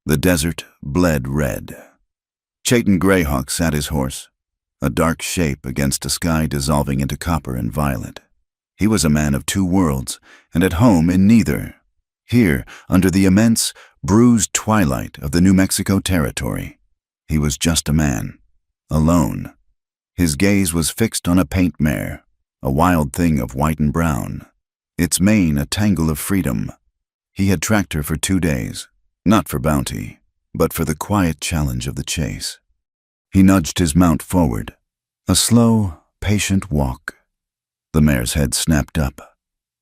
The desert bled red. Chayton Greyhawk sat his horse, a dark shape against a sky dissolving into copper and violet. He was a man of two worlds, and at home in neither. Here, under the immense, bruised twilight of the New Mexico territory, he was just a man, alone. His gaze was fixed on a paint mare, a wild thing of white and brown, its mane a tangle of freedom. He had tracked her for 2 days, not for bounty, but for the quiet challenge of the chase. He nudged his mount forward, a slow, patient walk. The mare's head snapped up,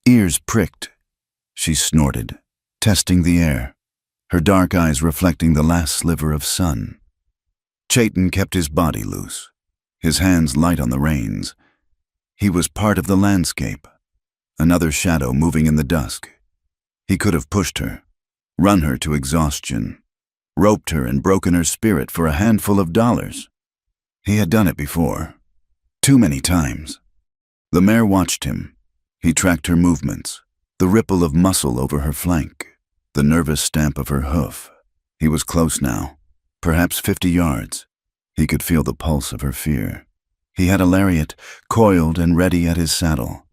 ears pricked. She snorted, testing the air, her dark eyes reflecting the last sliver of sun. Chayton kept his body loose, his hands light on the reins. He was part of the landscape, another shadow moving in the dusk. He could have pushed her, run her to exhaustion, roped her and broken her spirit for a handful of dollars. He had done it before, too many times. The mare watched him. He tracked her movements, the ripple of muscle over her flank, the nervous stamp of her hoof. He was close now, perhaps 50 yards. He could feel the pulse of her fear. He had a lariat coiled and ready at his saddle.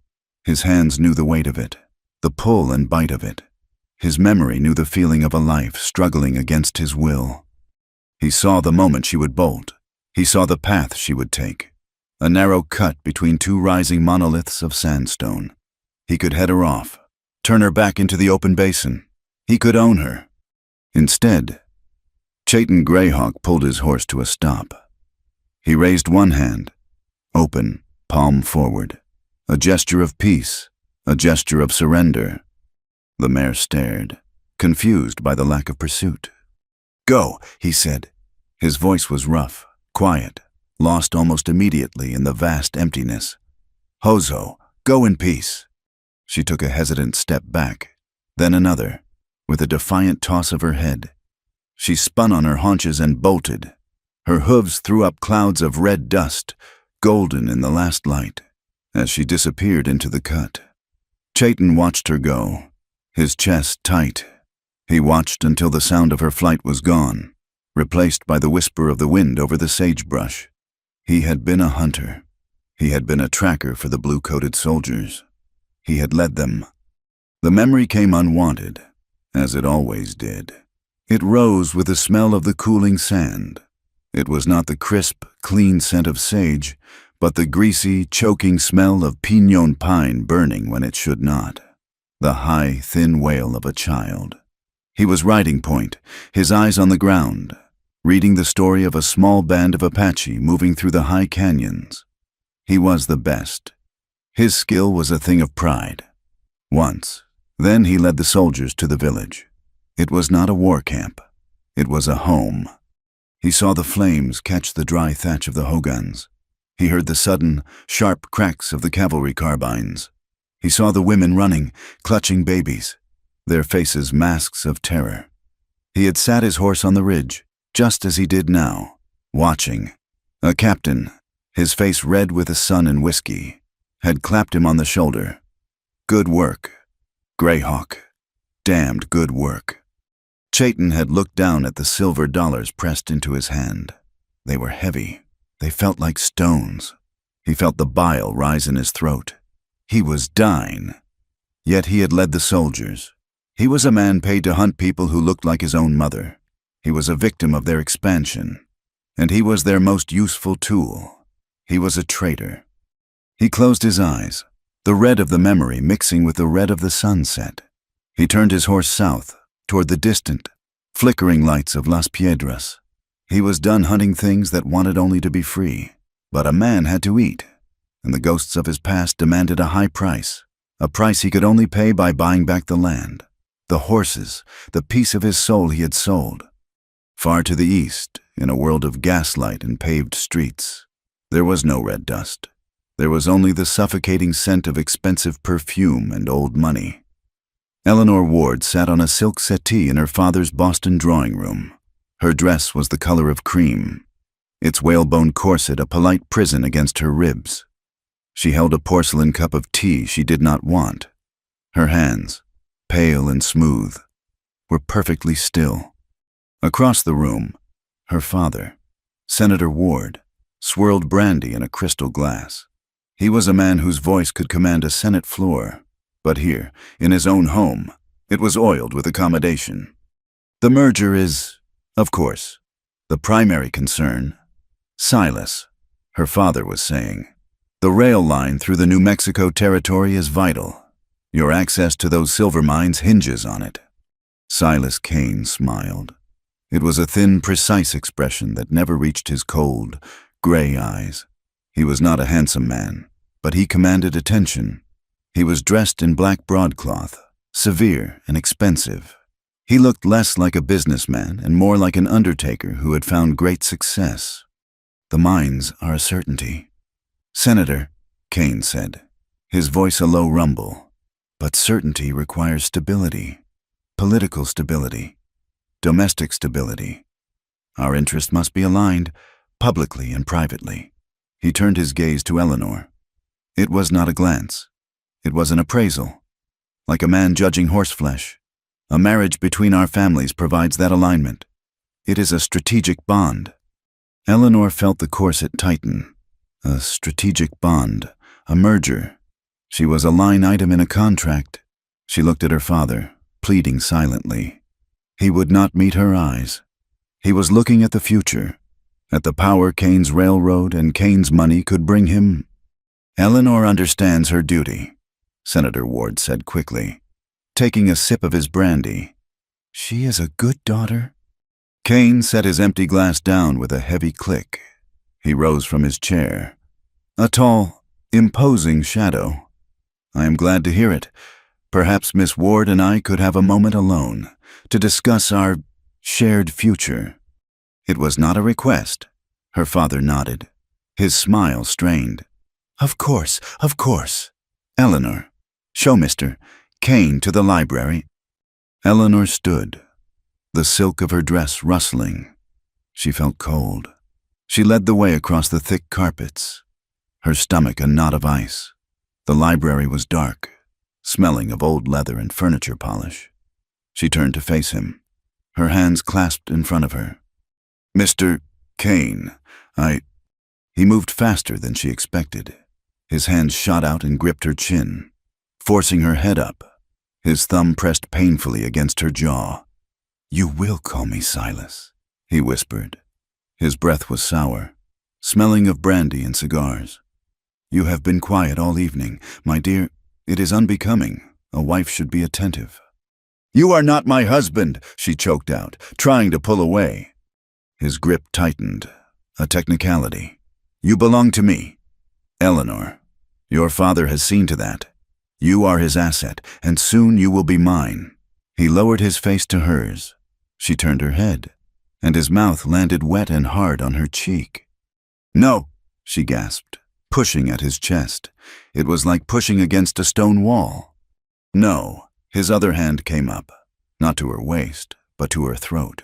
His hands knew the weight of it, the pull and bite of it. His memory knew the feeling of a life struggling against his will. He saw the moment she would bolt. He saw the path she would take, a narrow cut between two rising monoliths of sandstone. He could head her off, turn her back into the open basin. He could own her. Instead, Chayton Greyhawk pulled his horse to a stop. He raised one hand, open, palm forward, a gesture of peace, a gesture of surrender. The mare stared, confused by the lack of pursuit. "Go," he said. His voice was rough, quiet, lost almost immediately in the vast emptiness. "Hozo, go in peace." She took a hesitant step back, then another, with a defiant toss of her head. She spun on her haunches and bolted. Her hooves threw up clouds of red dust, golden in the last light, as she disappeared into the cut. Chayton watched her go, his chest tight. He watched until the sound of her flight was gone, replaced by the whisper of the wind over the sagebrush. He had been a hunter. He had been a tracker for the blue-coated soldiers. He had led them. The memory came unwanted, as it always did. It rose with the smell of the cooling sand. It was not the crisp, clean scent of sage, but the greasy, choking smell of piñon pine burning when it should not. The high, thin wail of a child. He was riding point, his eyes on the ground, reading the story of a small band of Apache moving through the high canyons. He was the best. His skill was a thing of pride. Once, then he led the soldiers to the village. It was not a war camp. It was a home. He saw the flames catch the dry thatch of the hogans. He heard the sudden, sharp cracks of the cavalry carbines. He saw the women running, clutching babies, their faces masks of terror. He had sat his horse on the ridge, just as he did now, watching. A captain, his face red with the sun and whiskey, had clapped him on the shoulder. "Good work, Greyhawk. Damned good work." Chayton had looked down at the silver dollars pressed into his hand. They were heavy. They felt like stones. He felt the bile rise in his throat. He was dying. Yet he had led the soldiers. He was a man paid to hunt people who looked like his own mother. He was a victim of their expansion. And he was their most useful tool. He was a traitor. He closed his eyes, the red of the memory mixing with the red of the sunset. He turned his horse south, toward the distant, flickering lights of Las Piedras. He was done hunting things that wanted only to be free. But a man had to eat, and the ghosts of his past demanded a high price, a price he could only pay by buying back the land, the horses, the piece of his soul he had sold. Far to the east, in a world of gaslight and paved streets, there was no red dust. There was only the suffocating scent of expensive perfume and old money. Eleanor Ward sat on a silk settee in her father's Boston drawing room. Her dress was the color of cream, its whalebone corset a polite prison against her ribs. She held a porcelain cup of tea she did not want. Her hands, pale and smooth, were perfectly still. Across the room, her father, Senator Ward, swirled brandy in a crystal glass. He was a man whose voice could command a Senate floor, but here, in his own home, it was oiled with accommodation. The merger is, of course, the primary concern. Silas, her father was saying, the rail line through the New Mexico territory is vital. Your access to those silver mines hinges on it. Silas Kane smiled. It was a thin, precise expression that never reached his cold, gray eyes. He was not a handsome man, but he commanded attention. He was dressed in black broadcloth, severe and expensive. He looked less like a businessman and more like an undertaker who had found great success. The mines are a certainty. Senator, Kane said, his voice a low rumble. But certainty requires stability, political stability, domestic stability. Our interests must be aligned, publicly and privately. He turned his gaze to Eleanor. It was not a glance. It was an appraisal. Like a man judging horseflesh, a marriage between our families provides that alignment. It is a strategic bond. Eleanor felt the corset tighten. A strategic bond, a merger. She was a line item in a contract. She looked at her father, pleading silently. He would not meet her eyes. He was looking at the future, at the power Kane's railroad and Kane's money could bring him. Eleanor understands her duty, Senator Ward said quickly, taking a sip of his brandy. She is a good daughter. Kane set his empty glass down with a heavy click. He rose from his chair. A tall, imposing shadow. I am glad to hear it. Perhaps Miss Ward and I could have a moment alone to discuss our shared future. It was not a request. Her father nodded. His smile strained. Of course, of course. Eleanor, show Mr. Kane to the library. Eleanor stood, the silk of her dress rustling. She felt cold. She led the way across the thick carpets, her stomach a knot of ice. The library was dark, smelling of old leather and furniture polish. She turned to face him, her hands clasped in front of her. Mr. Kane, He moved faster than she expected. His hand shot out and gripped her chin, forcing her head up. His thumb pressed painfully against her jaw. You will call me Silas, he whispered. His breath was sour, smelling of brandy and cigars. You have been quiet all evening, my dear. It is unbecoming. A wife should be attentive. You are not my husband, she choked out, trying to pull away. His grip tightened, a technicality. You belong to me. Eleanor, your father has seen to that. You are his asset, and soon you will be mine. He lowered his face to hers. She turned her head, and his mouth landed wet and hard on her cheek. No, she gasped, pushing at his chest. It was like pushing against a stone wall. No, his other hand came up, not to her waist, but to her throat.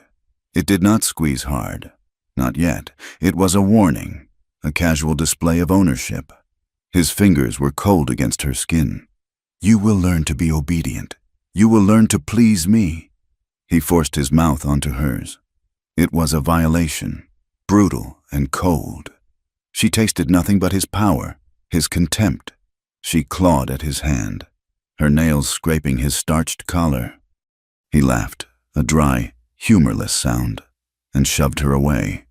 It did not squeeze hard. Not yet. It was a warning, a casual display of ownership. His fingers were cold against her skin. You will learn to be obedient. You will learn to please me. He forced his mouth onto hers. It was a violation, brutal and cold. She tasted nothing but his power, his contempt. She clawed at his hand, her nails scraping his starched collar. He laughed, a dry, humorless sound, and shoved her away.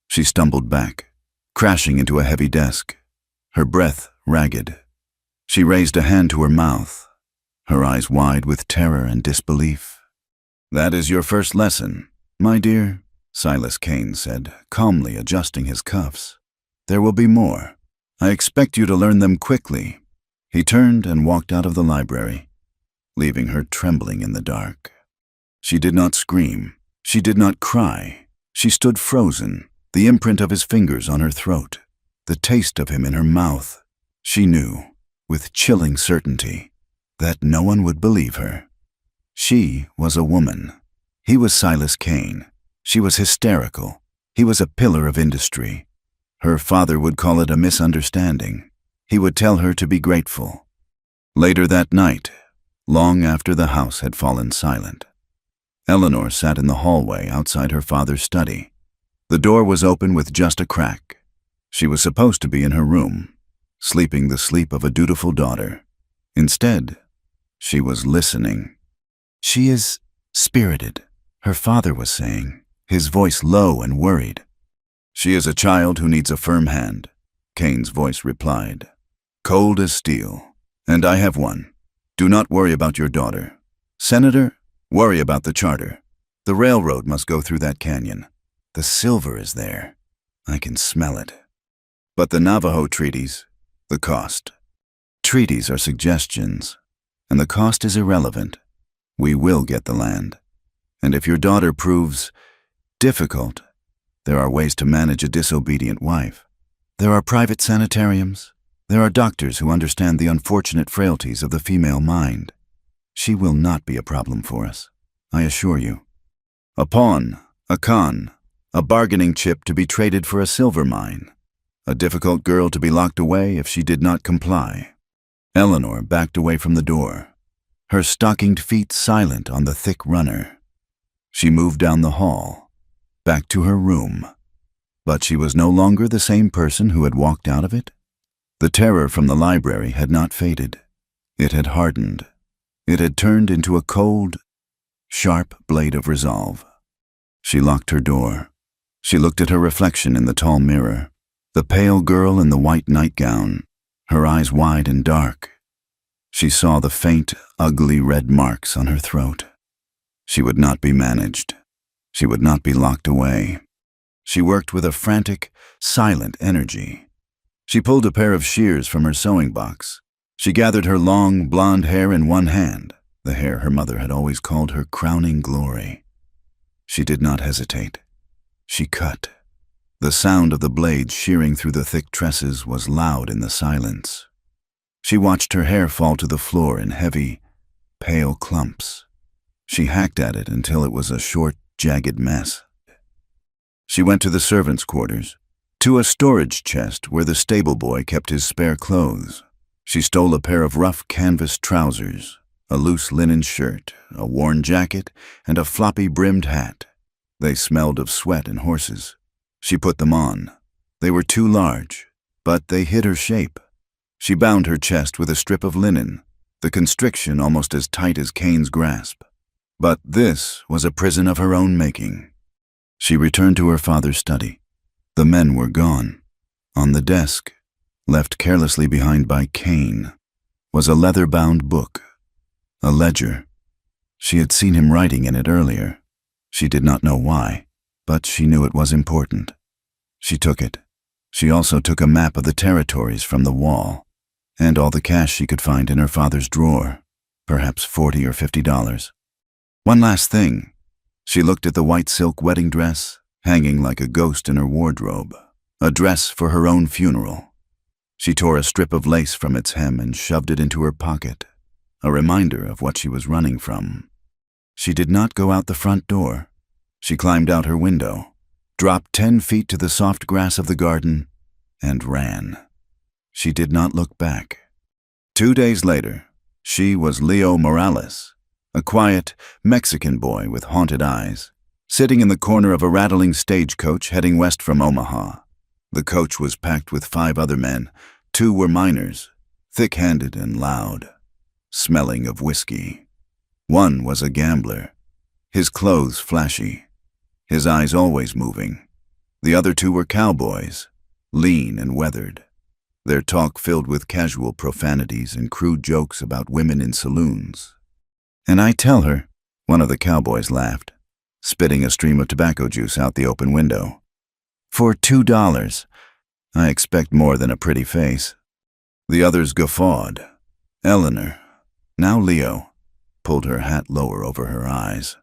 She stumbled back, crashing into a heavy desk, her breath ragged. She raised a hand to her mouth, her eyes wide with terror and disbelief. That is your first lesson, my dear, Silas Kane said, calmly adjusting his cuffs. There will be more. I expect you to learn them quickly. He turned and walked out of the library, leaving her trembling in the dark. She did not scream. She did not cry. She stood frozen, the imprint of his fingers on her throat, the taste of him in her mouth. She knew, with chilling certainty, that no one would believe her. She was a woman. He was Silas Kane. She was hysterical. He was a pillar of industry. Her father would call it a misunderstanding. He would tell her to be grateful. Later that night, long after the house had fallen silent, Eleanor sat in the hallway outside her father's study. The door was open with just a crack. She was supposed to be in her room, sleeping the sleep of a dutiful daughter. Instead, she was listening. "She is spirited," her father was saying, his voice low and worried. "She is a child who needs a firm hand," Kane's voice replied. "Cold as steel, and I have one. Do not worry about your daughter. Senator, worry about the charter. The railroad must go through that canyon. The silver is there. I can smell it. But the Navajo treaties, the cost. Treaties are suggestions, and the cost is irrelevant. We will get the land. And if your daughter proves difficult, there are ways to manage a disobedient wife. There are private sanitariums. There are doctors who understand the unfortunate frailties of the female mind. She will not be a problem for us, I assure you. A pawn, a con, a bargaining chip to be traded for a silver mine. A difficult girl to be locked away if she did not comply. Eleanor backed away from the door, her stockinged feet silent on the thick runner. She moved down the hall, back to her room. But she was no longer the same person who had walked out of it. The terror from the library had not faded. It had hardened. It had turned into a cold, sharp blade of resolve. She locked her door. She looked at her reflection in the tall mirror, the pale girl in the white nightgown, her eyes wide and dark. She saw the faint, ugly red marks on her throat. She would not be managed. She would not be locked away. She worked with a frantic, silent energy. She pulled a pair of shears from her sewing box. She gathered her long, blonde hair in one hand, the hair her mother had always called her crowning glory. She did not hesitate. She cut. The sound of the blade shearing through the thick tresses was loud in the silence. She watched her hair fall to the floor in heavy, pale clumps. She hacked at it until it was a short, jagged mess. She went to the servants' quarters, to a storage chest where the stable boy kept his spare clothes. She stole a pair of rough canvas trousers, a loose linen shirt, a worn jacket, and a floppy-brimmed hat. They smelled of sweat and horses. She put them on. They were too large, but they hid her shape. She bound her chest with a strip of linen, the constriction almost as tight as Kane's grasp. But this was a prison of her own making. She returned to her father's study. The men were gone. On the desk, left carelessly behind by Kane, was a leather-bound book, a ledger. She had seen him writing in it earlier. She did not know why, but she knew it was important. She took it. She also took a map of the territories from the wall, and all the cash she could find in her father's drawer, perhaps $40 or $50. One last thing. She looked at the white silk wedding dress, hanging like a ghost in her wardrobe, a dress for her own funeral. She tore a strip of lace from its hem and shoved it into her pocket, a reminder of what she was running from. She did not go out the front door. She climbed out her window, dropped 10 feet to the soft grass of the garden, and ran. She did not look back. 2 days later, she was Leo Morales, a quiet Mexican boy with haunted eyes, sitting in the corner of a rattling stagecoach heading west from Omaha. The coach was packed with 5 other men. 2 were miners, thick-handed and loud, smelling of whiskey. 1 was a gambler, his clothes flashy, his eyes always moving. The other 2 were cowboys, lean and weathered, their talk filled with casual profanities and crude jokes about women in saloons. "And I tell her," one of the cowboys laughed, spitting a stream of tobacco juice out the open window, "for $2, I expect more than a pretty face." The others guffawed. Eleanor, now Leo, pulled her hat lower over her eyes.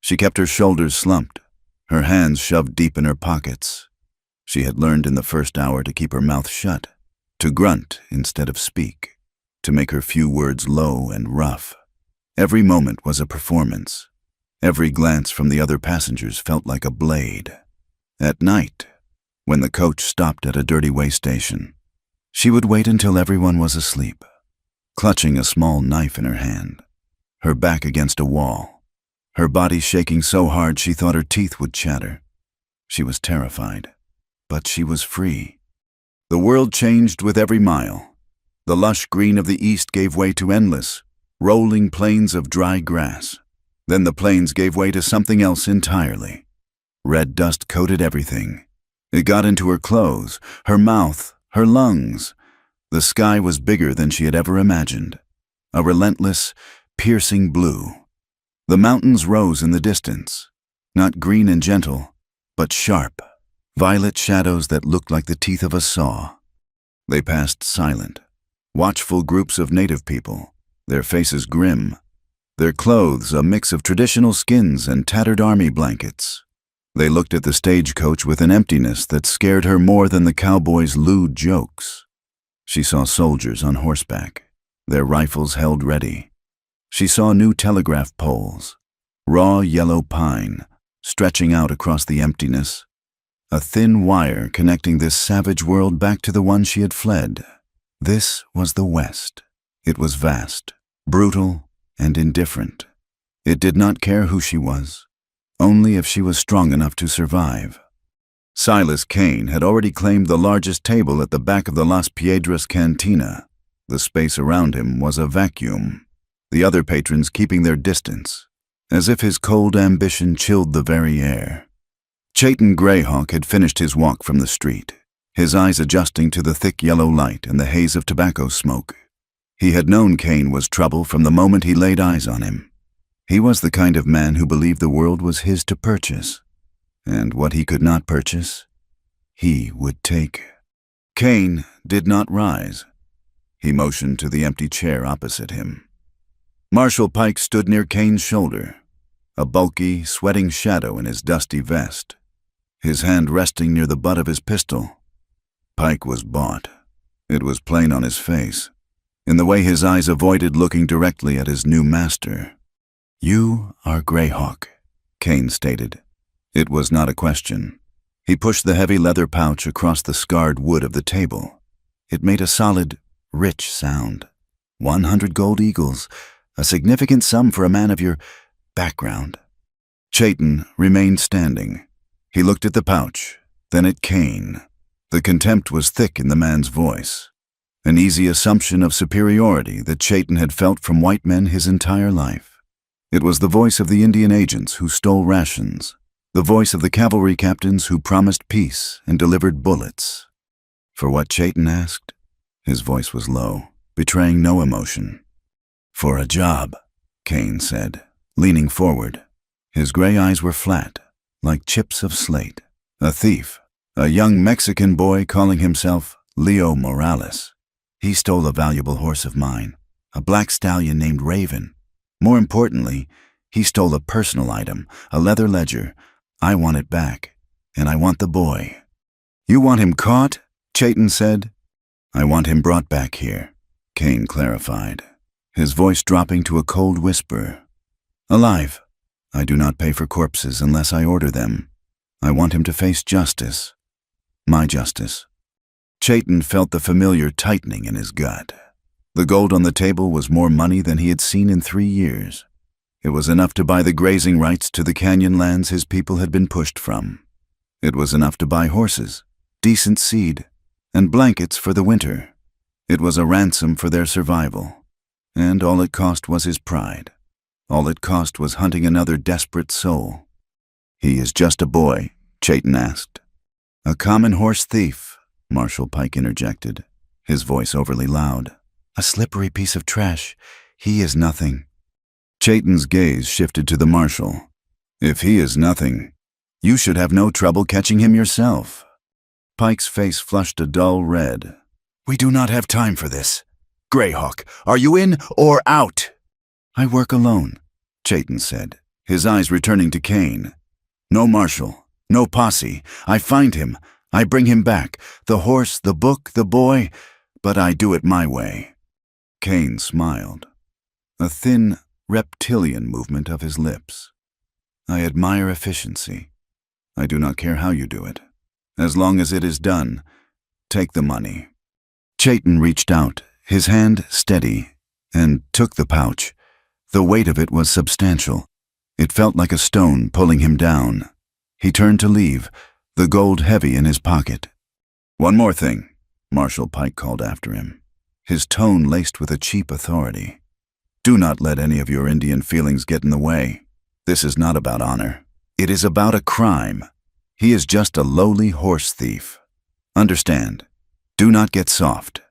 She kept her shoulders slumped, her hands shoved deep in her pockets. She had learned in the first hour to keep her mouth shut, to grunt instead of speak, to make her few words low and rough. Every moment was a performance. Every glance from the other passengers felt like a blade. At night, when the coach stopped at a dirty way station, she would wait until everyone was asleep, clutching a small knife in her hand, her back against a wall, her body shaking so hard she thought her teeth would chatter. She was terrified, but she was free. The world changed with every mile. The lush green of the east gave way to endless, rolling plains of dry grass. Then the plains gave way to something else entirely. Red dust coated everything. It got into her clothes, her mouth, her lungs. The sky was bigger than she had ever imagined. A relentless, piercing blue. The mountains rose in the distance, not green and gentle, but sharp, violet shadows that looked like the teeth of a saw. They passed silent, watchful groups of native people, their faces grim, their clothes a mix of traditional skins and tattered army blankets. They looked at the stagecoach with an emptiness that scared her more than the cowboys' lewd jokes. She saw soldiers on horseback, their rifles held ready. She saw new telegraph poles, raw yellow pine, stretching out across the emptiness, a thin wire connecting this savage world back to the one she had fled. This was the West. It was vast, brutal, and indifferent. It did not care who she was, only if she was strong enough to survive. Silas Kane had already claimed the largest table at the back of the Las Piedras Cantina. The space around him was a vacuum, the other patrons keeping their distance, as if his cold ambition chilled the very air. Chayton Greyhawk had finished his walk from the street, his eyes adjusting to the thick yellow light and the haze of tobacco smoke. He had known Kane was trouble from the moment he laid eyes on him. He was the kind of man who believed the world was his to purchase, and what he could not purchase, he would take. Kane did not rise. He motioned to the empty chair opposite him. Marshal Pike stood near Kane's shoulder, a bulky, sweating shadow in his dusty vest, his hand resting near the butt of his pistol. Pike was bought. It was plain on his face, in the way his eyes avoided looking directly at his new master. "You are Greyhawk," Kane stated. It was not a question. He pushed the heavy leather pouch across the scarred wood of the table. It made a solid, rich sound. 100 gold eagles, a significant sum for a man of your background. Chayton remained standing. He looked at the pouch, then at Kane. The contempt was thick in the man's voice, an easy assumption of superiority that Chayton had felt from white men his entire life. It was the voice of the Indian agents who stole rations, the voice of the cavalry captains who promised peace and delivered bullets. For what Chayton asked, his voice was low, betraying no emotion. "For a job," Kane said, leaning forward. His gray eyes were flat, like chips of slate. "A thief, a young Mexican boy calling himself Leo Morales. He stole a valuable horse of mine, a black stallion named Raven. More importantly, he stole a personal item, a leather ledger. I want it back, and I want the boy." "You want him caught?" Chayton said. "I want him brought back here," Kane clarified, his voice dropping to a cold whisper. "Alive. I do not pay for corpses unless I order them. I want him to face justice. My justice." Chayton felt the familiar tightening in his gut. The gold on the table was more money than he had seen in 3 years. It was enough to buy the grazing rights to the canyon lands his people had been pushed from. It was enough to buy horses, decent seed, and blankets for the winter. It was a ransom for their survival. And all it cost was his pride. All it cost was hunting another desperate soul. "He is just a boy?" Chayton asked. "A common horse thief," Marshal Pike interjected, his voice overly loud. "A slippery piece of trash. He is nothing." Chayton's gaze shifted to the marshal. "If he is nothing, you should have no trouble catching him yourself." Pike's face flushed a dull red. "We do not have time for this. Greyhawk, are you in or out?" "I work alone," Chayton said, his eyes returning to Kane. "No marshal, no posse. I find him. I bring him back. The horse, the book, the boy. But I do it my way." Kane smiled, a thin, reptilian movement of his lips. "I admire efficiency. I do not care how you do it. As long as it is done, take the money." Chayton reached out, his hand steady, and took the pouch. The weight of it was substantial. It felt like a stone pulling him down. He turned to leave, the gold heavy in his pocket. "One more thing," Marshal Pike called after him, his tone laced with a cheap authority. "Do not let any of your Indian feelings get in the way. This is not about honor. It is about a crime. He is just a lowly horse thief. Understand? Do not get soft."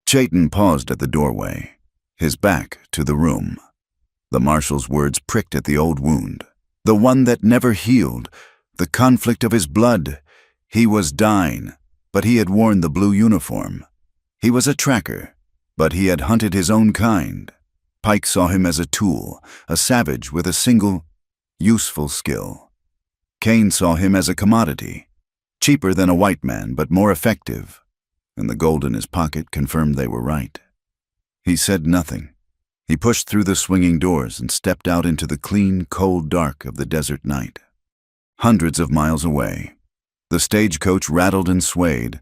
Chayton paused at the doorway, his back to the room. The marshal's words pricked at the old wound, the one that never healed, the conflict of his blood. He was dying, but he had worn the blue uniform. He was a tracker, but he had hunted his own kind. Pike saw him as a tool, a savage with a single, useful skill. Kane saw him as a commodity, cheaper than a white man, but more effective, and the gold in his pocket confirmed they were right. He said nothing. He pushed through the swinging doors and stepped out into the clean, cold dark of the desert night. Hundreds of miles away, the stagecoach rattled and swayed,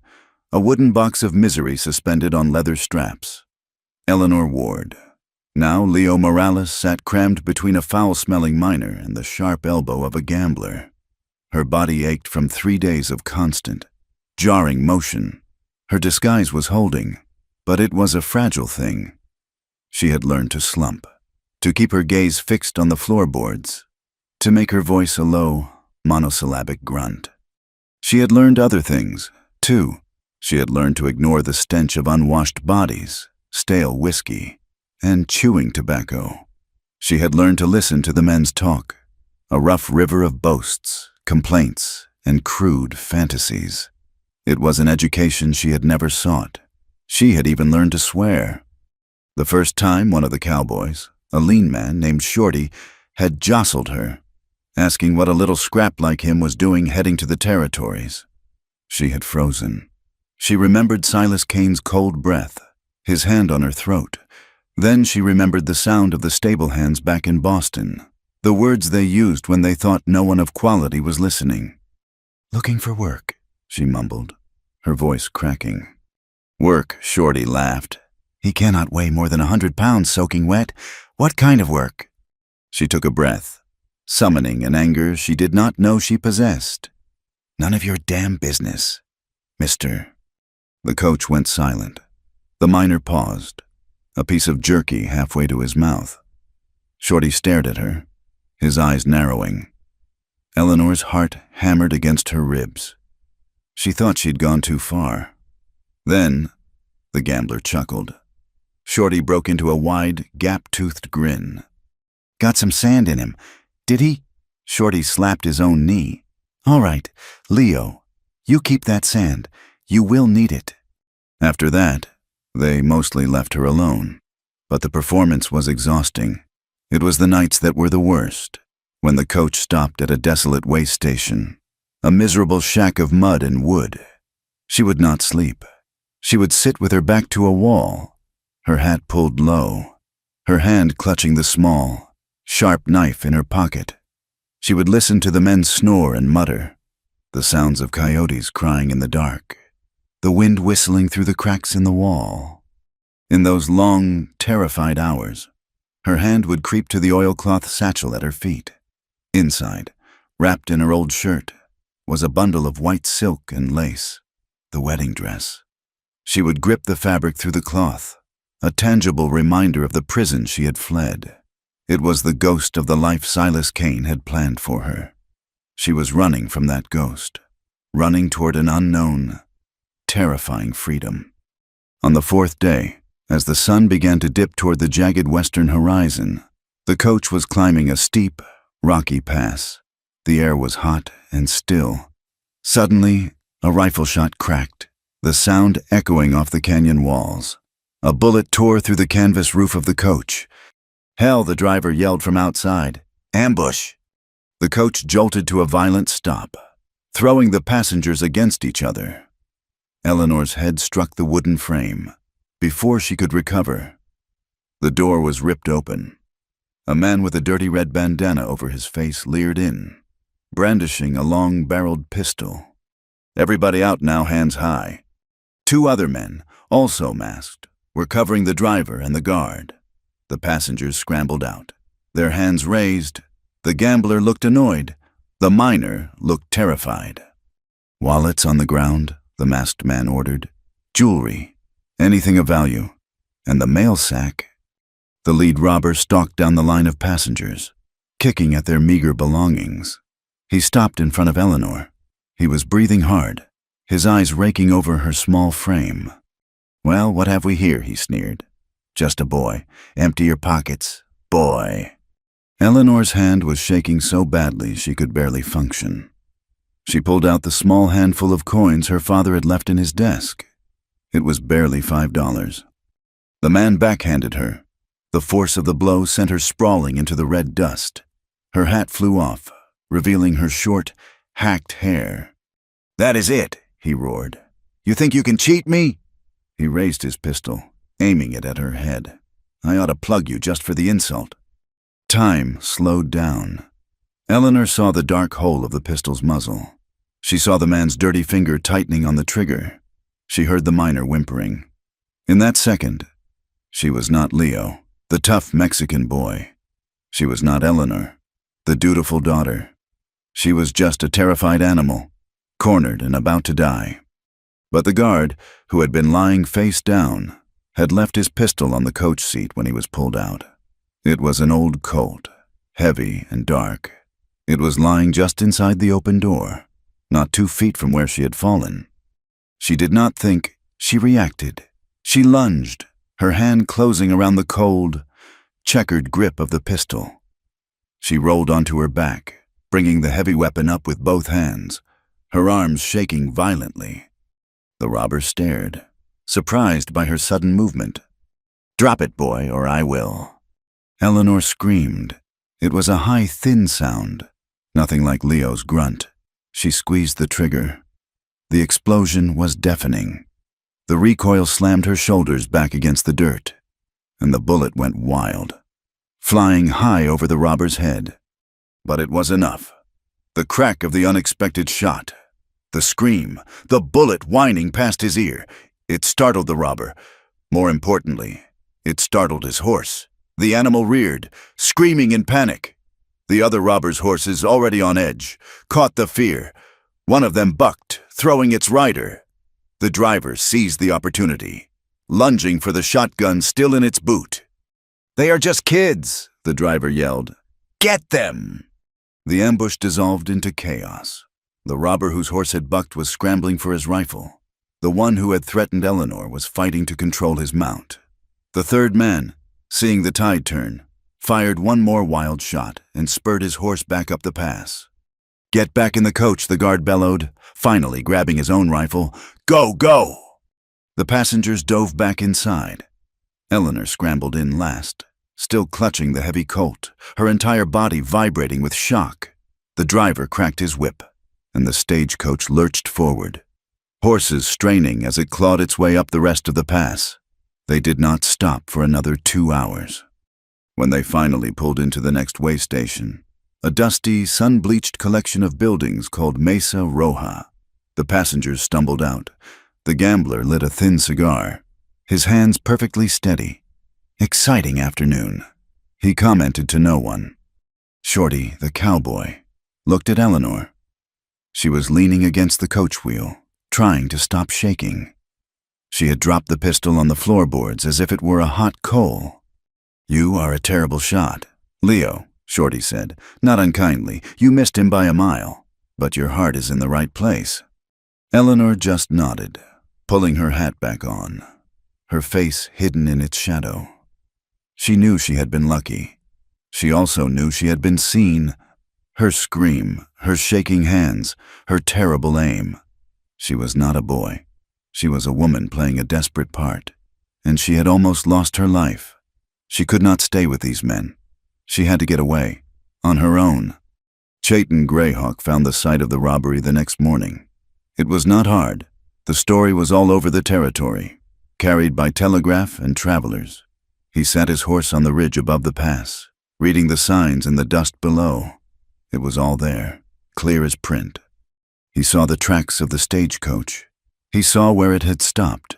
a wooden box of misery suspended on leather straps. Eleanor Ward. Now Leo Morales sat crammed between a foul-smelling miner and the sharp elbow of a gambler. Her body ached from 3 days of constant, jarring motion. Her disguise was holding, but it was a fragile thing. She had learned to slump, to keep her gaze fixed on the floorboards, to make her voice a low, monosyllabic grunt. She had learned other things, too. She had learned to ignore the stench of unwashed bodies, stale whiskey, and chewing tobacco. She had learned to listen to the men's talk, a rough river of boasts, complaints, and crude fantasies. It was an education she had never sought. She had even learned to swear. The first time one of the cowboys, a lean man named Shorty, had jostled her, asking what a little scrap like him was doing heading to the territories. She had frozen. She remembered Silas Kane's cold breath, his hand on her throat. Then she remembered the sound of the stable hands back in Boston, the words they used when they thought no one of quality was listening. "Looking for work," she mumbled, her voice cracking. "Work," Shorty laughed. "He cannot weigh more than 100 pounds soaking wet. What kind of work?" She took a breath, summoning an anger she did not know she possessed. "None of your damn business, mister." The coach went silent. The miner paused, a piece of jerky halfway to his mouth. Shorty stared at her, his eyes narrowing. Eleanor's heart hammered against her ribs. She thought she'd gone too far. Then, the gambler chuckled. Shorty broke into a wide, gap-toothed grin. "Got some sand in him, did he?" Shorty slapped his own knee. "All right, Leo, you keep that sand. You will need it." After that, they mostly left her alone. But the performance was exhausting. It was the nights that were the worst, when the coach stopped at a desolate way station, a miserable shack of mud and wood. She would not sleep. She would sit with her back to a wall, her hat pulled low, her hand clutching the small, sharp knife in her pocket. She would listen to the men snore and mutter, the sounds of coyotes crying in the dark, the wind whistling through the cracks in the wall. In those long, terrified hours, her hand would creep to the oilcloth satchel at her feet. Inside, wrapped in her old shirt, was a bundle of white silk and lace, the wedding dress. She would grip the fabric through the cloth, a tangible reminder of the prison she had fled. It was the ghost of the life Silas Kane had planned for her. She was running from that ghost, running toward an unknown, terrifying freedom. On the 4th day, as the sun began to dip toward the jagged western horizon, the coach was climbing a steep, rocky pass. The air was hot and still. Suddenly, a rifle shot cracked, the sound echoing off the canyon walls. A bullet tore through the canvas roof of the coach. "Hell," the driver yelled from outside. "Ambush!" The coach jolted to a violent stop, throwing the passengers against each other. Eleanor's head struck the wooden frame. Before she could recover, the door was ripped open. A man with a dirty red bandana over his face leered in, brandishing a long-barreled pistol. "Everybody out now, hands high." 2 other men, also masked, were covering the driver and the guard. The passengers scrambled out, their hands raised, The gambler looked annoyed. The miner looked terrified. "Wallets on the ground," the masked man ordered. "Jewelry, anything of value. And the mail sack." The lead robber stalked down the line of passengers, kicking at their meager belongings. He stopped in front of Eleanor. He was breathing hard, his eyes raking over her small frame. "Well, what have we here?" he sneered. "Just a boy. Empty your pockets, boy." Eleanor's hand was shaking so badly she could barely function. She pulled out the small handful of coins her father had left in his desk. It was barely $5. The man backhanded her. The force of the blow sent her sprawling into the red dust. Her hat flew off, revealing her short, hacked hair. "That is it," he roared. "You think you can cheat me?" He raised his pistol, aiming it at her head. "I ought to plug you just for the insult." Time slowed down. Eleanor saw the dark hole of the pistol's muzzle. She saw the man's dirty finger tightening on the trigger. She heard the miner whimpering. In that second, she was not Leo, the tough Mexican boy. She was not Eleanor, the dutiful daughter. She was just a terrified animal, cornered and about to die. But the guard, who had been lying face down, had left his pistol on the coach seat when he was pulled out. It was an old Colt, heavy and dark. It was lying just inside the open door, not 2 feet from where she had fallen. She did not think, she reacted. She lunged, her hand closing around the cold, checkered grip of the pistol. She rolled onto her back, bringing the heavy weapon up with both hands, her arms shaking violently. The robber stared, surprised by her sudden movement. "Drop it, boy, or I will." Eleanor screamed. It was a high, thin sound, nothing like Leo's grunt. She squeezed the trigger. The explosion was deafening. The recoil slammed her shoulders back against the dirt, and the bullet went wild, flying high over the robber's head. But it was enough. The crack of the unexpected shot, the scream, the bullet whining past his ear. It startled the robber. More importantly, it startled his horse. The animal reared, screaming in panic. The other robbers' horses, already on edge, caught the fear. One of them bucked, throwing its rider. The driver seized the opportunity, lunging for the shotgun still in its boot. "They are just kids," the driver yelled. "Get them!" The ambush dissolved into chaos. The robber whose horse had bucked was scrambling for his rifle. The one who had threatened Eleanor was fighting to control his mount. The third man, seeing the tide turn, fired one more wild shot and spurred his horse back up the pass. "Get back in the coach," the guard bellowed, finally grabbing his own rifle. "Go, go!" The passengers dove back inside. Eleanor scrambled in last, still clutching the heavy Colt, her entire body vibrating with shock. The driver cracked his whip, and the stagecoach lurched forward, horses straining as it clawed its way up the rest of the pass. They did not stop for another 2 hours. When they finally pulled into the next way station, a dusty, sun-bleached collection of buildings called Mesa Roja, the passengers stumbled out. The gambler lit a thin cigar, his hands perfectly steady. "Exciting afternoon," he commented to no one. Shorty, the cowboy, looked at Eleanor. She was leaning against the coach wheel, trying to stop shaking. She had dropped the pistol on the floorboards as if it were a hot coal. "You are a terrible shot, Leo," Shorty said, not unkindly. "You missed him by a mile, but your heart is in the right place." Eleanor just nodded, pulling her hat back on, her face hidden in its shadow. She knew she had been lucky. She also knew she had been seen. Her scream, her shaking hands, her terrible aim. She was not a boy. She was a woman playing a desperate part, and she had almost lost her life. She could not stay with these men. She had to get away, on her own. Chayton Greyhawk found the site of the robbery the next morning. It was not hard. The story was all over the territory, carried by telegraph and travelers. He sat his horse on the ridge above the pass, reading the signs in the dust below. It was all there, clear as print. He saw the tracks of the stagecoach. He saw where it had stopped.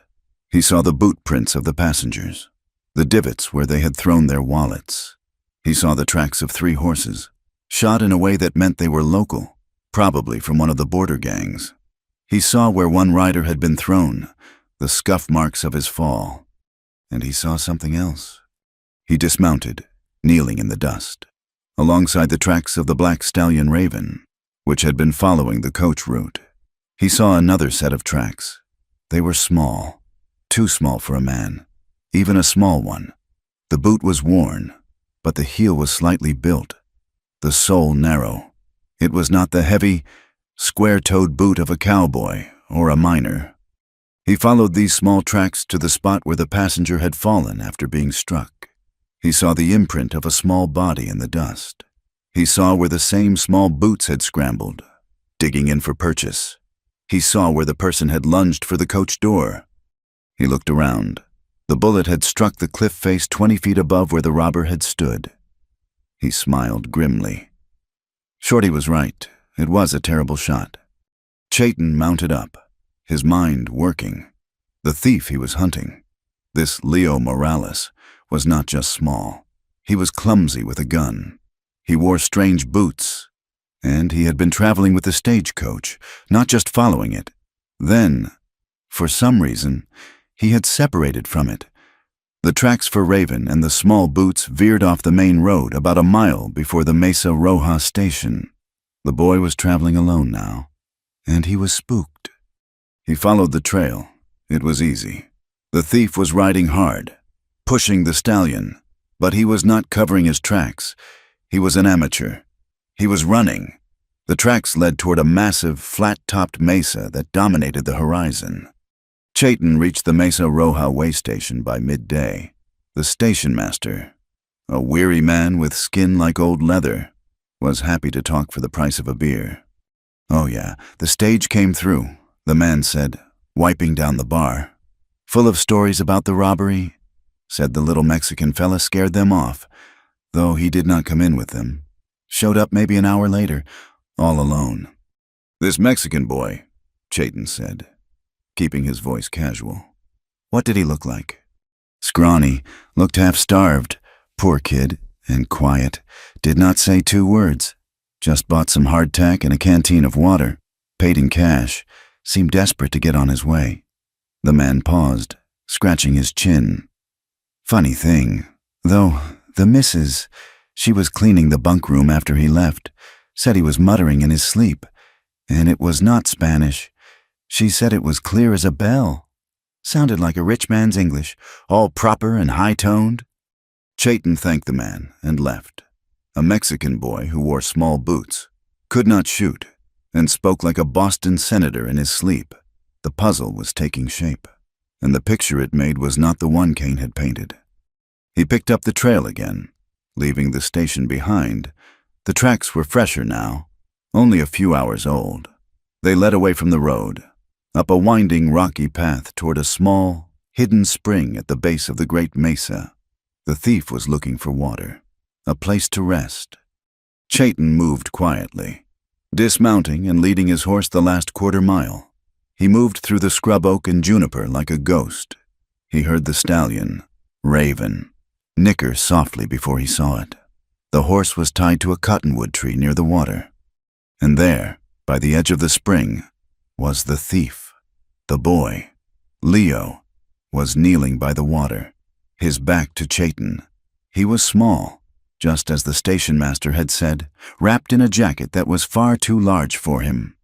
He saw the boot prints of the passengers, the divots where they had thrown their wallets. He saw the tracks of 3 horses, shot in a way that meant they were local, probably from one of the border gangs. He saw where one rider had been thrown, the scuff marks of his fall. And he saw something else. He dismounted, kneeling in the dust, alongside the tracks of the black stallion Raven, which had been following the coach route. He saw another set of tracks. They were small, too small for a man, even a small one. The boot was worn, but the heel was slightly built, the sole narrow. It was not the heavy, square-toed boot of a cowboy or a miner. He followed these small tracks to the spot where the passenger had fallen after being struck. He saw the imprint of a small body in the dust. He saw where the same small boots had scrambled, digging in for purchase. He saw where the person had lunged for the coach door. He looked around. The bullet had struck the cliff face 20 feet above where the robber had stood. He smiled grimly. Shorty was right. It was a terrible shot. Chayton mounted up, his mind working. The thief he was hunting, this Leo Morales, was not just small. He was clumsy with a gun. He wore strange boots, and he had been traveling with the stagecoach, not just following it. Then, for some reason, he had separated from it. The tracks for Raven and the small boots veered off the main road about a mile before the Mesa Roja station. The boy was traveling alone now, and he was spooked. He followed the trail. It was easy. The thief was riding hard, pushing the stallion, but he was not covering his tracks. He was an amateur. He was running. The tracks led toward a massive, flat-topped mesa that dominated the horizon. Chayton reached the Mesa Roja way station by midday. The station master, a weary man with skin like old leather, was happy to talk for the price of a beer. "Oh yeah, the stage came through," the man said, wiping down the bar. "Full of stories about the robbery," said the little Mexican fella, scared them off, though he did not come in with them. Showed up maybe an hour later, all alone. "This Mexican boy," Chayton said, keeping his voice casual. "What did he look like?" "Scrawny, looked half-starved, poor kid, and quiet. Did not say 2 words. Just bought some hardtack and a canteen of water. Paid in cash. Seemed desperate to get on his way." The man paused, scratching his chin. "Funny thing, though, the missus, she was cleaning the bunk room after he left, said he was muttering in his sleep, and it was not Spanish. She said it was clear as a bell. Sounded like a rich man's English, all proper and high-toned." Chayton thanked the man and left. A Mexican boy who wore small boots, could not shoot, and spoke like a Boston senator in his sleep. The puzzle was taking shape, and the picture it made was not the one Kane had painted. He picked up the trail again, leaving the station behind. The tracks were fresher now, only a few hours old. They led away from the road, up a winding rocky path toward a small, hidden spring at the base of the great mesa. The thief was looking for water, a place to rest. Chayton moved quietly, dismounting and leading his horse the last quarter mile. He moved through the scrub oak and juniper like a ghost. He heard the stallion, Raven, nicker softly before he saw it. The horse was tied to a cottonwood tree near the water. And there, by the edge of the spring, was the thief. The boy, Leo, was kneeling by the water, his back to Chayton. He was small, just as the station master had said, wrapped in a jacket that was far too large for him.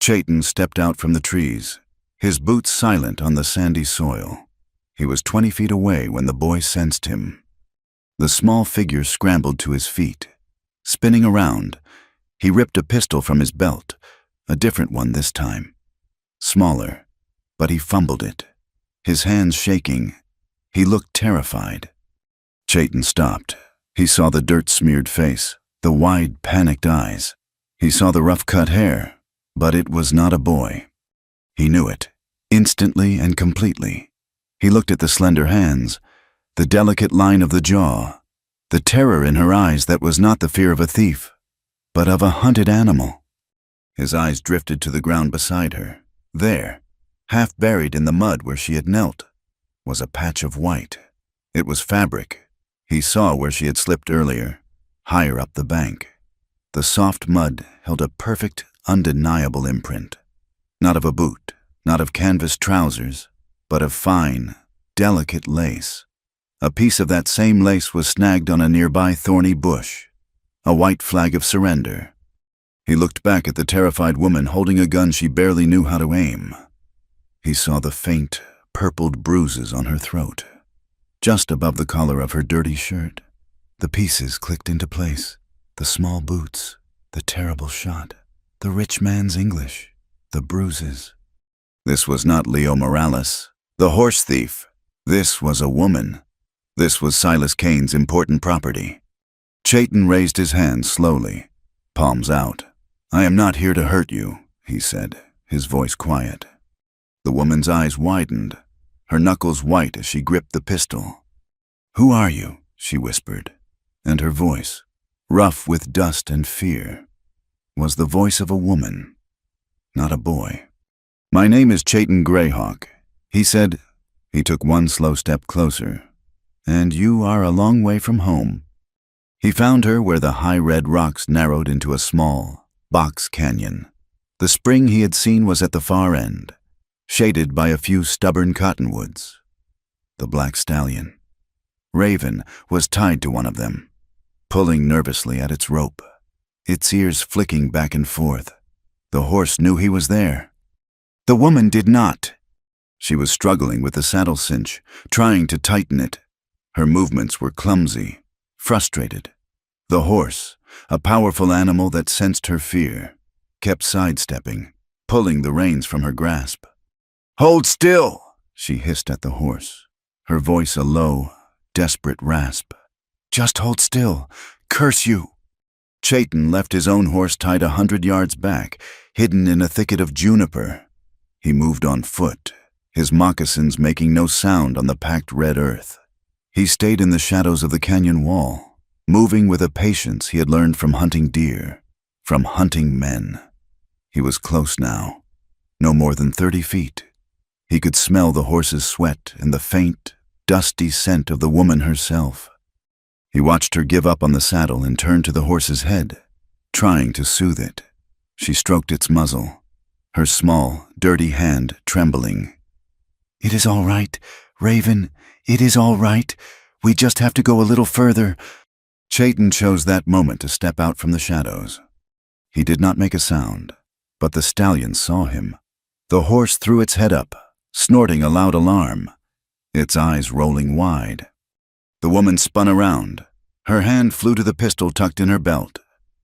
Chayton stepped out from the trees, his boots silent on the sandy soil. He was 20 feet away when the boy sensed him. The small figure scrambled to his feet. Spinning around, he ripped a pistol from his belt, a different one this time. Smaller, but he fumbled it, his hands shaking. He looked terrified. Chayton stopped. He saw the dirt-smeared face, the wide, panicked eyes. He saw the rough-cut hair, but it was not a boy. He knew it, instantly and completely. He looked at the slender hands, the delicate line of the jaw, the terror in her eyes that was not the fear of a thief, but of a hunted animal. His eyes drifted to the ground beside her. There, half buried in the mud where she had knelt, was a patch of white. It was fabric. He saw where she had slipped earlier, higher up the bank. The soft mud held a perfect, undeniable imprint. Not of a boot, not of canvas trousers, but of fine, delicate lace. A piece of that same lace was snagged on a nearby thorny bush, a white flag of surrender. He looked back at the terrified woman holding a gun she barely knew how to aim. He saw the faint, purpled bruises on her throat, just above the collar of her dirty shirt. The pieces clicked into place. The small boots, the terrible shot, the rich man's English, the bruises. This was not Leo Morales, the horse thief. This was a woman. This was Silas Kane's important property. Chayton raised his hands slowly, palms out. "I am not here to hurt you," he said, his voice quiet. The woman's eyes widened, her knuckles white as she gripped the pistol. "Who are you?" she whispered, and her voice, rough with dust and fear, was the voice of a woman, not a boy. "My name is Chayton Greyhawk," he said. He took one slow step closer. "And you are a long way from home." He found her where the high red rocks narrowed into a small, box canyon. The spring he had seen was at the far end, shaded by a few stubborn cottonwoods. The black stallion, Raven, was tied to one of them, pulling nervously at its rope, its ears flicking back and forth. The horse knew he was there. The woman did not. She was struggling with the saddle cinch, trying to tighten it. Her movements were clumsy, frustrated. The horse, a powerful animal that sensed her fear, kept sidestepping, pulling the reins from her grasp. "Hold still!" she hissed at the horse, her voice a low, desperate rasp. "Just hold still. Curse you!" Chayton left his own horse tied 100 yards back, hidden in a thicket of juniper. He moved on foot, his moccasins making no sound on the packed red earth. He stayed in the shadows of the canyon wall, moving with a patience he had learned from hunting deer, from hunting men. He was close now, no more than 30 feet. He could smell the horse's sweat and the faint, dusty scent of the woman herself. He watched her give up on the saddle and turn to the horse's head, trying to soothe it. She stroked its muzzle, her small, dirty hand trembling. "It is all right, Raven. It is all right. We just have to go a little further." Chayton chose that moment to step out from the shadows. He did not make a sound, but the stallion saw him. The horse threw its head up, snorting a loud alarm, its eyes rolling wide. The woman spun around. Her hand flew to the pistol tucked in her belt.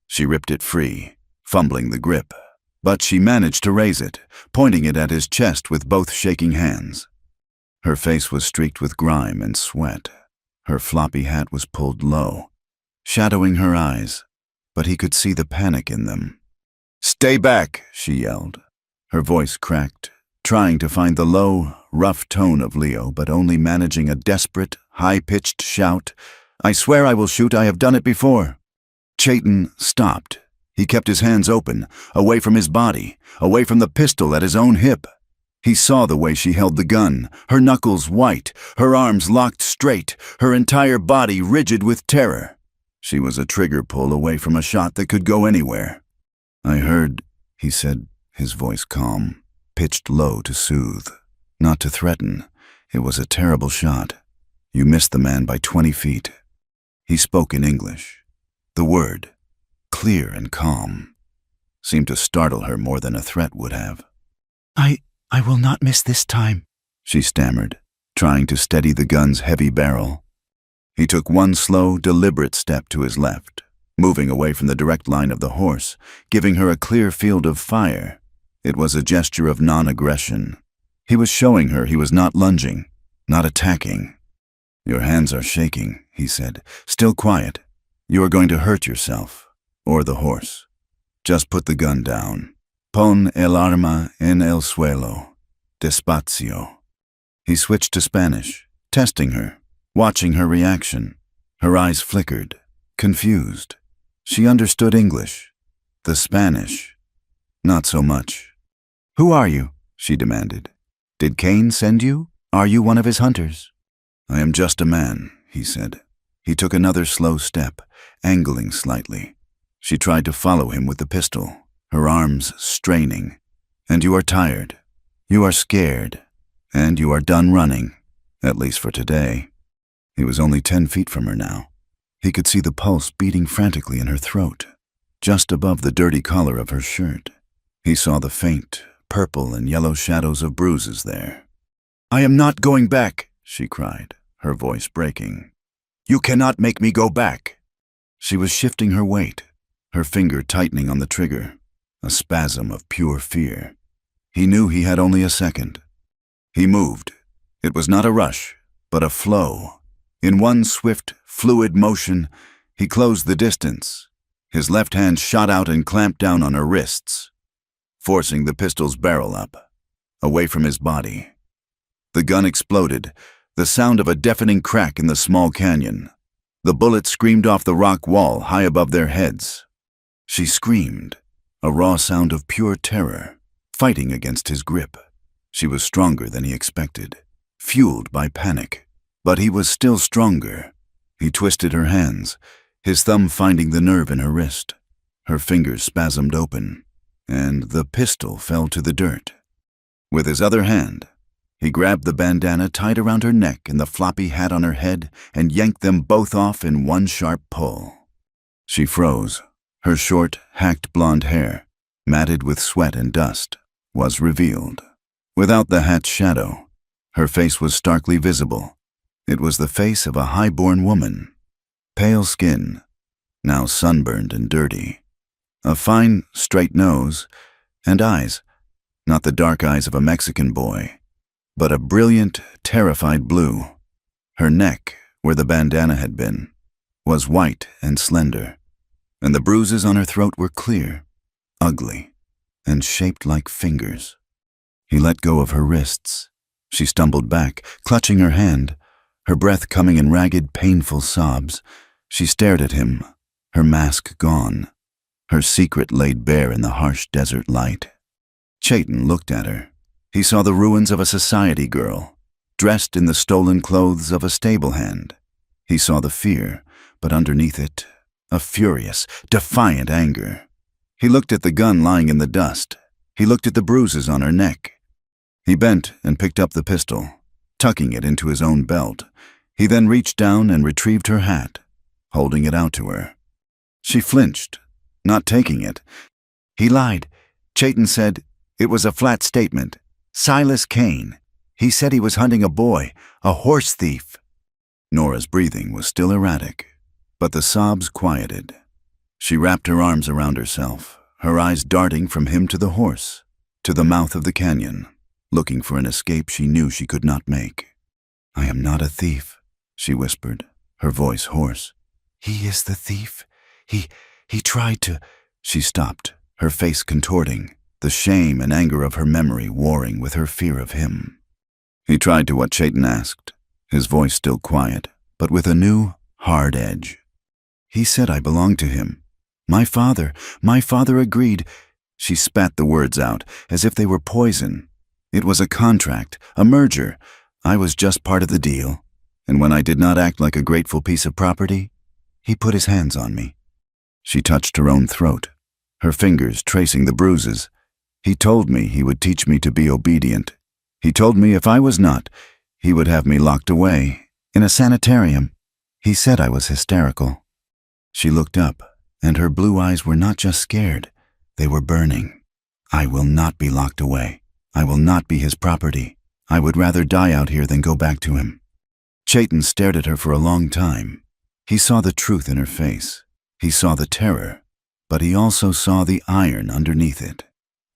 She ripped it free, fumbling the grip, but she managed to raise it, pointing it at his chest with both shaking hands. Her face was streaked with grime and sweat. Her floppy hat was pulled low, shadowing her eyes, but he could see the panic in them. "Stay back," she yelled. Her voice cracked, trying to find the low, rough tone of Leo, but only managing a desperate, high-pitched shout. "I swear I will shoot. I have done it before." Chayton stopped. He kept his hands open, away from his body, away from the pistol at his own hip. He saw the way she held the gun, her knuckles white, her arms locked straight, her entire body rigid with terror. She was a trigger pull away from a shot that could go anywhere. "I heard," he said, his voice calm, pitched low to soothe, not to threaten. "It was a terrible shot. You missed the man by 20 feet. He spoke in English. The word, clear and calm, seemed to startle her more than a threat would have. I will not miss this time," she stammered, trying to steady the gun's heavy barrel. He took one slow, deliberate step to his left, moving away from the direct line of the horse, giving her a clear field of fire. It was a gesture of non-aggression. He was showing her he was not lunging, not attacking. "Your hands are shaking," he said, still quiet. "You are going to hurt yourself, or the horse. Just put the gun down. Pon el arma en el suelo. Despacio." He switched to Spanish, testing her, watching her reaction. Her eyes flickered, confused. She understood English. The Spanish, not so much. "Who are you?" she demanded. "Did Kane send you? Are you one of his hunters?" "I am just a man," he said. He took another slow step, angling slightly. She tried to follow him with the pistol, her arms straining. And you are tired. You are scared. And you are done running, at least for today. He was only 10 feet from her now. He could see the pulse beating frantically in her throat, just above the dirty collar of her shirt. He saw the faint purple and yellow shadows of bruises there. "I am not going back," she cried, her voice breaking. "You cannot make me go back." She was shifting her weight, her finger tightening on the trigger, a spasm of pure fear. He knew he had only a second. He moved. It was not a rush, but a flow. In one swift, fluid motion, he closed the distance. His left hand shot out and clamped down on her wrists, forcing the pistol's barrel up, away from his body. The gun exploded, the sound of a deafening crack in the small canyon. The bullet screamed off the rock wall high above their heads. She screamed, a raw sound of pure terror, fighting against his grip. She was stronger than he expected, fueled by panic. But he was still stronger. He twisted her hands, his thumb finding the nerve in her wrist. Her fingers spasmed open, and the pistol fell to the dirt. With his other hand, he grabbed the bandana tied around her neck and the floppy hat on her head and yanked them both off in one sharp pull. She froze. Her short, hacked blonde hair, matted with sweat and dust, was revealed. Without the hat's shadow, her face was starkly visible. It was the face of a high-born woman. Pale skin, now sunburned and dirty. A fine, straight nose, and eyes, not the dark eyes of a Mexican boy, but a brilliant, terrified blue. Her neck, where the bandana had been, was white and slender, and the bruises on her throat were clear, ugly, and shaped like fingers. He let go of her wrists. She stumbled back, clutching her hand, her breath coming in ragged, painful sobs. She stared at him, her mask gone, her secret laid bare in the harsh desert light. Chayton looked at her. He saw the ruins of a society girl, dressed in the stolen clothes of a stable hand. He saw the fear, but underneath it, a furious, defiant anger. He looked at the gun lying in the dust. He looked at the bruises on her neck. He bent and picked up the pistol, tucking it into his own belt. He then reached down and retrieved her hat, holding it out to her. She flinched, not taking it. He lied. Chayton said it was a flat statement. Silas Kane. He said he was hunting a boy, a horse thief. Nora's breathing was still erratic, but the sobs quieted. She wrapped her arms around herself, her eyes darting from him to the horse, to the mouth of the canyon, looking for an escape she knew she could not make. "I am not a thief," she whispered, her voice hoarse. "He is the thief. He tried to—" She stopped, her face contorting, the shame and anger of her memory warring with her fear of him. He tried to what Chayton asked, his voice still quiet, but with a new, hard edge. "He said I belonged to him. My father agreed." She spat the words out, as if they were poison. "It was a contract, a merger. I was just part of the deal. And when I did not act like a grateful piece of property, he put his hands on me." She touched her own throat, her fingers tracing the bruises. "He told me he would teach me to be obedient. He told me if I was not, he would have me locked away, in a sanitarium. He said I was hysterical." She looked up, and her blue eyes were not just scared, they were burning. "I will not be locked away. I will not be his property. I would rather die out here than go back to him." Chayton stared at her for a long time. He saw the truth in her face. He saw the terror, but he also saw the iron underneath it.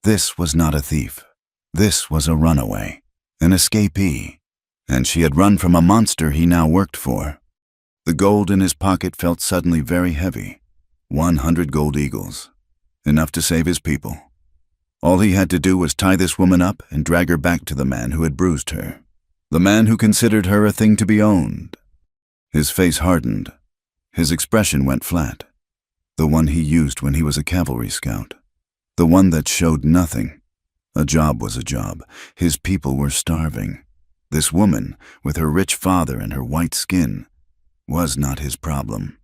This was not a thief. This was a runaway, an escapee, and she had run from a monster he now worked for. The gold in his pocket felt suddenly very heavy. 100 gold eagles, enough to save his people. All he had to do was tie this woman up and drag her back to the man who had bruised her, the man who considered her a thing to be owned. His face hardened. His expression went flat. The one he used when he was a cavalry scout. The one that showed nothing. A job was a job. His people were starving. This woman, with her rich father and her white skin, was not his problem.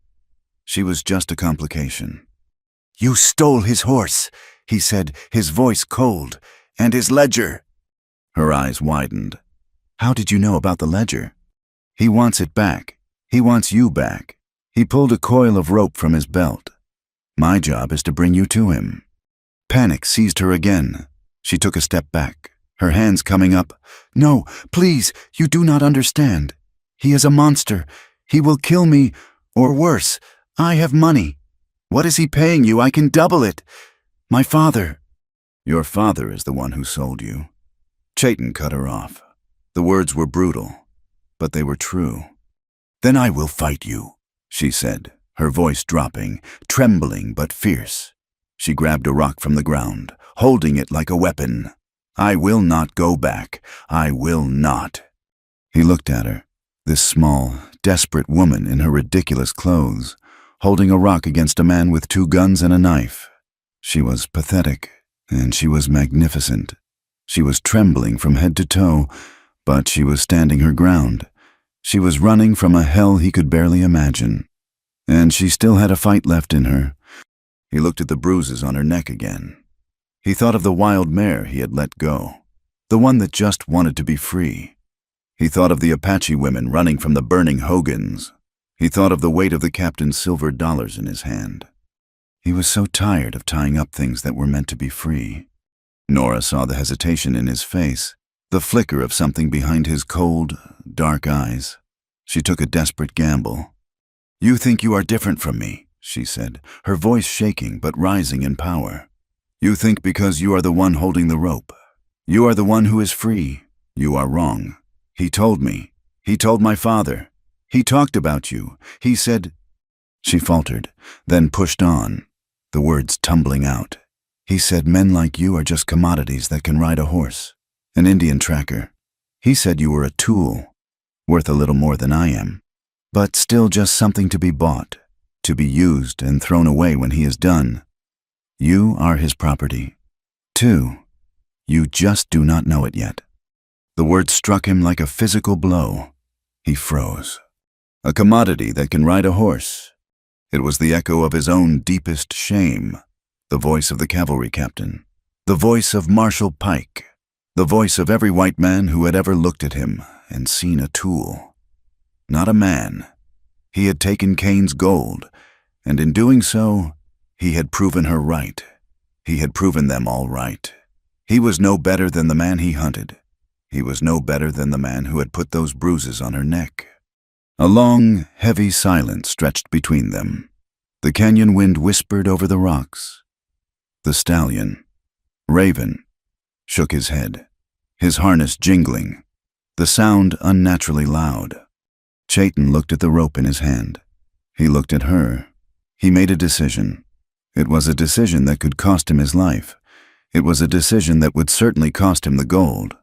She was just a complication. "You stole his horse," he said, his voice cold, "and his ledger." Her eyes widened. "How did you know about the ledger?" "He wants it back. He wants you back." He pulled a coil of rope from his belt. "My job is to bring you to him." Panic seized her again. She took a step back, her hands coming up. "No, please, you do not understand. He is a monster. He will kill me, or worse. I have money. What is he paying you? I can double it. My father." "Your father is the one who sold you." Chayton cut her off. The words were brutal, but they were true. "Then I will fight you," she said, her voice dropping, trembling but fierce. She grabbed a rock from the ground, holding it like a weapon. "I will not go back. I will not." He looked at her, this small, desperate woman in her ridiculous clothes, holding a rock against a man with 2 guns and a knife. She was pathetic, and she was magnificent. She was trembling from head to toe, but she was standing her ground. She was running from a hell he could barely imagine. And she still had a fight left in her. He looked at the bruises on her neck again. He thought of the wild mare he had let go, the one that just wanted to be free. He thought of the Apache women running from the burning hogans. He thought of the weight of the captain's silver dollars in his hand. He was so tired of tying up things that were meant to be free. Nora saw the hesitation in his face, the flicker of something behind his cold, dark eyes. She took a desperate gamble. "You think you are different from me," she said, her voice shaking but rising in power. "You think because you are the one holding the rope. You are the one who is free. You are wrong. He told me. He told my father. He talked about you. He said—" She faltered, then pushed on, the words tumbling out. "He said men like you are just commodities that can ride a horse, an Indian tracker. He said you were a tool, worth a little more than I am, but still just something to be bought, to be used and thrown away when he is done. You are his property, too. You just do not know it yet." The words struck him like a physical blow. He froze. A commodity that can ride a horse. It was the echo of his own deepest shame, the voice of the cavalry captain, the voice of Marshal Pike, the voice of every white man who had ever looked at him and seen a tool. Not a man. He had taken Cain's gold, and in doing so, he had proven her right. He had proven them all right. He was no better than the man he hunted. He was no better than the man who had put those bruises on her neck. A long, heavy silence stretched between them. The canyon wind whispered over the rocks. The stallion, Raven, shook his head, his harness jingling, the sound unnaturally loud. Chayton looked at the rope in his hand. He looked at her. He made a decision. It was a decision that could cost him his life. It was a decision that would certainly cost him the gold.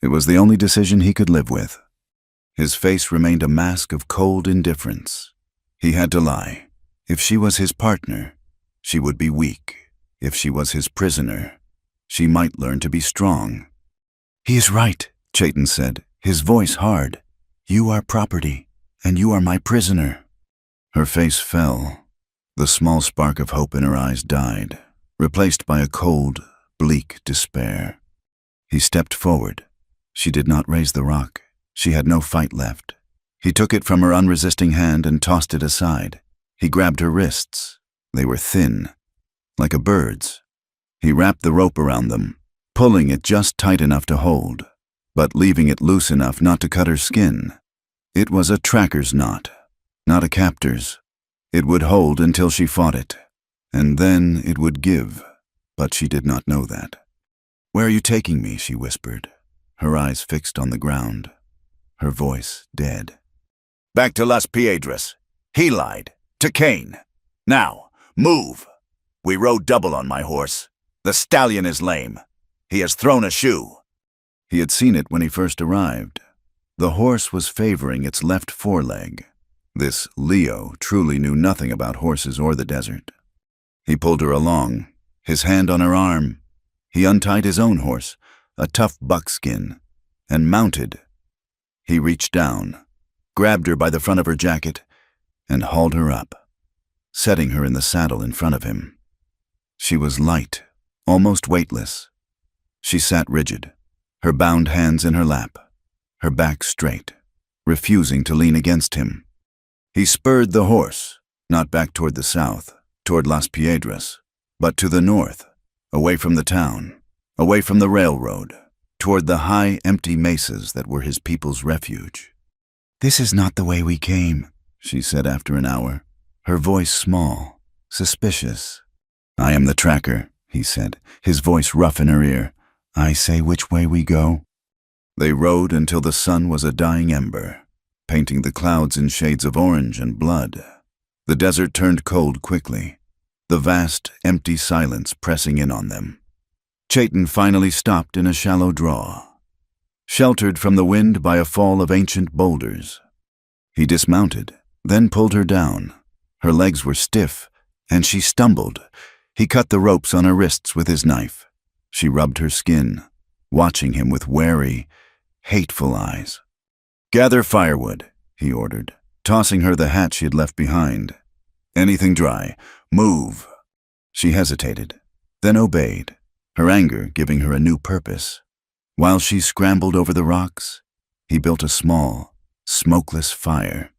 It was the only decision he could live with. His face remained a mask of cold indifference. He had to lie. If she was his partner, she would be weak. If she was his prisoner, she might learn to be strong. "He is right," Chayton said, his voice hard. "You are property, and you are my prisoner." Her face fell. The small spark of hope in her eyes died, replaced by a cold, bleak despair. He stepped forward. She did not raise the rock. She had no fight left. He took it from her unresisting hand and tossed it aside. He grabbed her wrists. They were thin, like a bird's. He wrapped the rope around them, pulling it just tight enough to hold, but leaving it loose enough not to cut her skin. It was a tracker's knot, not a captor's. It would hold until she fought it, and then it would give, but she did not know that. "Where are you taking me?" she whispered, her eyes fixed on the ground, her voice dead. "Back to Las Piedras. He lied. To Cain. Now, move. We rode double on my horse. The stallion is lame. He has thrown a shoe." He had seen it when he first arrived. The horse was favoring its left foreleg. This Leo truly knew nothing about horses or the desert. He pulled her along, his hand on her arm. He untied his own horse, a tough buckskin, and mounted. He reached down, grabbed her by the front of her jacket, and hauled her up, setting her in the saddle in front of him. She was light, almost weightless. She sat rigid, her bound hands in her lap, her back straight, refusing to lean against him. He spurred the horse, not back toward the south, toward Las Piedras, but to the north, away from the town, away from the railroad, toward the high, empty mesas that were his people's refuge. "This is not the way we came," she said after an hour, her voice small, suspicious. "I am the tracker," he said, his voice rough in her ear. "I say which way we go." They rode until the sun was a dying ember, painting the clouds in shades of orange and blood. The desert turned cold quickly, the vast, empty silence pressing in on them. Chayton finally stopped in a shallow draw, sheltered from the wind by a fall of ancient boulders. He dismounted, then pulled her down. Her legs were stiff, and she stumbled. He cut the ropes on her wrists with his knife. She rubbed her skin, watching him with wary, hateful eyes. "Gather firewood," he ordered, tossing her the hat she had left behind. "Anything dry. Move." She hesitated, then obeyed, her anger giving her a new purpose. While she scrambled over the rocks, he built a small, smokeless fire,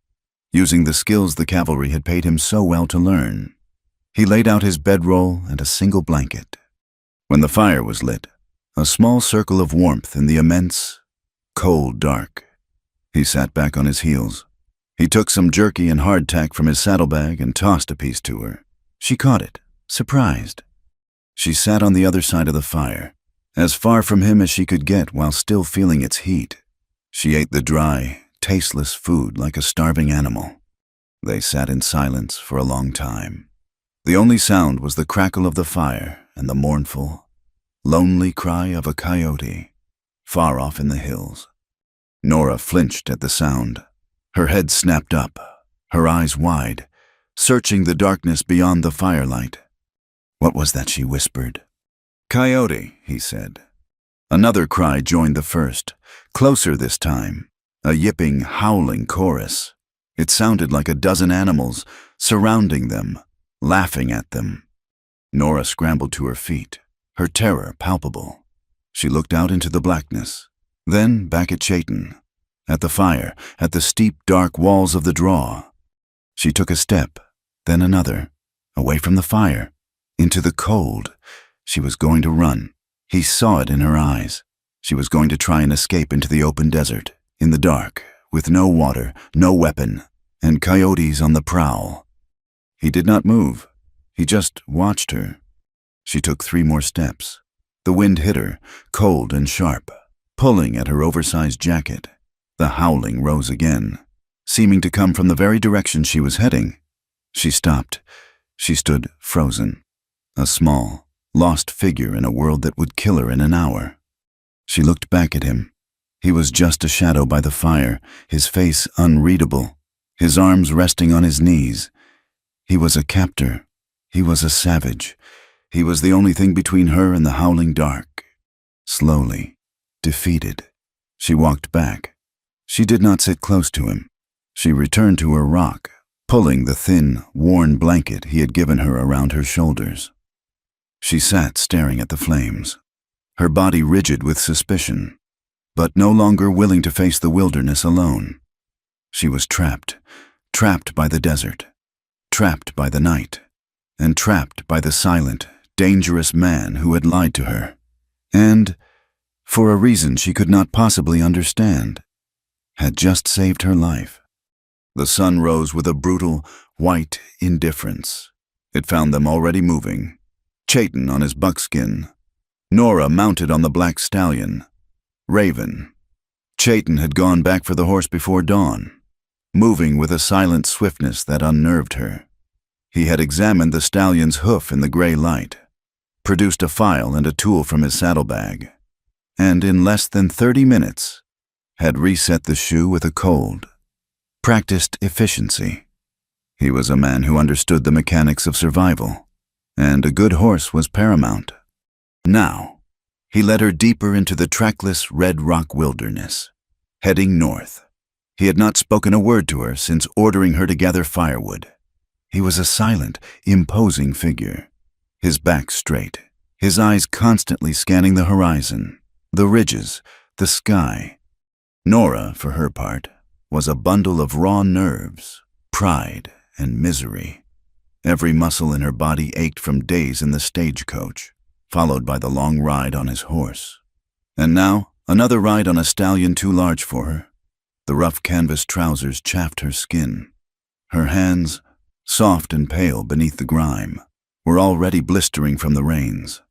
using the skills the cavalry had paid him so well to learn. He laid out his bedroll and a single blanket. When the fire was lit, a small circle of warmth in the immense, cold dark. He sat back on his heels. He took some jerky and hardtack from his saddlebag and tossed a piece to her. She caught it, surprised. She sat on the other side of the fire, as far from him as she could get while still feeling its heat. She ate the dry, tasteless food like a starving animal. They sat in silence for a long time. The only sound was the crackle of the fire and the mournful, lonely cry of a coyote, far off in the hills. Nora flinched at the sound. Her head snapped up, her eyes wide, searching the darkness beyond the firelight. What was that she whispered? "Coyote," he said. Another cry joined the first, closer this time, a yipping, howling chorus. It sounded like a dozen animals surrounding them, laughing at them. Nora scrambled to her feet, her terror palpable. She looked out into the blackness, then back at Chayton, at the fire, at the steep, dark walls of the draw. She took a step, then another, away from the fire, into the cold. She was going to run. He saw it in her eyes. She was going to try and escape into the open desert, in the dark, with no water, no weapon, and coyotes on the prowl. He did not move. He just watched her. She took 3 more steps. The wind hit her, cold and sharp, pulling at her oversized jacket. The howling rose again, seeming to come from the very direction she was heading. She stopped. She stood frozen, a small, lost figure in a world that would kill her in an hour. She looked back at him. He was just a shadow by the fire, his face unreadable, his arms resting on his knees. He was a captor. He was a savage. He was the only thing between her and the howling dark. Slowly, defeated, she walked back. She did not sit close to him. She returned to her rock, pulling the thin, worn blanket he had given her around her shoulders. She sat staring at the flames, her body rigid with suspicion, but no longer willing to face the wilderness alone. She was trapped by the desert, trapped by the night, and trapped by the silent, dangerous man who had lied to her, and, for a reason she could not possibly understand, had just saved her life. The sun rose with a brutal, white indifference. It found them already moving. Chayton on his buckskin, Nora mounted on the black stallion, Raven. Chayton had gone back for the horse before dawn, moving with a silent swiftness that unnerved her. He had examined the stallion's hoof in the gray light, produced a file and a tool from his saddlebag, and in less than 30 minutes had reset the shoe with a cold, practiced efficiency. He was a man who understood the mechanics of survival, and a good horse was paramount. Now, he led her deeper into the trackless red rock wilderness, heading north. He had not spoken a word to her since ordering her to gather firewood. He was a silent, imposing figure. his back straight, his eyes constantly scanning the horizon, the ridges, the sky. Nora, for her part, was a bundle of raw nerves, pride, and misery. Every muscle in her body ached from days in the stagecoach, followed by the long ride on his horse. And now, another ride on a stallion too large for her. The rough canvas trousers chafed her skin. Her hands, soft and pale beneath the grime, were already blistering from the reins.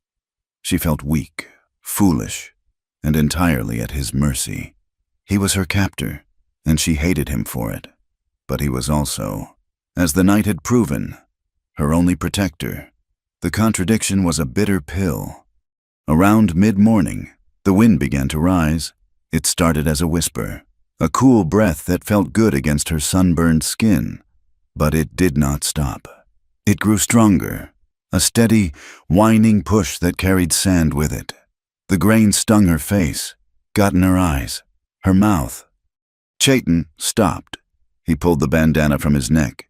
She felt weak, foolish, and entirely at his mercy. He was her captor, and she hated him for it. But he was also, as the night had proven, her only protector. The contradiction was a bitter pill. Around mid-morning, the wind began to rise. It started as a whisper, a cool breath that felt good against her sunburned skin. But it did not stop. It grew stronger, a steady, whining push that carried sand with it. The grain stung her face, got in her eyes, her mouth. Chayton stopped. He pulled the bandana from his neck.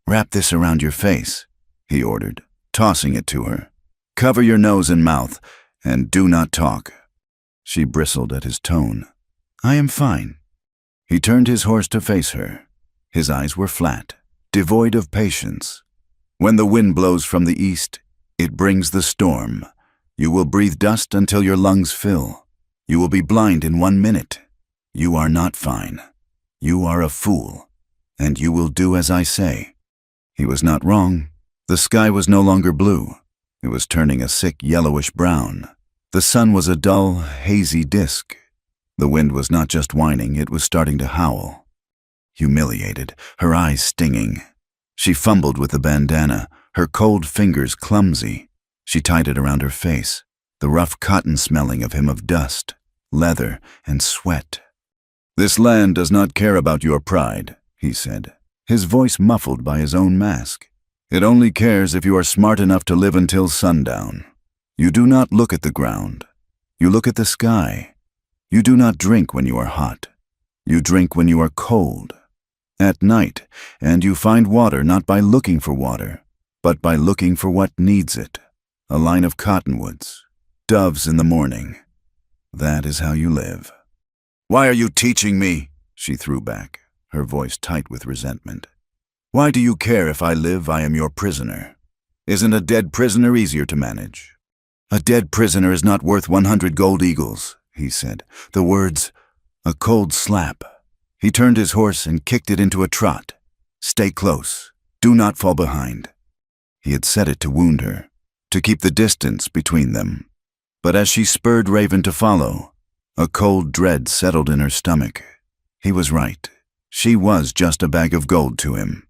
"Wrap this around your face," he ordered, tossing it to her. "Cover your nose and mouth, and do not talk." She bristled at his tone. "I am fine." He turned his horse to face her. His eyes were flat, devoid of patience. "When the wind blows from the east, it brings the storm. You will breathe dust until your lungs fill. You will be blind in 1 minute. You are not fine. You are a fool, and you will do as I say." He was not wrong. The sky was no longer blue. It was turning a sick yellowish brown. The sun was a dull, hazy disk. The wind was not just whining, it was starting to howl. Humiliated, her eyes stinging, she fumbled with the bandana, her cold fingers clumsy. She tied it around her face, the rough cotton smelling of him of dust, leather, and sweat. "This land does not care about your pride," he said, his voice muffled by his own mask. "It only cares if you are smart enough to live until sundown. You do not look at the ground. You look at the sky. You do not drink when you are hot. You drink when you are cold. At night, and you find water not by looking for water, but by looking for what needs it. A line of cottonwoods, doves in the morning. That is how you live." "Why are you teaching me?" she threw back, her voice tight with resentment. "Why do you care if I live? I am your prisoner. Isn't a dead prisoner easier to manage?" "A dead prisoner is not worth 100 gold eagles," he said, the words a cold slap. He turned his horse and kicked it into a trot. "Stay close. Do not fall behind." He had said it to wound her, to keep the distance between them. But as she spurred Raven to follow, a cold dread settled in her stomach. He was right. She was just a bag of gold to him.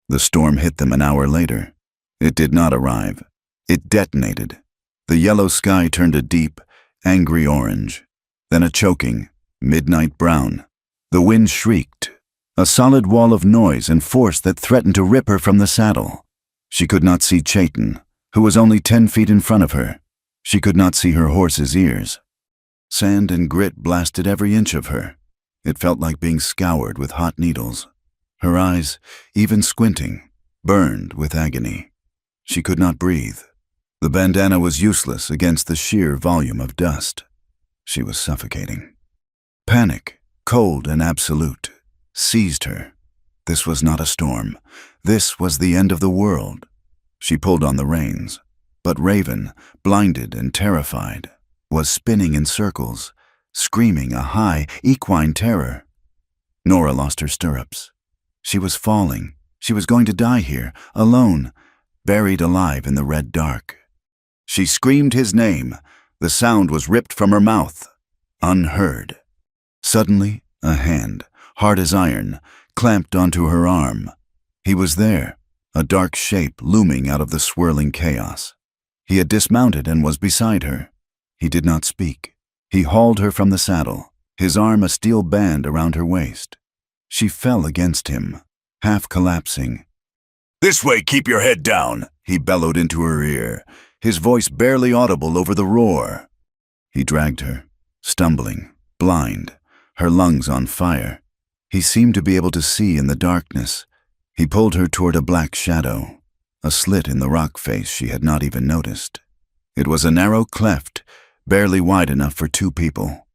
The storm hit them an hour later. It did not arrive. It detonated. The yellow sky turned a deep, angry orange, then a choking, midnight brown. The wind shrieked, a solid wall of noise and force that threatened to rip her from the saddle. She could not see Chayton, who was only 10 feet in front of her. She could not see her horse's ears. Sand and grit blasted every inch of her. It felt like being scoured with hot needles. Her eyes, even squinting, burned with agony. She could not breathe. The bandana was useless against the sheer volume of dust. She was suffocating. Panic, cold and absolute, seized her. This was not a storm. This was the end of the world. She pulled on the reins, but Raven, blinded and terrified, was spinning in circles, screaming a high, equine terror. Nora lost her stirrups. She was falling. She was going to die here, alone, buried alive in the red dark. She screamed his name. The sound was ripped from her mouth, unheard. Suddenly, a hand, hard as iron, clamped onto her arm. He was there, a dark shape looming out of the swirling chaos. He had dismounted and was beside her. He did not speak. He hauled her from the saddle, his arm a steel band around her waist. She fell against him, half collapsing. "This way, keep your head down," he bellowed into her ear, his voice barely audible over the roar. He dragged her, stumbling, blind, her lungs on fire. He seemed to be able to see in the darkness. He pulled her toward a black shadow, a slit in the rock face she had not even noticed. It was a narrow cleft, barely wide enough for two people.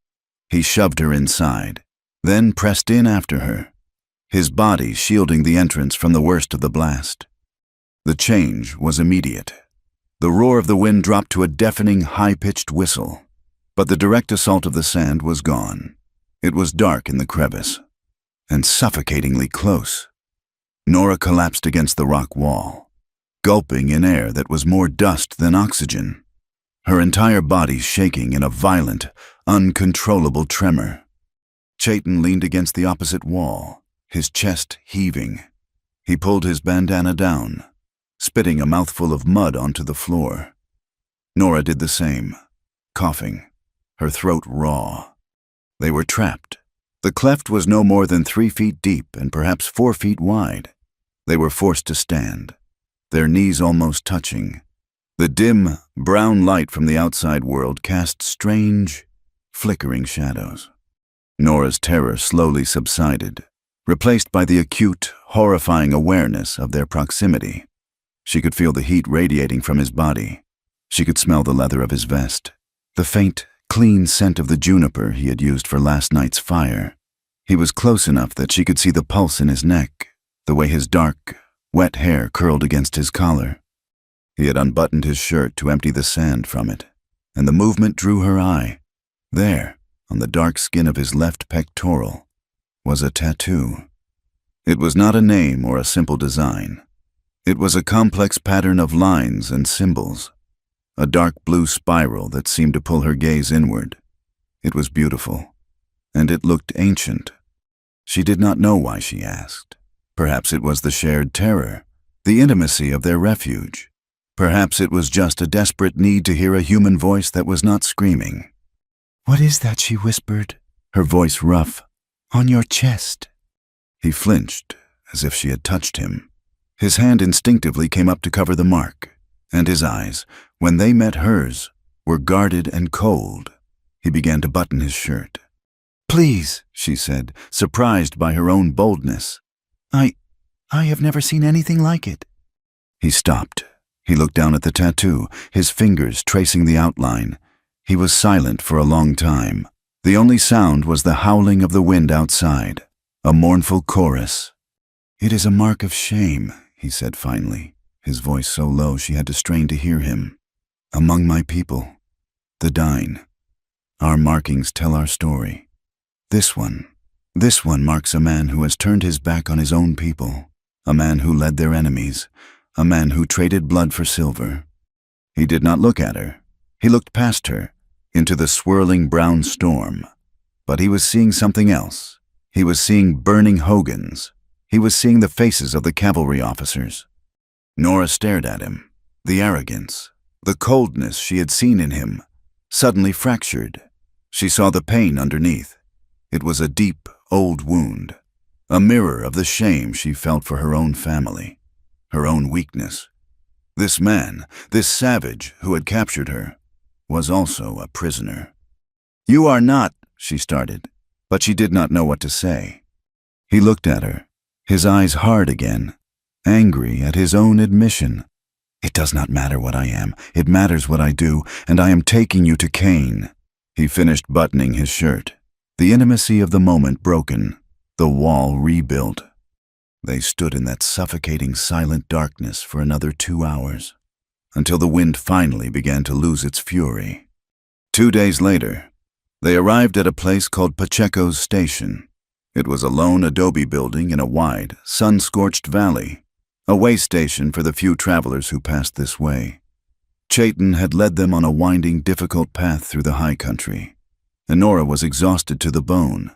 He shoved her inside, then pressed in after her, his body shielding the entrance from the worst of the blast. The change was immediate. The roar of the wind dropped to a deafening, high-pitched whistle, but the direct assault of the sand was gone. It was dark in the crevice, and suffocatingly close. Nora collapsed against the rock wall, gulping in air that was more dust than oxygen, her entire body shaking in a violent, uncontrollable tremor. Chayton leaned against the opposite wall, his chest heaving. He pulled his bandana down, spitting a mouthful of mud onto the floor. Nora did the same, coughing, her throat raw. They were trapped. The cleft was no more than 3 feet deep and perhaps 4 feet wide. They were forced to stand, their knees almost touching. The dim, brown light from the outside world cast strange, flickering shadows. Nora's terror slowly subsided, replaced by the acute, horrifying awareness of their proximity. She could feel the heat radiating from his body. She could smell the leather of his vest, the faint, clean scent of the juniper he had used for last night's fire. He was close enough that she could see the pulse in his neck, the way his dark, wet hair curled against his collar. He had unbuttoned his shirt to empty the sand from it, and the movement drew her eye. There, on the dark skin of his left pectoral, was a tattoo. It was not a name or a simple design. It was a complex pattern of lines and symbols, a dark blue spiral that seemed to pull her gaze inward. It was beautiful, and it looked ancient. She did not know why she asked. Perhaps it was the shared terror, the intimacy of their refuge. Perhaps it was just a desperate need to hear a human voice that was not screaming. "What is that?" she whispered, her voice rough. "On your chest." He flinched, as if she had touched him. His hand instinctively came up to cover the mark, and his eyes, when they met hers, were guarded and cold. He began to button his shirt. "Please," she said, surprised by her own boldness. I have never seen anything like it." He stopped. He looked down at the tattoo, his fingers tracing the outline. He was silent for a long time. The only sound was the howling of the wind outside, a mournful chorus. "It is a mark of shame," he said finally, his voice so low she had to strain to hear him. "Among my people, the dying. Our markings tell our story. This one marks a man who has turned his back on his own people, a man who led their enemies, a man who traded blood for silver." He did not look at her. He looked past her, into the swirling brown storm. But he was seeing something else. He was seeing burning hogans. He was seeing the faces of the cavalry officers. Nora stared at him. The arrogance, the coldness she had seen in him, suddenly fractured. She saw the pain underneath. It was a deep, old wound, a mirror of the shame she felt for her own family, her own weakness. This man, this savage who had captured her, was also a prisoner. "You are not," she started, but she did not know what to say. He looked at her, his eyes hard again, angry at his own admission. "It does not matter what I am, it matters what I do, and I am taking you to Cain." He finished buttoning his shirt, the intimacy of the moment broken, the wall rebuilt. They stood in that suffocating silent darkness for another 2 hours, until the wind finally began to lose its fury. 2 days later, they arrived at a place called Pacheco's Station. It was a lone adobe building in a wide, sun-scorched valley, a way station for the few travelers who passed this way. Chayton had led them on a winding, difficult path through the high country, and Nora was exhausted to the bone,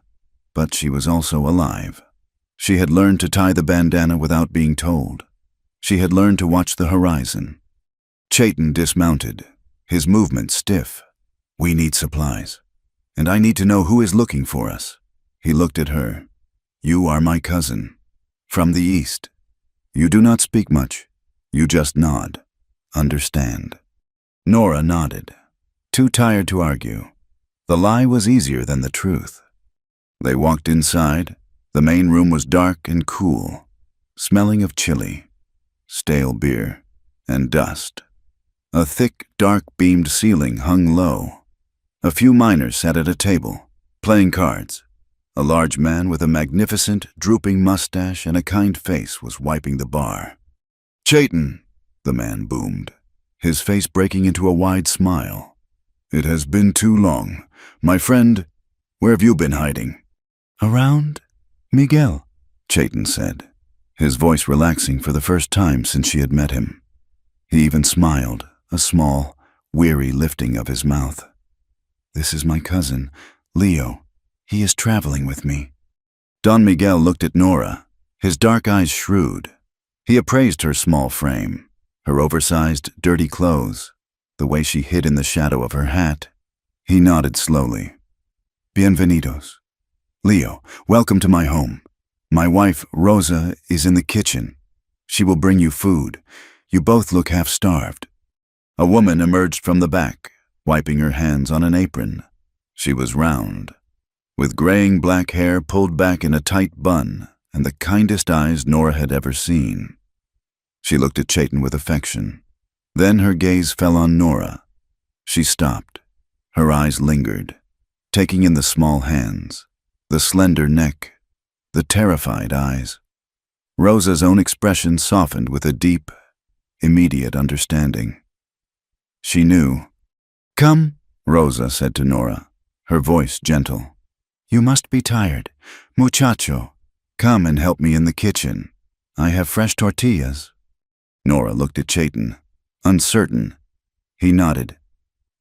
but she was also alive. She had learned to tie the bandana without being told. She had learned to watch the horizon. Chayton dismounted, his movements stiff. "We need supplies, and I need to know who is looking for us." He looked at her. "You are my cousin, from the east. You do not speak much. You just nod. Understand." Nora nodded, too tired to argue. The lie was easier than the truth. They walked inside. The main room was dark and cool, smelling of chili, stale beer. and dust. A thick, dark-beamed ceiling hung low. A few miners sat at a table, playing cards. A large man with a magnificent, drooping mustache and a kind face was wiping the bar. "Chayton," the man boomed, his face breaking into a wide smile. "It has been too long. My friend, where have you been hiding?" "Around, Miguel," Chayton said, his voice relaxing for the first time since she had met him. He even smiled, a small, weary lifting of his mouth. "This is my cousin, Leo. He is traveling with me." Don Miguel looked at Nora, his dark eyes shrewd. He appraised her small frame, her oversized, dirty clothes, the way she hid in the shadow of her hat. He nodded slowly. "Bienvenidos. Leo, welcome to my home. My wife, Rosa, is in the kitchen. She will bring you food. You both look half-starved." A woman emerged from the back, wiping her hands on an apron. She was round, with graying black hair pulled back in a tight bun and the kindest eyes Nora had ever seen. She looked at Chayton with affection. Then her gaze fell on Nora. She stopped. Her eyes lingered, taking in the small hands, the slender neck, the terrified eyes. Rosa's own expression softened with a deep, immediate understanding. She knew. "Come," Rosa said to Nora, her voice gentle. "You must be tired. Muchacho, come and help me in the kitchen. I have fresh tortillas." Nora looked at Chayton, uncertain. He nodded.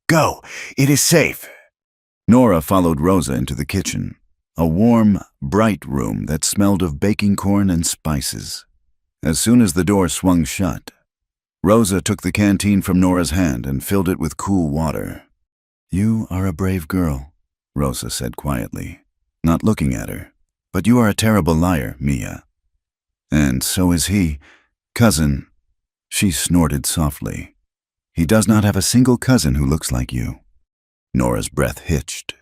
"Go, it is safe." Nora followed Rosa into the kitchen, a warm, bright room that smelled of baking corn and spices. As soon as the door swung shut, Rosa took the canteen from Nora's hand and filled it with cool water. "You are a brave girl," Rosa said quietly, not looking at her. "But you are a terrible liar, Mia." "And so is he, cousin." She snorted softly. "He does not have a single cousin who looks like you." Nora's breath hitched.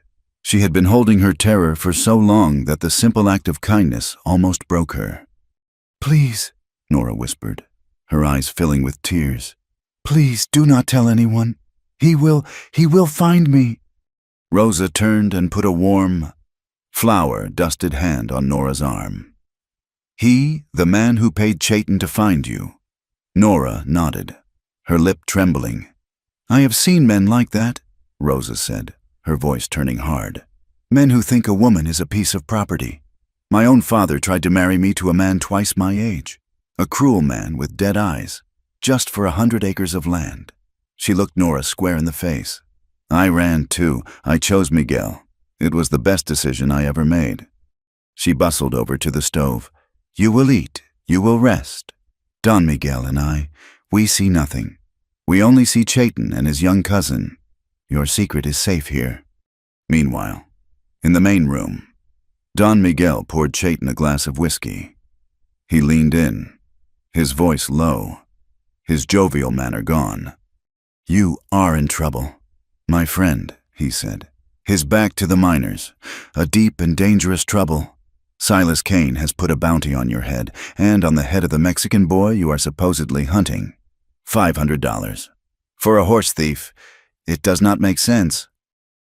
She had been holding her terror for so long that the simple act of kindness almost broke her. "Please," Nora whispered, her eyes filling with tears. "Please do not tell anyone. He will find me." Rosa turned and put a warm, flour-dusted hand on Nora's arm. "He, the man who paid Chayton to find you?" Nora nodded, her lip trembling. "I have seen men like that," Rosa said, her voice turning hard. "Men who think a woman is a piece of property. My own father tried to marry me to a man twice my age, a cruel man with dead eyes, just for 100 acres of land." She looked Nora square in the face. "I ran too. I chose Miguel. It was the best decision I ever made." She bustled over to the stove. "You will eat. You will rest. Don Miguel and I, we see nothing. We only see Chayton and his young cousin. Your secret is safe here." Meanwhile, in the main room, Don Miguel poured Chayton a glass of whiskey. He leaned in, his voice low, his jovial manner gone. "You are in trouble, my friend," he said, his back to the miners. "A deep and dangerous trouble. Silas Kane has put a bounty on your head, and on the head of the Mexican boy you are supposedly hunting. $500. For a horse thief, it does not make sense."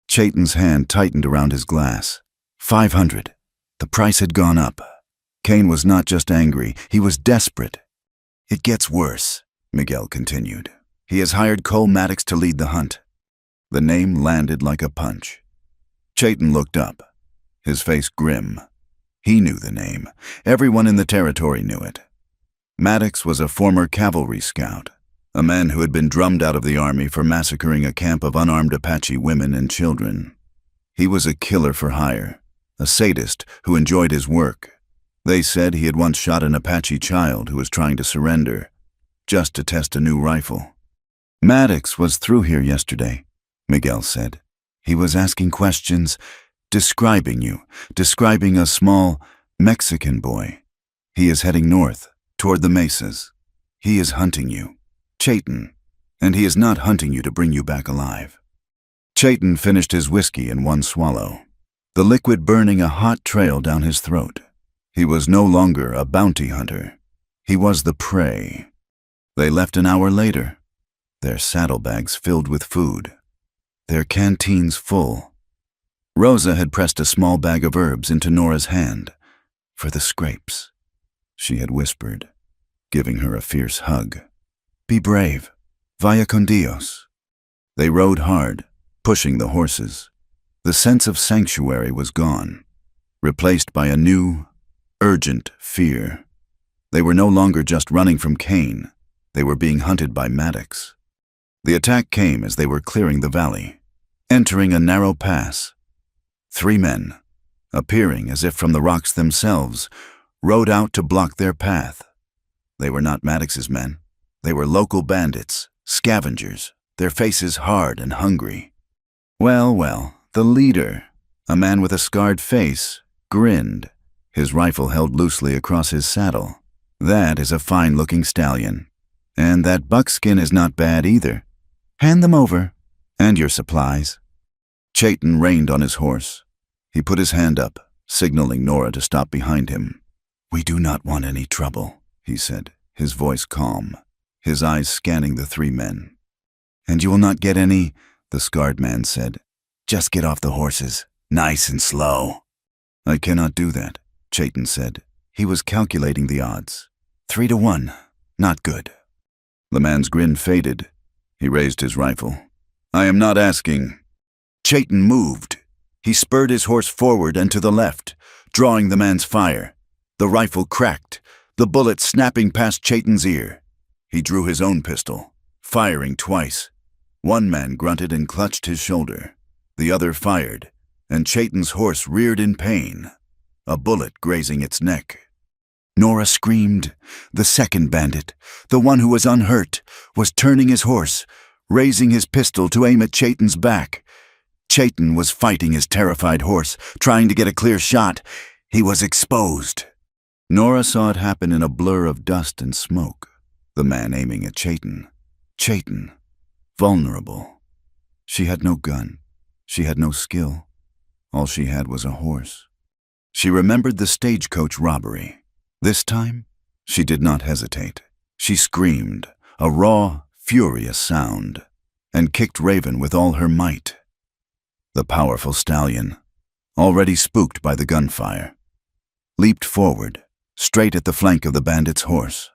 Chayton's hand tightened around his glass. 500. The price had gone up. Kane was not just angry, he was desperate. "It gets worse," Miguel continued. "He has hired Cole Maddox to lead the hunt." The name landed like a punch. Chayton looked up, his face grim. He knew the name. Everyone in the territory knew it. Maddox was a former cavalry scout, a man who had been drummed out of the army for massacring a camp of unarmed Apache women and children. He was a killer for hire, a sadist who enjoyed his work. They said he had once shot an Apache child who was trying to surrender, just to test a new rifle. "Maddox was through here yesterday," Miguel said. "He was asking questions, describing you, describing a small Mexican boy. He is heading north, toward the mesas. He is hunting you, Chayton, and he is not hunting you to bring you back alive." Chayton finished his whiskey in one swallow, the liquid burning a hot trail down his throat. He was no longer a bounty hunter. He was the prey. They left an hour later, their saddlebags filled with food, their canteens full. Rosa had pressed a small bag of herbs into Nora's hand. "For the scrapes," she had whispered, giving her a fierce hug. "Be brave. Vaya con Dios." They rode hard, pushing the horses. The sense of sanctuary was gone, replaced by a new, urgent fear. They were no longer just running from Cain. They were being hunted by Maddox. The attack came as they were clearing the valley, entering a narrow pass. 3 men, appearing as if from the rocks themselves, rode out to block their path. They were not Maddox's men. They were local bandits, scavengers, their faces hard and hungry. Well, the leader, a man with a scarred face, grinned, his rifle held loosely across his saddle. "That is a fine-looking stallion. And that buckskin is not bad either. Hand them over, and your supplies." Chayton reined on his horse. He put his hand up, signaling Nora to stop behind him. "We do not want any trouble," he said, his voice calm, his eyes scanning the 3 men. "And you will not get any," the scarred man said. "Just get off the horses, nice and slow." "I cannot do that," Chayton said. He was calculating the odds. 3 to 1, not good. The man's grin faded. He raised his rifle. "I am not asking." Chayton moved. He spurred his horse forward and to the left, drawing the man's fire. The rifle cracked, the bullet snapping past Chayton's ear. He drew his own pistol, firing twice. One man grunted and clutched his shoulder. The other fired, and Chayton's horse reared in pain, a bullet grazing its neck. Nora screamed. The second bandit, the one who was unhurt, was turning his horse, raising his pistol to aim at Chayton's back. Chayton was fighting his terrified horse, trying to get a clear shot. He was exposed. Nora saw it happen in a blur of dust and smoke, the man aiming at Chayton. Chayton, vulnerable. She had no gun. She had no skill. All she had was a horse. She remembered the stagecoach robbery. This time, she did not hesitate. She screamed, a raw, furious sound, and kicked Raven with all her might. The powerful stallion, already spooked by the gunfire, leaped forward, straight at the flank of the bandit's horse.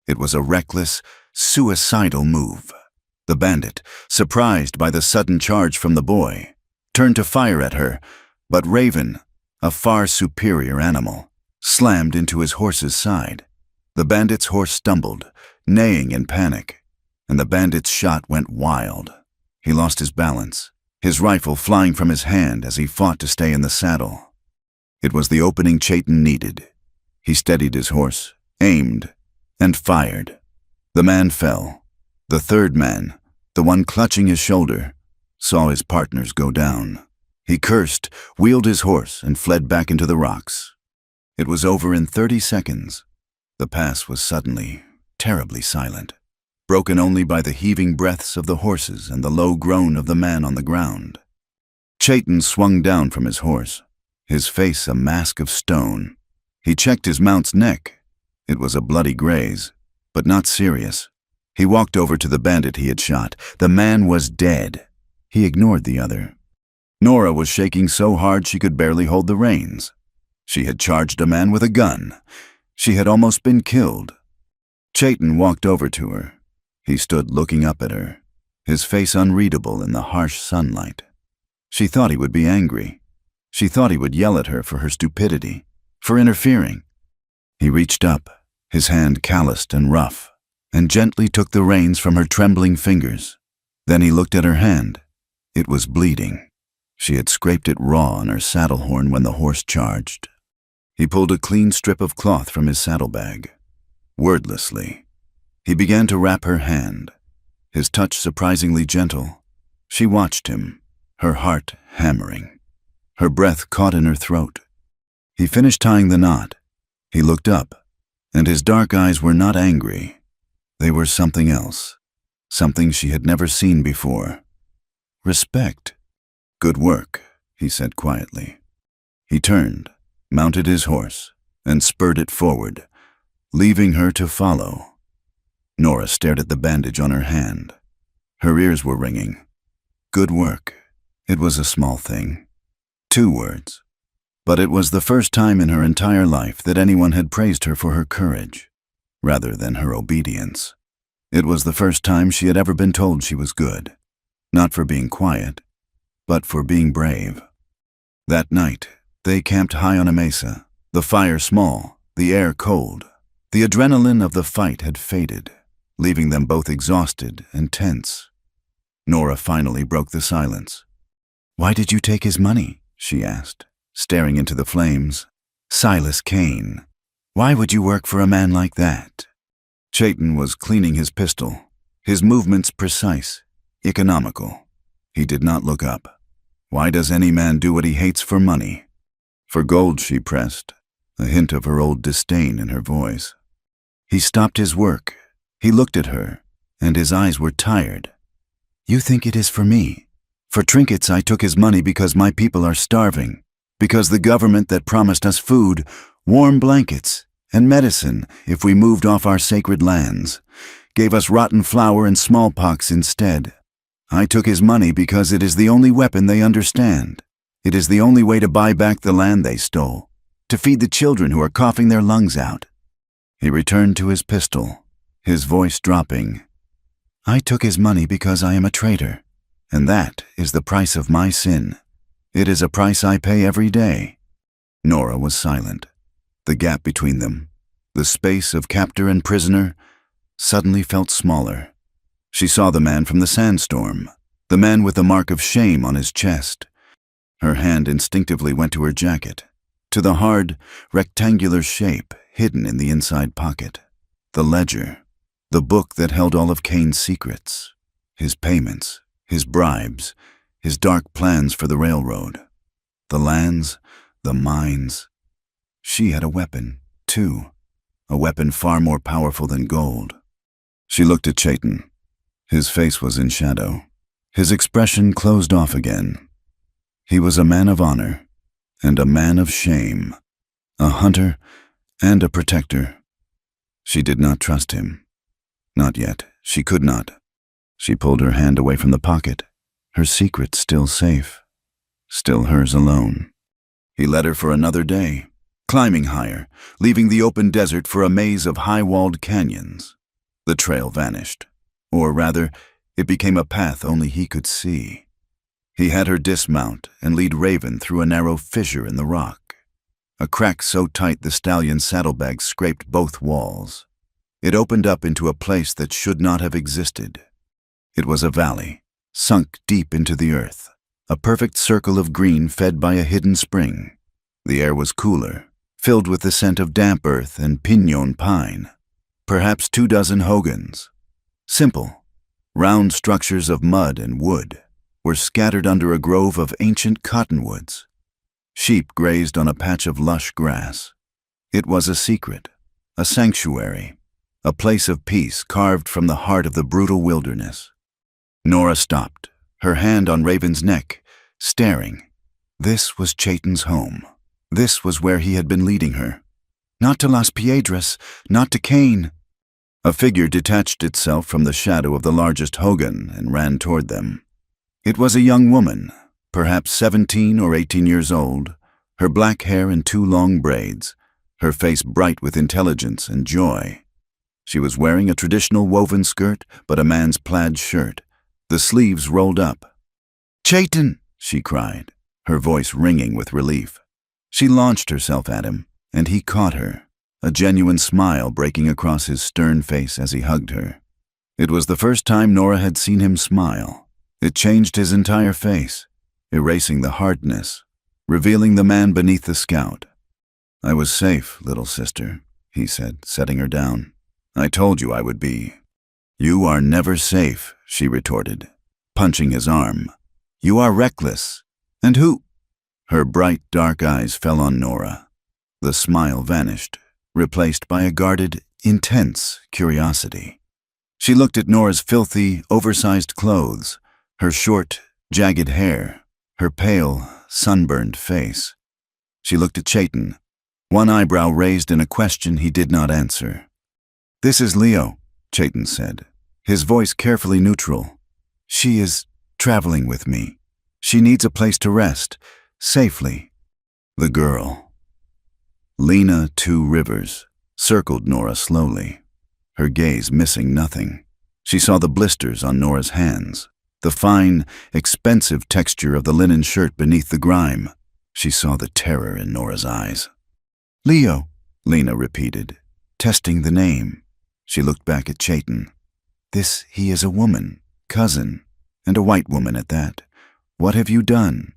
It was a reckless, suicidal move. The bandit, surprised by the sudden charge from the boy, turned to fire at her, but Raven, a far superior animal, slammed into his horse's side. The bandit's horse stumbled, neighing in panic, and the bandit's shot went wild. He lost his balance, his rifle flying from his hand as he fought to stay in the saddle. It was the opening Chayton needed. He steadied his horse, aimed, and fired. The man fell. The third man, the one clutching his shoulder, saw his partners go down. He cursed, wheeled his horse, and fled back into the rocks. It was over in 30 seconds. The pass was suddenly, terribly silent, broken only by the heaving breaths of the horses and the low groan of the man on the ground. Chayton swung down from his horse, his face a mask of stone. He checked his mount's neck. It was a bloody graze, but not serious. He walked over to the bandit he had shot. The man was dead. He ignored the other. Nora was shaking so hard she could barely hold the reins. She had charged a man with a gun. She had almost been killed. Chayton walked over to her. He stood looking up at her, his face unreadable in the harsh sunlight. She thought he would be angry. She thought he would yell at her for her stupidity, for interfering. He reached up, his hand calloused and rough, and gently took the reins from her trembling fingers. Then he looked at her hand. It was bleeding. She had scraped it raw on her saddle horn when the horse charged. He pulled a clean strip of cloth from his saddlebag. Wordlessly, he began to wrap her hand, his touch surprisingly gentle. She watched him, her heart hammering, her breath caught in her throat. He finished tying the knot. He looked up, and his dark eyes were not angry. They were something else, something she had never seen before. Respect. "Good work," he said quietly. He turned, mounted his horse, and spurred it forward, leaving her to follow. Nora stared at the bandage on her hand. Her ears were ringing. Good work. It was a small thing. 2 words. But it was the first time in her entire life that anyone had praised her for her courage, rather than her obedience. It was the first time she had ever been told she was good, not for being quiet, but for being brave. That night, they camped high on a mesa, the fire small, the air cold. The adrenaline of the fight had faded, leaving them both exhausted and tense. Nora finally broke the silence. "Why did you take his money?" she asked, staring into the flames. "Silas Kane. Why would you work for a man like that?" Chayton was cleaning his pistol, his movements precise, economical. He did not look up. Why does any man do what he hates for money? For gold, she pressed, a hint of her old disdain in her voice. He stopped his work. He looked at her, and his eyes were tired. "You think it is for me? For trinkets I took his money because my people are starving, because the government that promised us food, warm blankets, and medicine if we moved off our sacred lands, gave us rotten flour and smallpox instead. I took his money because it is the only weapon they understand. It is the only way to buy back the land they stole, to feed the children who are coughing their lungs out." He returned to his pistol, his voice dropping. "I took his money because I am a traitor, and that is the price of my sin. It is a price I pay every day." Nora was silent. The gap between them, the space of captor and prisoner, suddenly felt smaller. She saw the man from the sandstorm, the man with the mark of shame on his chest. Her hand instinctively went to her jacket, to the hard, rectangular shape hidden in the inside pocket. The ledger, the book that held all of Kane's secrets, his payments, his bribes, his dark plans for the railroad, the lands, the mines. She had a weapon, too, a weapon far more powerful than gold. She looked at Chayton. His face was in shadow. His expression closed off again. He was a man of honor and a man of shame, a hunter and a protector. She did not trust him. Not yet. She could not. She pulled her hand away from the pocket, her secret still safe, still hers alone. He led her for another day, climbing higher, leaving the open desert for a maze of high-walled canyons. The trail vanished, or rather, it became a path only he could see. He had her dismount and lead Raven through a narrow fissure in the rock, a crack so tight the stallion's saddlebags scraped both walls. It opened up into a place that should not have existed. It was a valley, sunk deep into the earth, a perfect circle of green fed by a hidden spring. The air was cooler, filled with the scent of damp earth and pinon pine. Perhaps 24 hogans. Simple, round structures of mud and wood were scattered under a grove of ancient cottonwoods. Sheep grazed on a patch of lush grass. It was a secret, a sanctuary, a place of peace carved from the heart of the brutal wilderness. Nora stopped, her hand on Raven's neck, staring. This was Chayton's home. This was where he had been leading her. Not to Las Piedras, not to Kane. A figure detached itself from the shadow of the largest hogan and ran toward them. It was a young woman, perhaps 17 or 18 years old, her black hair in 2 long braids, her face bright with intelligence and joy. She was wearing a traditional woven skirt, but a man's plaid shirt, the sleeves rolled up. "Chayton!" she cried, her voice ringing with relief. She launched herself at him, and he caught her, a genuine smile breaking across his stern face as he hugged her. It was the first time Nora had seen him smile. It changed his entire face, erasing the hardness, revealing the man beneath the scout. "I was safe, little sister," he said, setting her down. "I told you I would be." "You are never safe," she retorted, punching his arm. "You are reckless. And who—" Her bright, dark eyes fell on Nora. The smile vanished, replaced by a guarded, intense curiosity. She looked at Nora's filthy, oversized clothes, her short, jagged hair, her pale, sunburned face. She looked at Chayton, one eyebrow raised in a question he did not answer. "This is Leo," Chayton said, his voice carefully neutral. She is traveling with me. She needs a place to rest, safely. The girl. Lena Two Rivers circled Nora slowly, her gaze missing nothing. She saw the blisters on Nora's hands, the fine, expensive texture of the linen shirt beneath the grime. She saw the terror in Nora's eyes. Leo, Lena repeated, testing the name. She looked back at Chayton. He is a woman, cousin, and a white woman at that. What have you done?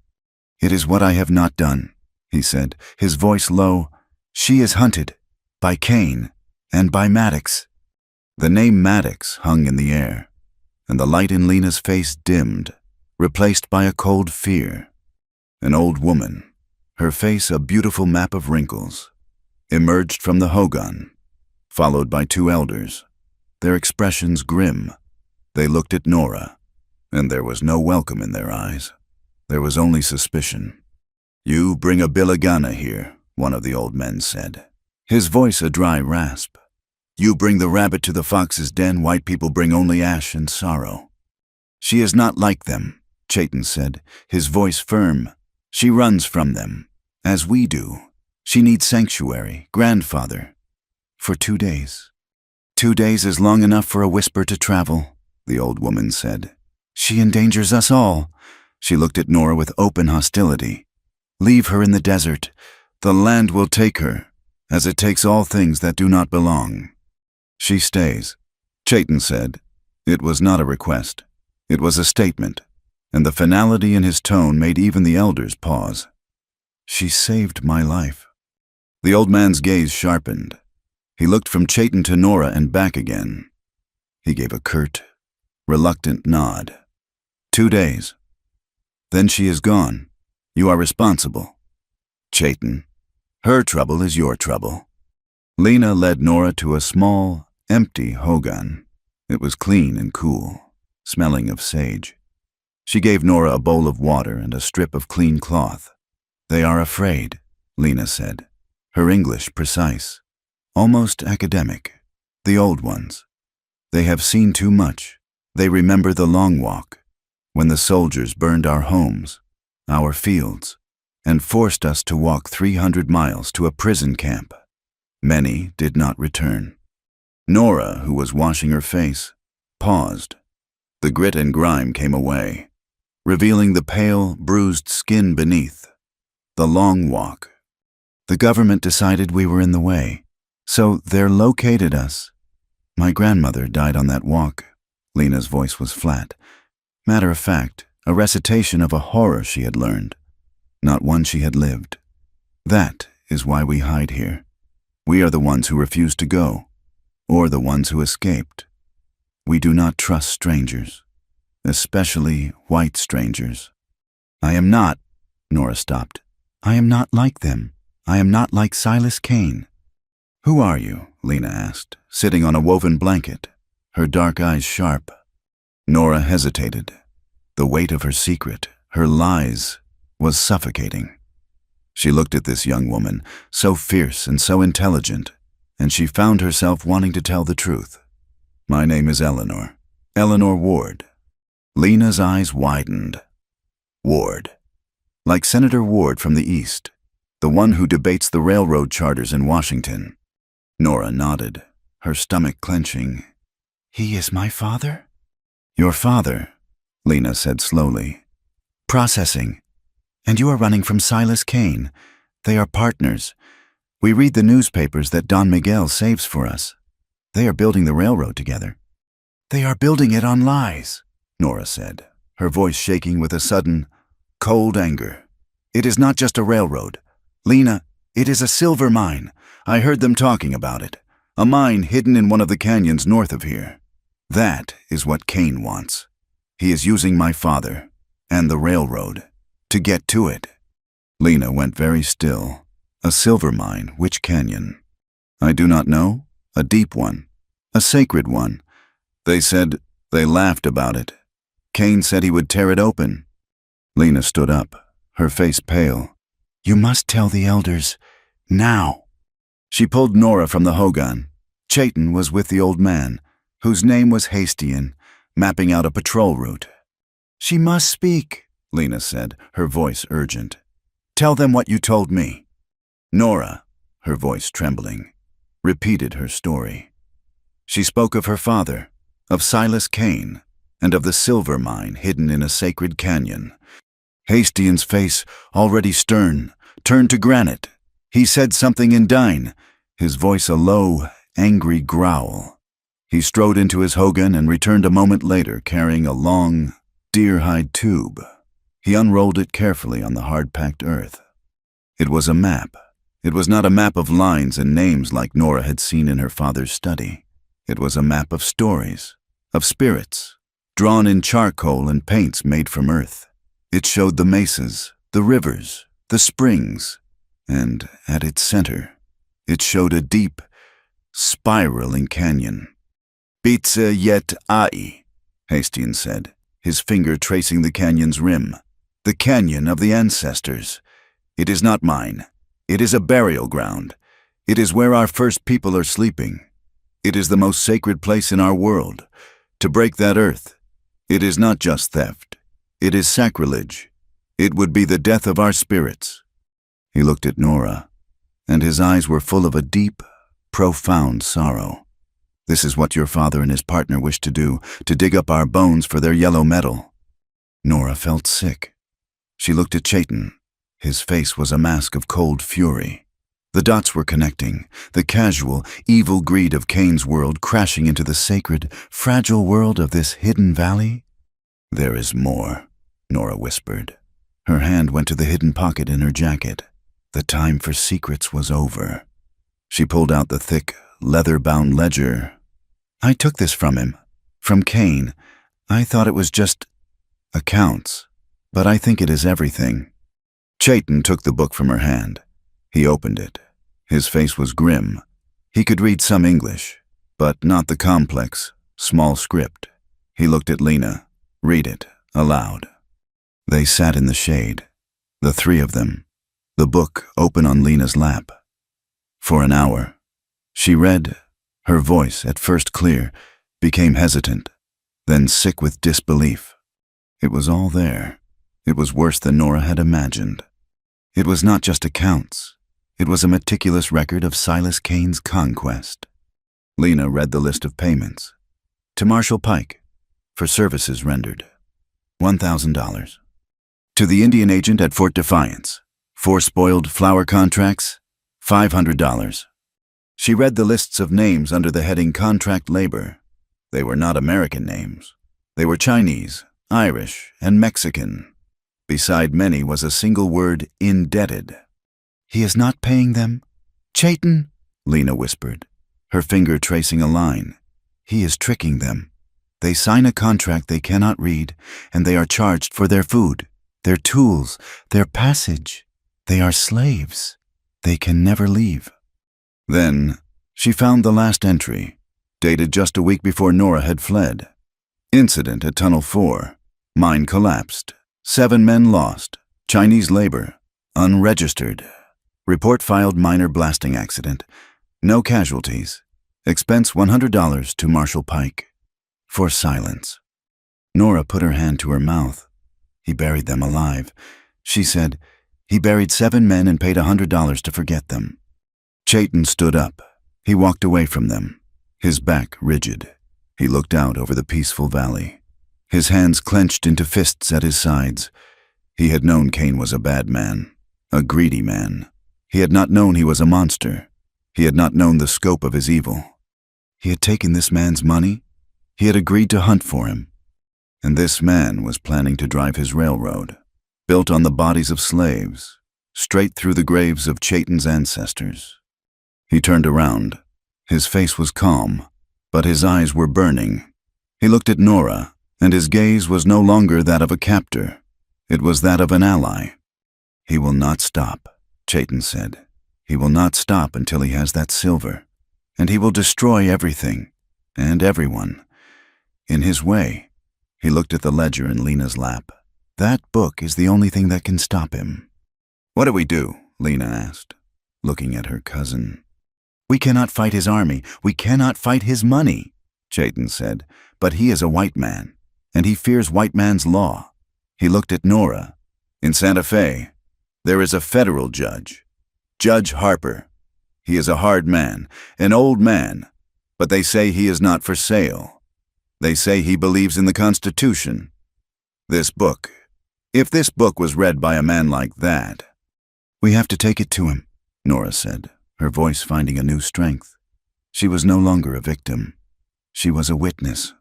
It is what I have not done, he said, his voice low. She is hunted, by Kane, and by Maddox. The name Maddox hung in the air, and the light in Lena's face dimmed, replaced by a cold fear. An old woman, her face a beautiful map of wrinkles, emerged from the hogan, followed by two elders, their expressions grim. They looked at Nora, and there was no welcome in their eyes. There was only suspicion. You bring a bilagana here, one of the old men said, his voice a dry rasp. You bring the rabbit to the fox's den, white people bring only ash and sorrow. She is not like them, Chayton said, his voice firm. She runs from them, as we do. She needs sanctuary, grandfather. For 2 days. 2 days is long enough for a whisper to travel, the old woman said. She endangers us all. She looked at Nora with open hostility. Leave her in the desert. The land will take her, as it takes all things that do not belong. She stays, Chayton said. It was not a request. It was a statement, and the finality in his tone made even the elders pause. She saved my life. The old man's gaze sharpened. He looked from Chayton to Nora and back again. He gave a curt, reluctant nod. 2 days. Then she is gone. You are responsible. Chayton, her trouble is your trouble. Lena led Nora to a small, empty hogan. It was clean and cool, smelling of sage. She gave Nora a bowl of water and a strip of clean cloth. They are afraid, Lena said, her English precise, almost academic. The old ones. They have seen too much. They remember the long walk, when the soldiers burned our homes, our fields, and forced us to walk 300 miles to a prison camp. Many did not return. Nora, who was washing her face, paused. The grit and grime came away, revealing the pale, bruised skin beneath. The long walk. The government decided we were in the way, so they're located us. My grandmother died on that walk. Lena's voice was flat. Matter of fact, a recitation of a horror she had learned, not one she had lived. That is why we hide here. We are the ones who refused to go, or the ones who escaped. We do not trust strangers, especially white strangers. I am not, Nora stopped. I am not like them. I am not like Silas Kane. Who are you? Lena asked, sitting on a woven blanket, her dark eyes sharp. Nora hesitated. The weight of her secret, her lies, was suffocating. She looked at this young woman, so fierce and so intelligent, and she found herself wanting to tell the truth. My name is Eleanor. Eleanor Ward. Lena's eyes widened. Ward. Like Senator Ward from the East, the one who debates the railroad charters in Washington. Nora nodded, her stomach clenching. He is my father? Your father, Lena said slowly. Processing. And you are running from Silas Kane. They are partners. We read the newspapers that Don Miguel saves for us. They are building the railroad together. They are building it on lies, Nora said, her voice shaking with a sudden, cold anger. It is not just a railroad. Lena, it is a silver mine. I heard them talking about it. A mine hidden in one of the canyons north of here. That is what Kane wants. He is using my father, and the railroad, to get to it. Lena went very still. A silver mine, which canyon? I do not know. A deep one. A sacred one. They said, they laughed about it. Kane said he would tear it open. Lena stood up, her face pale. You must tell the elders, now. She pulled Nora from the hogan. Chayton was with the old man. whose name was Hastian, mapping out a patrol route. "She must speak," Lena said, her voice urgent. "Tell them what you told me." Nora, her voice trembling, repeated her story. She spoke of her father, of Silas Kane, and of the silver mine hidden in a sacred canyon. Hastian's face, already stern, turned to granite. He said something in Dine, his voice a low, angry growl. He strode into his hogan and returned a moment later carrying a long, deer-hide tube. He unrolled it carefully on the hard-packed earth. It was a map. It was not a map of lines and names like Nora had seen in her father's study. It was a map of stories, of spirits, drawn in charcoal and paints made from earth. It showed the mesas, the rivers, the springs, and at its center, it showed a deep, spiraling canyon. "Pizza yet ai," Hastian said, his finger tracing the canyon's rim. "The canyon of the ancestors. It is not mine. It is a burial ground. It is where our first people are sleeping. It is the most sacred place in our world. To break that earth, it is not just theft. It is sacrilege. It would be the death of our spirits." He looked at Nora, and his eyes were full of a deep, profound sorrow. "This is what your father and his partner wished to do, to dig up our bones for their yellow metal." Nora felt sick. She looked at Chayton. His face was a mask of cold fury. The dots were connecting, the casual, evil greed of Kane's world crashing into the sacred, fragile world of this hidden valley. "There is more," Nora whispered. Her hand went to the hidden pocket in her jacket. The time for secrets was over. She pulled out the thick, leather-bound ledger. "I took this from him, from Kane. I thought it was just accounts, but I think it is everything." Chayton took the book from her hand. He opened it. His face was grim. He could read some English, but not the complex, small script. He looked at Lena. "Read it, aloud." They sat in the shade, the three of them, the book open on Lena's lap. For an hour, she read. Her voice, at first clear, became hesitant, then sick with disbelief. It was all there. It was worse than Nora had imagined. It was not just accounts. It was a meticulous record of Silas Kane's conquest. Lena read the list of payments. To Marshall Pike, for services rendered, $1,000. To the Indian agent at Fort Defiance, 4 spoiled flower contracts, $500. She read the lists of names under the heading Contract Labor. They were not American names. They were Chinese, Irish, and Mexican. Beside many was a single word, indebted. "He is not paying them?" "Chayton," Lena whispered, her finger tracing a line. "He is tricking them. They sign a contract they cannot read, and they are charged for their food, their tools, their passage. They are slaves. They can never leave." Then she found the last entry, dated just a week before Nora had fled. "Incident at Tunnel 4. Mine collapsed. 7 men lost. Chinese labor. Unregistered. Report filed minor blasting accident. No casualties. Expense $100 to Marshall Pike." For silence. Nora put her hand to her mouth. "He buried them alive." She said, "He buried 7 men and paid $100 to forget them." Chayton stood up. He walked away from them, his back rigid. He looked out over the peaceful valley. His hands clenched into fists at his sides. He had known Kane was a bad man, a greedy man. He had not known he was a monster. He had not known the scope of his evil. He had taken this man's money. He had agreed to hunt for him. And this man was planning to drive his railroad, built on the bodies of slaves, straight through the graves of Chayton's ancestors. He turned around. His face was calm, but his eyes were burning. He looked at Nora, and his gaze was no longer that of a captor. It was that of an ally. "He will not stop," Chayton said. "He will not stop until he has that silver, and he will destroy everything, and everyone. In his way." He looked at the ledger in Lena's lap. "That book is the only thing that can stop him." "What do we do?" Lena asked, looking at her cousin. "We cannot fight his army. We cannot fight his money." Chayton said, "but he is a white man, and he fears white man's law." He looked at Nora. "In Santa Fe, there is a federal judge, Judge Harper. He is a hard man, an old man, but they say he is not for sale. They say he believes in the Constitution. This book, if this book was read by a man like that—" "We have to take it to him," Nora said, her voice finding a new strength. She was no longer a victim. She was a witness.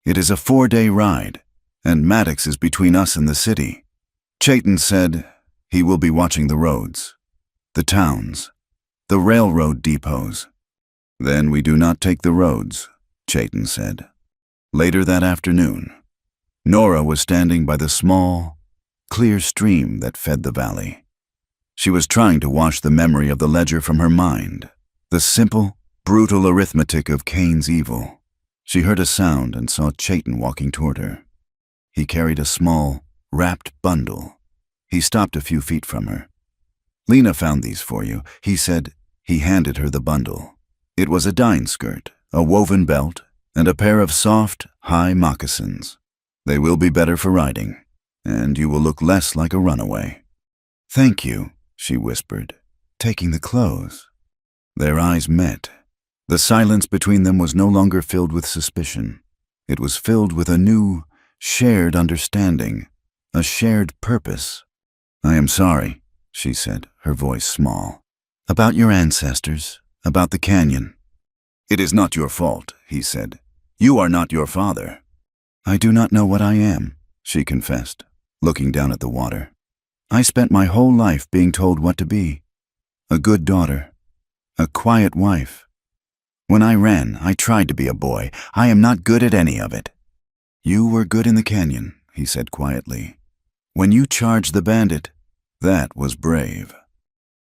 "It is a 4-day ride, and Maddox is between us and the city." Chayton said, "He will be watching the roads, the towns, the railroad depots." "Then we do not take the roads," Chayton said. Later that afternoon, Nora was standing by the small, clear stream that fed the valley. She was trying to wash the memory of the ledger from her mind, the simple, brutal arithmetic of Cain's evil. She heard a sound and saw Chayton walking toward her. He carried a small, wrapped bundle. He stopped a few feet from her. "Lena found these for you," he said. He handed her the bundle. It was a dine skirt, a woven belt, and a pair of soft, high moccasins. "They will be better for riding, and you will look less like a runaway." "Thank you," she whispered, taking the clothes. Their eyes met. The silence between them was no longer filled with suspicion. It was filled with a new, shared understanding, a shared purpose. "I am sorry," she said, her voice small. "About your ancestors, about the canyon." "It is not your fault," he said. "You are not your father." "I do not know what I am," she confessed, looking down at the water. "I spent my whole life being told what to be. A good daughter, a quiet wife. When I ran, I tried to be a boy. I am not good at any of it." "You were good in the canyon," he said quietly. "When you charged the bandit, that was brave."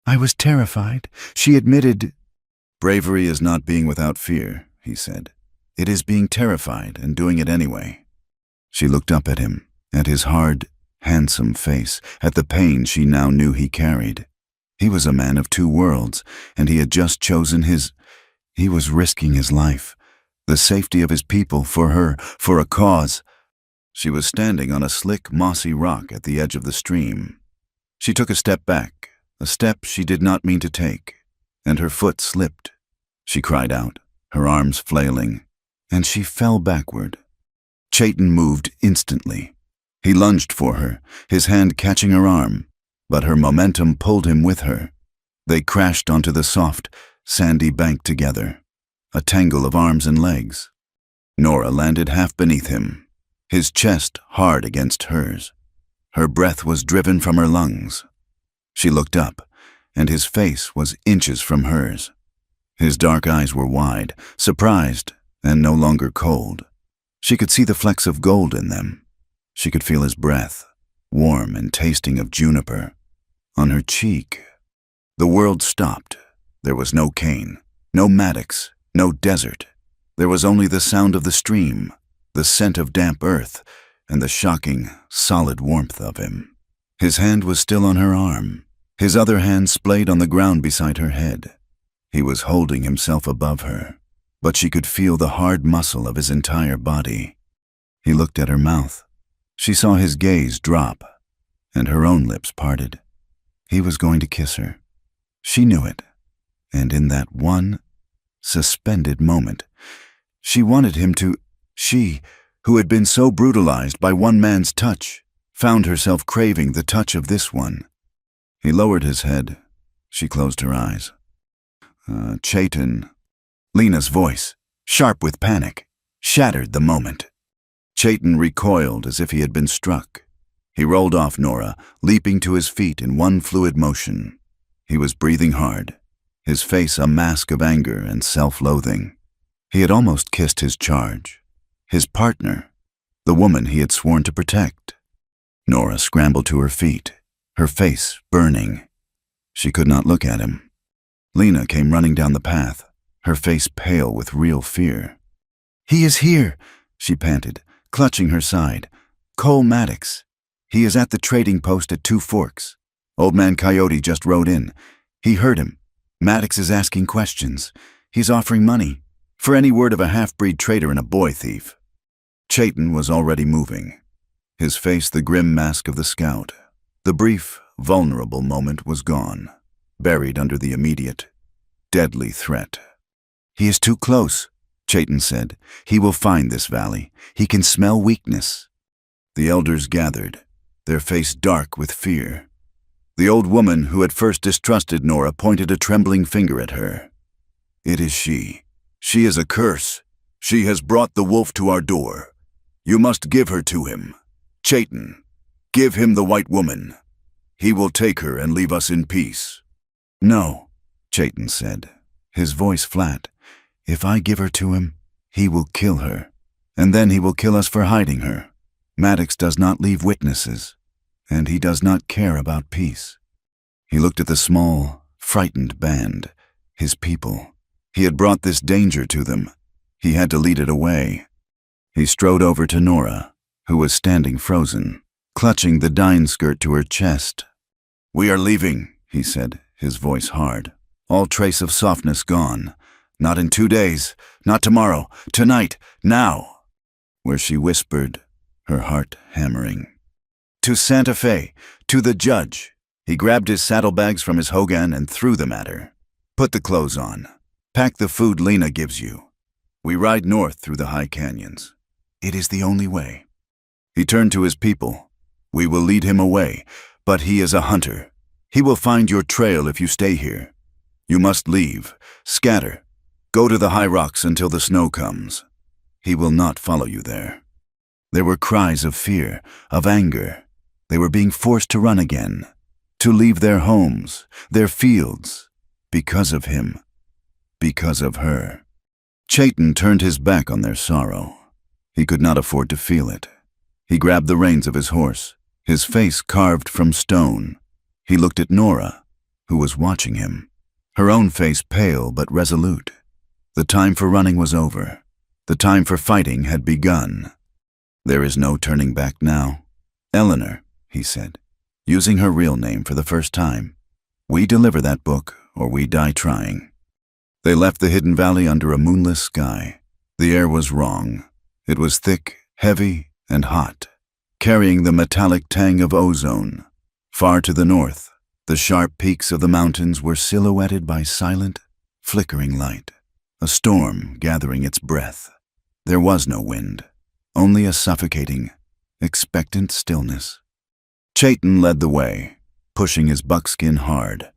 "I was terrified," she admitted. "Bravery is not being without fear," he said. "It is being terrified and doing it anyway." She looked up at him, at his hard, handsome face, at the pain she now knew he carried. He was a man of 2 worlds, and he had just chosen his. He was risking his life, the safety of his people, for her, for a cause. She was standing on a slick, mossy rock at the edge of the stream. She took a step back, a step she did not mean to take, and her foot slipped. She cried out, her arms flailing, and she fell backward. Chayton moved instantly. He lunged for her, his hand catching her arm, but her momentum pulled him with her. They crashed onto the soft, sandy bank together, a tangle of arms and legs. Nora landed half beneath him, his chest hard against hers. Her breath was driven from her lungs. She looked up, and his face was inches from hers. His dark eyes were wide, surprised, and no longer cold. She could see the flecks of gold in them. She could feel his breath, warm and tasting of juniper, on her cheek. The world stopped. There was no Cain, no Maddox, no desert. There was only the sound of the stream, the scent of damp earth, and the shocking, solid warmth of him. His hand was still on her arm, his other hand splayed on the ground beside her head. He was holding himself above her, but she could feel the hard muscle of his entire body. He looked at her mouth. She saw his gaze drop, and her own lips parted. He was going to kiss her. She knew it, and in that one, suspended moment, she wanted him to. She, who had been so brutalized by one man's touch, found herself craving the touch of this one. He lowered his head. She closed her eyes. Chayton. Lena's voice, sharp with panic, shattered the moment. Chayton recoiled as if he had been struck. He rolled off Nora, leaping to his feet in one fluid motion. He was breathing hard, his face a mask of anger and self-loathing. He had almost kissed his charge, his partner, the woman he had sworn to protect. Nora scrambled to her feet, her face burning. She could not look at him. Lena came running down the path, her face pale with real fear. "He is here," she panted, clutching her side. "Cole Maddox. He is at the trading post at 2 Forks. Old Man Coyote just rode in. He heard him. Maddox is asking questions. He's offering money. For any word of a half-breed traitor and a boy thief. Chayton was already moving, his face the grim mask of the scout. The brief, vulnerable moment was gone, buried under the immediate, deadly threat. "He is too close," Chayton said. "He will find this valley. He can smell weakness." The elders gathered, their face dark with fear. The old woman who had first distrusted Nora pointed a trembling finger at her. "It is she. She is a curse. She has brought the wolf to our door. You must give her to him. Chayton, give him the white woman. He will take her and leave us in peace." "No," Chayton said, his voice flat. "If I give her to him, he will kill her, and then he will kill us for hiding her. Maddox does not leave witnesses, and he does not care about peace." He looked at the small, frightened band, his people. He had brought this danger to them. He had to lead it away. He strode over to Nora, who was standing frozen, clutching the dine skirt to her chest. "We are leaving," he said, his voice hard, all trace of softness gone. "Not in 2 days, not tomorrow, tonight, now," where she whispered, her heart hammering. "To Santa Fe, to the judge." He grabbed his saddlebags from his hogan and threw them at her. "Put the clothes on. Pack the food Lena gives you. We ride north through the high canyons. It is the only way." He turned to his people. "We will lead him away, but he is a hunter. He will find your trail if you stay here. You must leave, scatter, go to the high rocks until the snow comes. He will not follow you there." There were cries of fear, of anger. They were being forced to run again, to leave their homes, their fields, because of him, because of her. Chayton turned his back on their sorrow. He could not afford to feel it. He grabbed the reins of his horse, his face carved from stone. He looked at Nora, who was watching him, her own face pale but resolute. The time for running was over. The time for fighting had begun. "There is no turning back now. Eleanor," he said, using her real name for the first time, "we deliver that book or we die trying." They left the hidden valley under a moonless sky. The air was wrong. It was thick, heavy, and hot, carrying the metallic tang of ozone. Far to the north, the sharp peaks of the mountains were silhouetted by silent, flickering light, a storm gathering its breath. There was no wind, only a suffocating, expectant stillness. Chayton led the way, pushing his buckskin hard,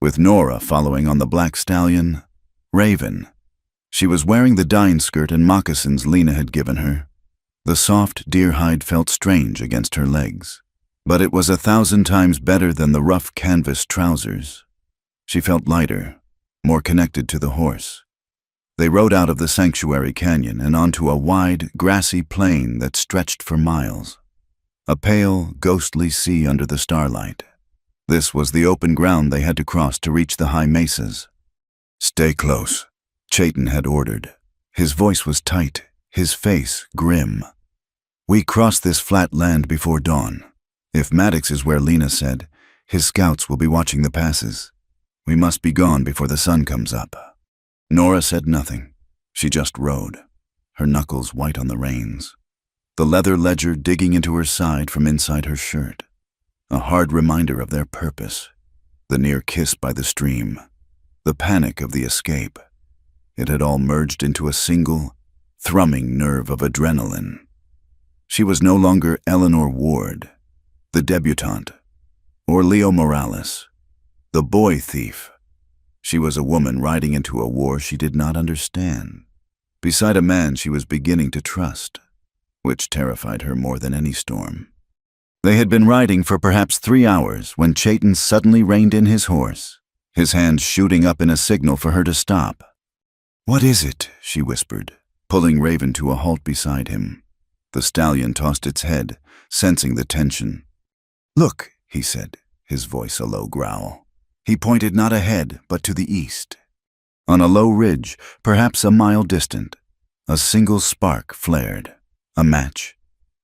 with Nora following on the black stallion, Raven. She was wearing the dine skirt and moccasins Lena had given her. The soft deer hide felt strange against her legs, but it was 1,000 times better than the rough canvas trousers. She felt lighter, more connected to the horse. They rode out of the sanctuary canyon and onto a wide, grassy plain that stretched for miles. A pale, ghostly sea under the starlight. This was the open ground they had to cross to reach the high mesas. "Stay close," Chayton had ordered. His voice was tight, his face grim. "We cross this flat land before dawn. If Maddox is where Lena said, his scouts will be watching the passes. We must be gone before the sun comes up." Nora said nothing. She just rode, her knuckles white on the reins, the leather ledger digging into her side from inside her shirt, a hard reminder of their purpose, the near kiss by the stream, the panic of the escape. It had all merged into a single, thrumming nerve of adrenaline. She was no longer Eleanor Ward, the debutante, or Leo Morales, the boy thief. She was a woman riding into a war she did not understand, beside a man she was beginning to trust, which terrified her more than any storm. They had been riding for perhaps 3 hours when Chayton suddenly reined in his horse, his hand shooting up in a signal for her to stop. "What is it?" she whispered, pulling Raven to a halt beside him. The stallion tossed its head, sensing the tension. "Look," he said, his voice a low growl. He pointed not ahead, but to the east. On a low ridge, perhaps a mile distant, a single spark flared, a match.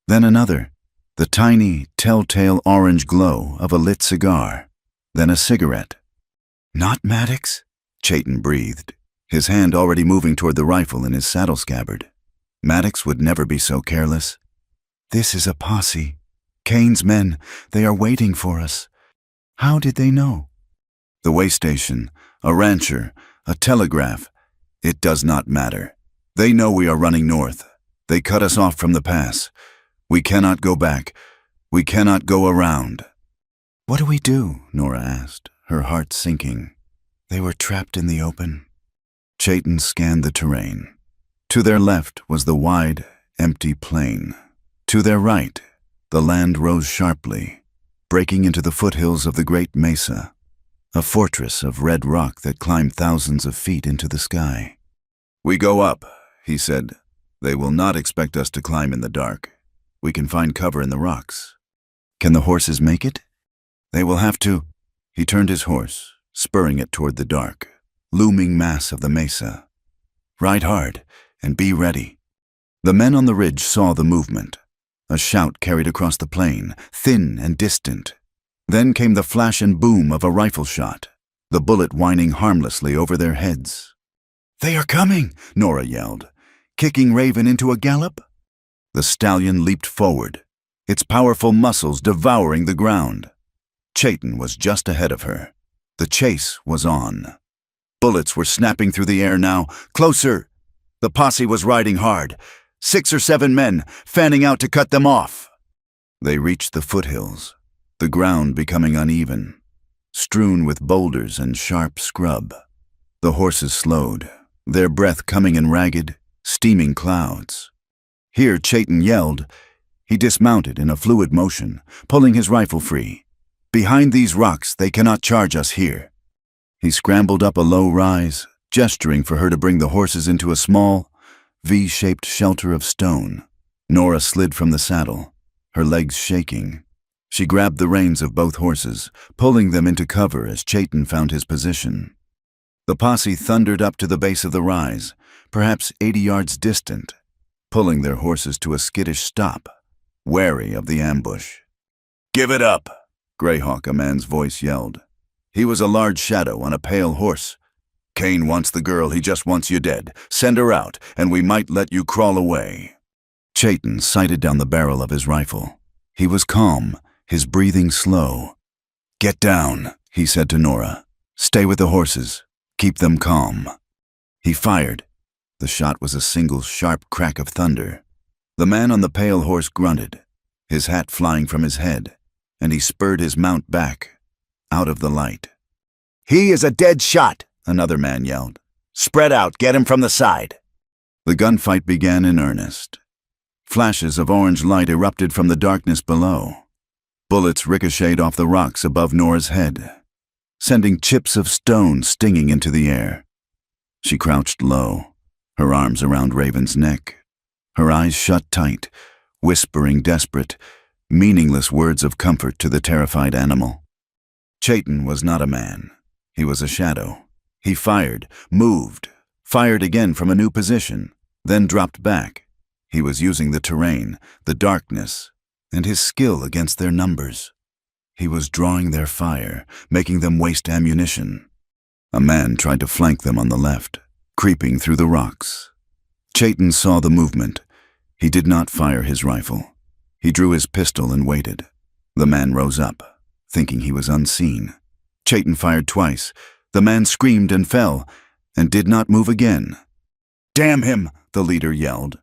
Then another, the tiny, telltale orange glow of a lit cigar. Then a cigarette. "Not Maddox?" Chayton breathed, his hand already moving toward the rifle in his saddle scabbard. Maddox would never be so careless. "This is a posse. Kane's men, they are waiting for us. How did they know?" The way station, a rancher, a telegraph. It does not matter. They know we are running north. They cut us off from the pass. We cannot go back. We cannot go around. "What do we do?" Nora asked, her heart sinking. They were trapped in the open. Chayton scanned the terrain. To their left was the wide, empty plain. To their right, the land rose sharply, breaking into the foothills of the great mesa, a fortress of red rock that climbed thousands of feet into the sky. "We go up," he said. "They will not expect us to climb in the dark. We can find cover in the rocks." "Can the horses make it?" "They will have to." He turned his horse, spurring it toward the dark, looming mass of the mesa. "Ride hard and be ready." The men on the ridge saw the movement. A shout carried across the plain, thin and distant. Then came the flash and boom of a rifle shot, the bullet whining harmlessly over their heads. "They are coming!" Nora yelled, kicking Raven into a gallop. The stallion leaped forward, its powerful muscles devouring the ground. Chayton was just ahead of her. The chase was on. Bullets were snapping through the air now. Closer! The posse was riding hard, 6 or 7 men fanning out to cut them off. They reached the foothills, the ground becoming uneven, strewn with boulders and sharp scrub. The horses slowed, their breath coming in ragged, steaming clouds. Here Chayton yelled. He dismounted in a fluid motion, pulling his rifle free. "Behind these rocks, they cannot charge us here." He scrambled up a low rise, gesturing for her to bring the horses into a small, V-shaped shelter of stone. Nora slid from the saddle, her legs shaking. She grabbed the reins of both horses, pulling them into cover as Chayton found his position. The posse thundered up to the base of the rise, perhaps 80 yards distant, pulling their horses to a skittish stop, wary of the ambush. "Give it up!" Greyhawk, a man's voice, yelled. He was a large shadow on a pale horse. "Kane wants the girl, he just wants you dead. Send her out, and we might let you crawl away." Chayton sighted down the barrel of his rifle. He was calm, his breathing slow. "Get down," he said to Nora. "Stay with the horses. Keep them calm." He fired. The shot was a single sharp crack of thunder. The man on the pale horse grunted, his hat flying from his head, and he spurred his mount back, out of the light. "He is a dead shot," another man yelled. "Spread out, get him from the side." The gunfight began in earnest. Flashes of orange light erupted from the darkness below. Bullets ricocheted off the rocks above Nora's head, sending chips of stone stinging into the air. She crouched low, her arms around Raven's neck, her eyes shut tight, whispering desperate, meaningless words of comfort to the terrified animal. Chayton was not a man. He was a shadow. He fired, moved, fired again from a new position, then dropped back. He was using the terrain, the darkness, and his skill against their numbers. He was drawing their fire, making them waste ammunition. A man tried to flank them on the left, creeping through the rocks. Chayton saw the movement. He did not fire his rifle. He drew his pistol and waited. The man rose up, thinking he was unseen. Chayton fired twice. The man screamed and fell, and did not move again. "Damn him!" the leader yelled.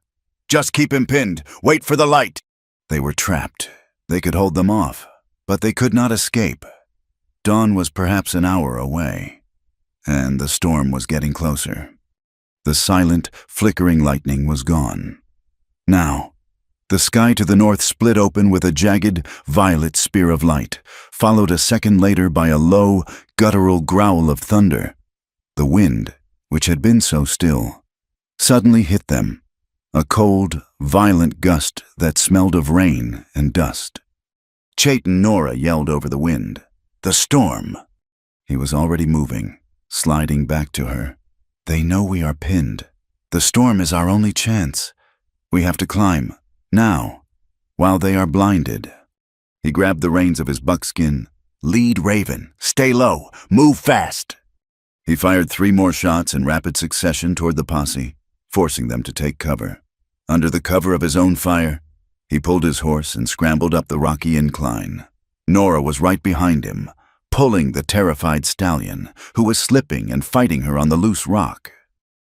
"Just keep him pinned. Wait for the light." They were trapped. They could hold them off, but they could not escape. Dawn was perhaps an hour away, and the storm was getting closer. The silent, flickering lightning was gone. Now, the sky to the north split open with a jagged, violet spear of light, followed a second later by a low, guttural growl of thunder. The wind, which had been so still, suddenly hit them, a cold, violent gust that smelled of rain and dust. Chayton Nora yelled over the wind, "The storm!" He was already moving, sliding back to her. "They know we are pinned. The storm is our only chance. We have to climb, now, while they are blinded." He grabbed the reins of his buckskin. "Lead Raven. Stay low. Move fast." He fired 3 more shots in rapid succession toward the posse, forcing them to take cover. Under the cover of his own fire, he pulled his horse and scrambled up the rocky incline. Nora was right behind him, pulling the terrified stallion, who was slipping and fighting her on the loose rock.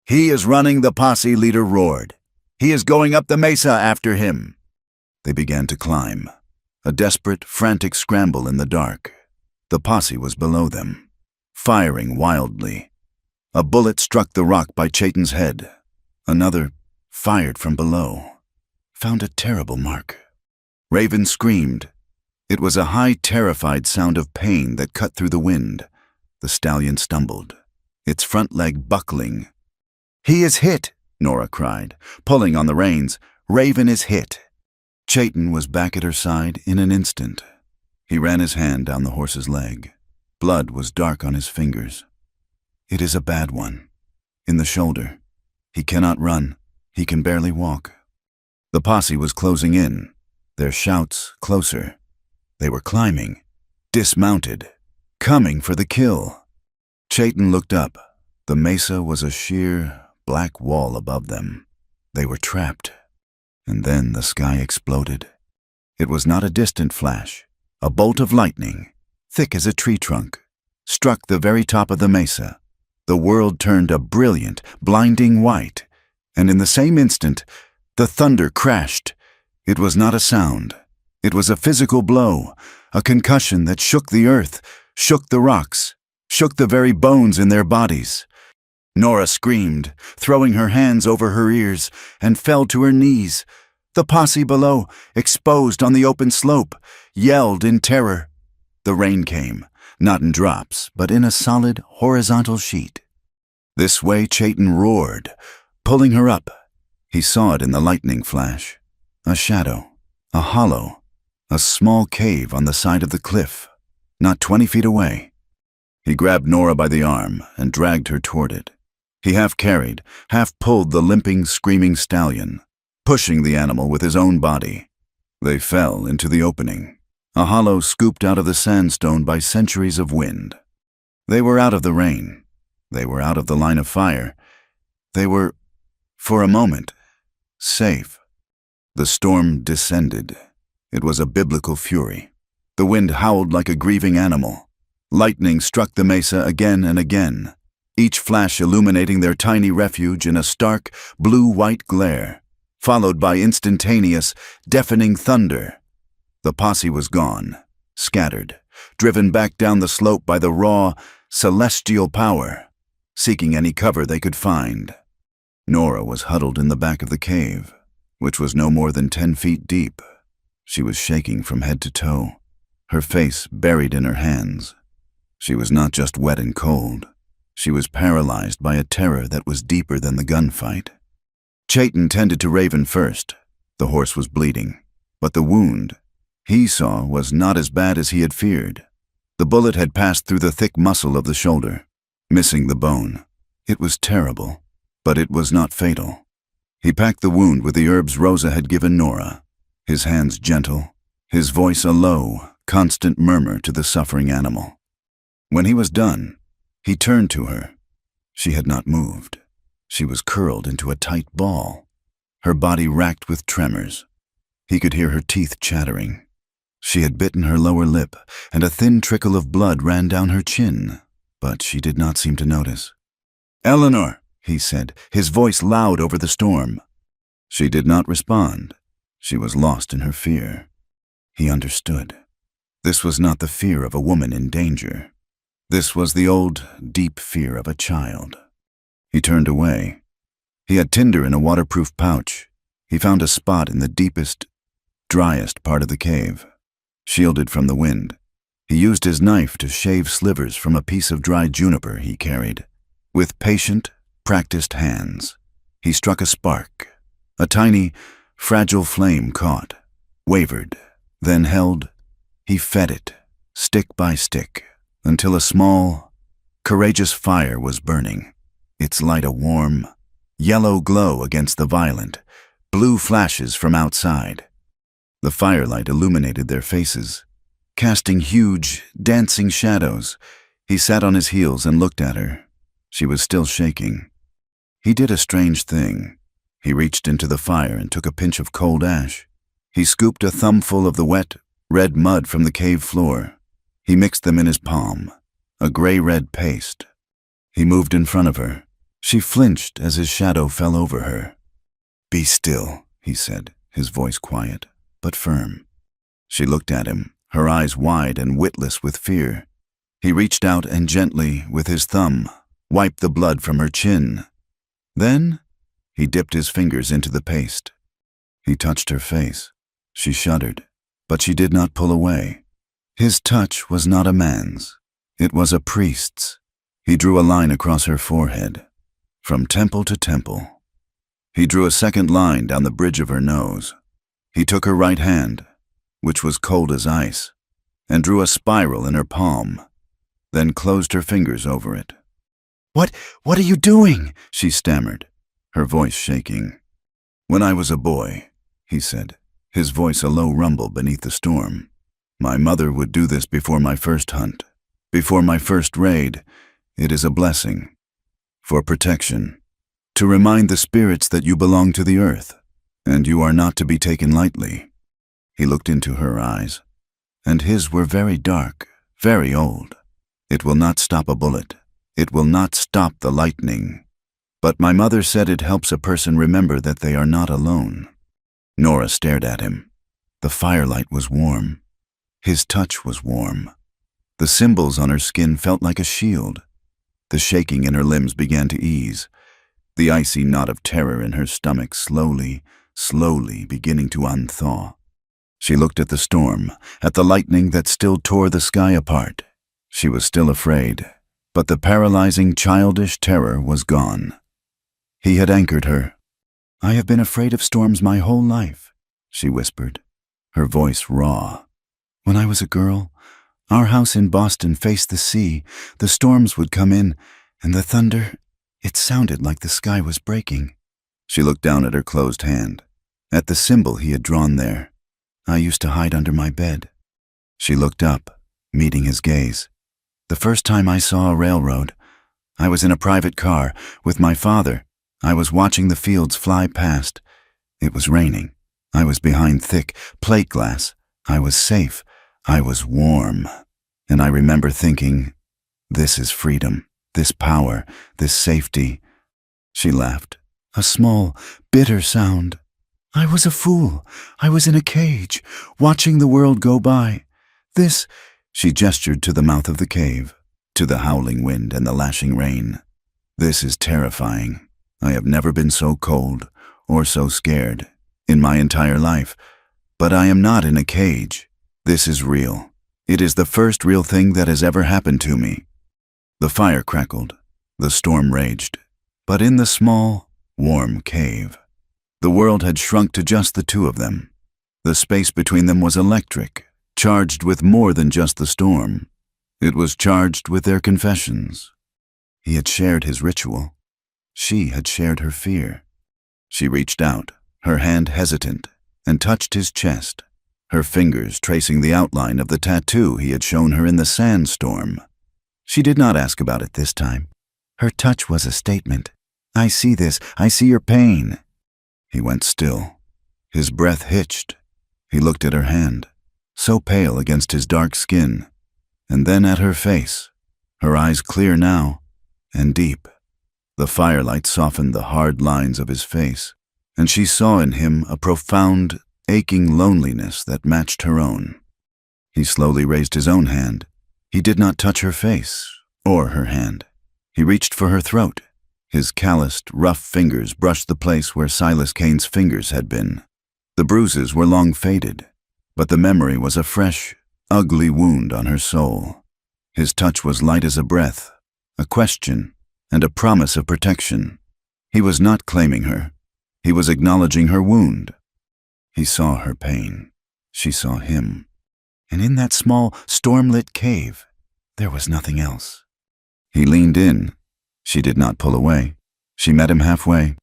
"He is running," the posse leader roared. "He is going up the mesa after him." They began to climb, a desperate, frantic scramble in the dark. The posse was below them, firing wildly. A bullet struck the rock by Chayton's head. Another, fired from below, found a terrible mark. Raven screamed. It was a high, terrified sound of pain that cut through the wind. The stallion stumbled, its front leg buckling. "He is hit," Nora cried, pulling on the reins. "Raven is hit." Chayton was back at her side in an instant. He ran his hand down the horse's leg. Blood was dark on his fingers. "It is a bad one. In the shoulder. He cannot run. He can barely walk." The posse was closing in, their shouts closer. They were climbing, dismounted, coming for the kill. Chayton looked up. The mesa was a sheer, black wall above them. They were trapped. And then the sky exploded. It was not a distant flash. A bolt of lightning, thick as a tree trunk, struck the very top of the mesa. The world turned a brilliant, blinding white, and in the same instant, the thunder crashed. It was not a sound. It was a physical blow, a concussion that shook the earth, shook the rocks, shook the very bones in their bodies. Nora screamed, throwing her hands over her ears, and fell to her knees. The posse below, exposed on the open slope, yelled in terror. The rain came, not in drops, but in a solid, horizontal sheet. This way Chayton roared, pulling her up. He saw it in the lightning flash. A shadow, a hollow, a small cave on the side of the cliff, not 20 feet away. He grabbed Nora by the arm and dragged her toward it. He half carried, half pulled the limping, screaming stallion, pushing the animal with his own body. They fell into the opening, a hollow scooped out of the sandstone by centuries of wind. They were out of the rain. They were out of the line of fire. They were, for a moment, safe. The storm descended. It was a biblical fury. The wind howled like a grieving animal. Lightning struck the mesa again and again, each flash illuminating their tiny refuge in a stark, blue-white glare, followed by instantaneous, deafening thunder. The posse was gone, scattered, driven back down the slope by the raw, celestial power, seeking any cover they could find. Nora was huddled in the back of the cave, which was no more than 10 feet deep. She was shaking from head to toe, her face buried in her hands. She was not just wet and cold. She was paralyzed by a terror that was deeper than the gunfight. Chayton tended to Raven first. The horse was bleeding, but the wound he saw was not as bad as he had feared. The bullet had passed through the thick muscle of the shoulder, missing the bone. It was terrible, but it was not fatal. He packed the wound with the herbs Rosa had given Nora, his hands gentle, his voice a low, constant murmur to the suffering animal. When he was done, he turned to her. She had not moved. She was curled into a tight ball, her body racked with tremors. He could hear her teeth chattering. She had bitten her lower lip, and a thin trickle of blood ran down her chin, but she did not seem to notice. "Eleanor," he said, his voice loud over the storm. She did not respond. She was lost in her fear. He understood. This was not the fear of a woman in danger. This was the old, deep fear of a child. He turned away. He had tinder in a waterproof pouch. He found a spot in the deepest, driest part of the cave, shielded from the wind. He used his knife to shave slivers from a piece of dry juniper he carried. With patient, practiced hands, he struck a spark. A tiny, fragile flame caught, wavered, then held. He fed it, stick by stick, until a small, courageous fire was burning, its light a warm, yellow glow against the violent, blue flashes from outside. The firelight illuminated their faces, casting huge, dancing shadows. He sat on his heels and looked at her, She was still shaking. He did a strange thing. He reached into the fire and took a pinch of cold ash. He scooped a thumbful of the wet, red mud from the cave floor. He mixed them in his palm, a gray-red paste. He moved in front of her. She flinched as his shadow fell over her. "Be still," he said, his voice quiet, but firm. She looked at him, her eyes wide and witless with fear. He reached out and gently, with his thumb, wiped the blood from her chin. Then he dipped his fingers into the paste. He touched her face. She shuddered, but she did not pull away. His touch was not a man's. It was a priest's. He drew a line across her forehead, from temple to temple. He drew a second line down the bridge of her nose. He took her right hand, which was cold as ice, and drew a spiral in her palm, then closed her fingers over it. What are you doing?" she stammered, her voice shaking. "When I was a boy," he said, his voice a low rumble beneath the storm, "my mother would do this before my first hunt, before my first raid. It is a blessing, for protection, to remind the spirits that you belong to the earth, and you are not to be taken lightly." He looked into her eyes, and his were very dark, very old. "It will not stop a bullet. It will not stop the lightning. But my mother said it helps a person remember that they are not alone." Nora stared at him. The firelight was warm. His touch was warm. The symbols on her skin felt like a shield. The shaking in her limbs began to ease, the icy knot of terror in her stomach slowly beginning to unthaw. She looked at the storm, at the lightning that still tore the sky apart. She was still afraid, but the paralyzing, childish terror was gone. He had anchored her. "I have been afraid of storms my whole life," she whispered, her voice raw. "When I was a girl, our house in Boston faced the sea. The storms would come in, and the thunder, it sounded like the sky was breaking." She looked down at her closed hand, at the symbol he had drawn there. "I used to hide under my bed." She looked up, meeting his gaze. "The first time I saw a railroad, I was in a private car with my father. I was watching the fields fly past. It was raining. I was behind thick plate glass. I was safe. I was warm. And I remember thinking, this is freedom, this power, this safety." She laughed, a small, bitter sound. "I was a fool. I was in a cage, watching the world go by. This," she gestured to the mouth of the cave, to the howling wind and the lashing rain. "This is terrifying. I have never been so cold or so scared in my entire life. But I am not in a cage. This is real. It is the first real thing that has ever happened to me." The fire crackled. The storm raged. But in the small, warm cave, the world had shrunk to just the two of them. The space between them was electric, charged with more than just the storm. It was charged with their confessions. He had shared his ritual. She had shared her fear. She reached out, her hand hesitant, and touched his chest, her fingers tracing the outline of the tattoo he had shown her in the sandstorm. She did not ask about it this time. Her touch was a statement. "I see this. I see your pain." He went still. His breath hitched. He looked at her hand, so pale against his dark skin, and then at her face, her eyes clear now and deep. The firelight softened the hard lines of his face, and she saw in him a profound, aching loneliness that matched her own. He slowly raised his own hand. He did not touch her face or her hand. He reached for her throat. His calloused, rough fingers brushed the place where Silas Kane's fingers had been. The bruises were long faded, but the memory was a fresh, ugly wound on her soul. His touch was light as a breath, a question, and a promise of protection. He was not claiming her. He was acknowledging her wound. He saw her pain. She saw him. And in that small, storm-lit cave, there was nothing else. He leaned in. She did not pull away. She met him halfway.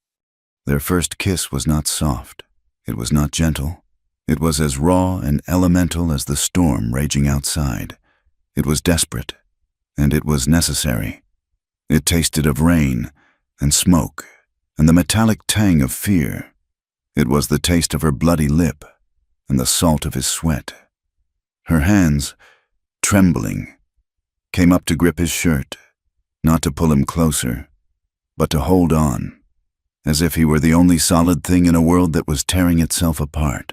Their first kiss was not soft. It was not gentle. It was as raw and elemental as the storm raging outside. It was desperate, and it was necessary. It tasted of rain and smoke and the metallic tang of fear. It was the taste of her bloody lip and the salt of his sweat. Her hands, trembling, came up to grip his shirt, not to pull him closer, but to hold on, as if he were the only solid thing in a world that was tearing itself apart.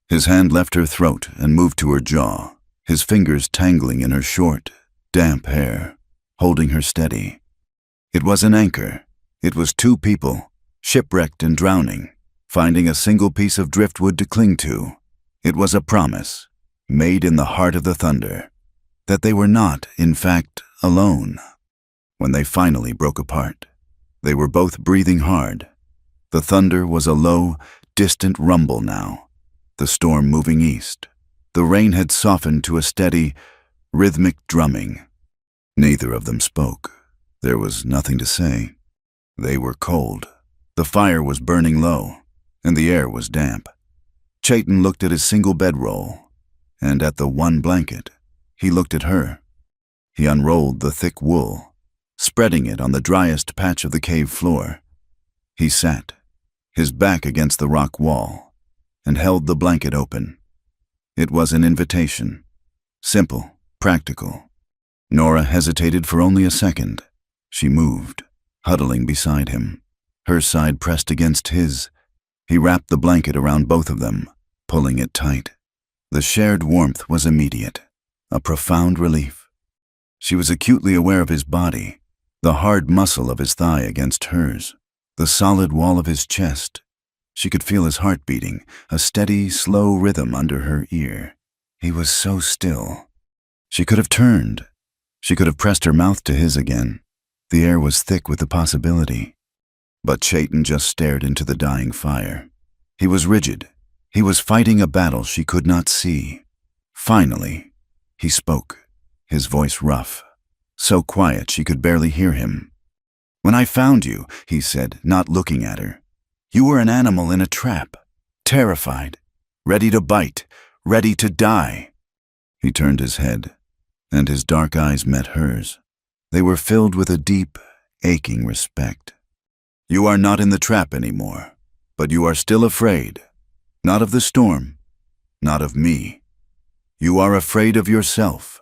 His hand left her throat and moved to her jaw, his fingers tangling in her short, damp hair, holding her steady. It was an anchor. It was two people, shipwrecked and drowning, finding a single piece of driftwood to cling to. It was a promise, made in the heart of the thunder, that they were not, in fact, alone. When they finally broke apart, they were both breathing hard. The thunder was a low, distant rumble now, the storm moving east. The rain had softened to a steady, rhythmic drumming. Neither of them spoke. There was nothing to say. They were cold. The fire was burning low, and the air was damp. Chayton looked at his single bedroll, and at the one blanket. He looked at her. He unrolled the thick wool, spreading it on the driest patch of the cave floor. He sat, his back against the rock wall, and held the blanket open. It was an invitation, simple, practical. Nora hesitated for only a second. She moved, huddling beside him, her side pressed against his. He wrapped the blanket around both of them, pulling it tight. The shared warmth was immediate, a profound relief. She was acutely aware of his body, the hard muscle of his thigh against hers, the solid wall of his chest. She could feel his heart beating, a steady, slow rhythm under her ear. He was so still. She could have turned. She could have pressed her mouth to his again. The air was thick with the possibility. But Chayton just stared into the dying fire. He was rigid. He was fighting a battle she could not see. Finally, he spoke, his voice rough, so quiet she could barely hear him. "When I found you," he said, not looking at her, "you were an animal in a trap, terrified, ready to bite, ready to die." He turned his head, and his dark eyes met hers. They were filled with a deep, aching respect. "You are not in the trap anymore, but you are still afraid. Not of the storm, not of me. You are afraid of yourself,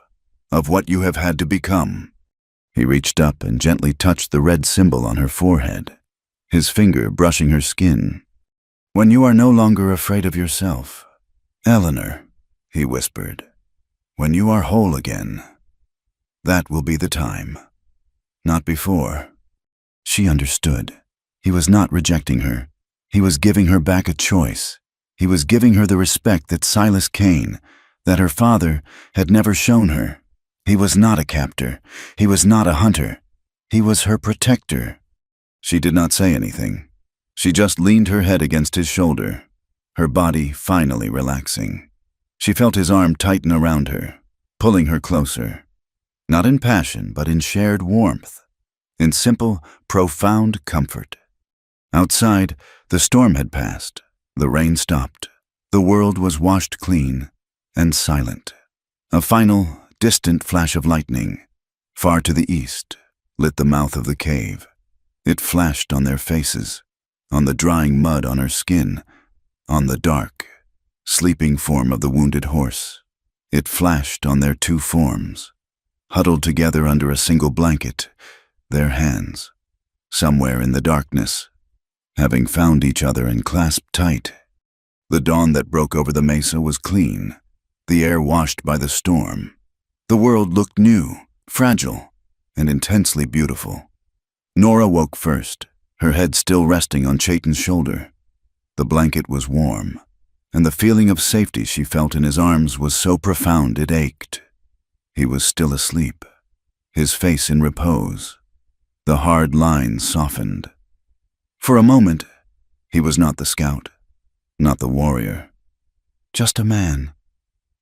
of what you have had to become." He reached up and gently touched the red symbol on her forehead, his finger brushing her skin. "When you are no longer afraid of yourself, Eleanor," he whispered, "when you are whole again, that will be the time. Not before." She understood. He was not rejecting her. He was giving her back a choice. He was giving her the respect that Silas Kane, that her father, had never shown her. He was not a captor. He was not a hunter. He was her protector. She did not say anything. She just leaned her head against his shoulder, her body finally relaxing. She felt his arm tighten around her, pulling her closer. Not in passion, but in shared warmth, in simple, profound comfort. Outside, the storm had passed. The rain stopped. The world was washed clean and silent. A final, distant flash of lightning, far to the east, lit the mouth of the cave. It flashed on their faces, on the drying mud on her skin, on the dark, sleeping form of the wounded horse. It flashed on their two forms, huddled together under a single blanket, their hands, somewhere in the darkness, having found each other and clasped tight. The dawn that broke over the mesa was clean, the air washed by the storm. The world looked new, fragile, and intensely beautiful. Nora woke first, her head still resting on Chayton's shoulder. The blanket was warm, and the feeling of safety she felt in his arms was so profound it ached. He was still asleep, his face in repose. The hard lines softened. For a moment, he was not the scout, not the warrior, just a man.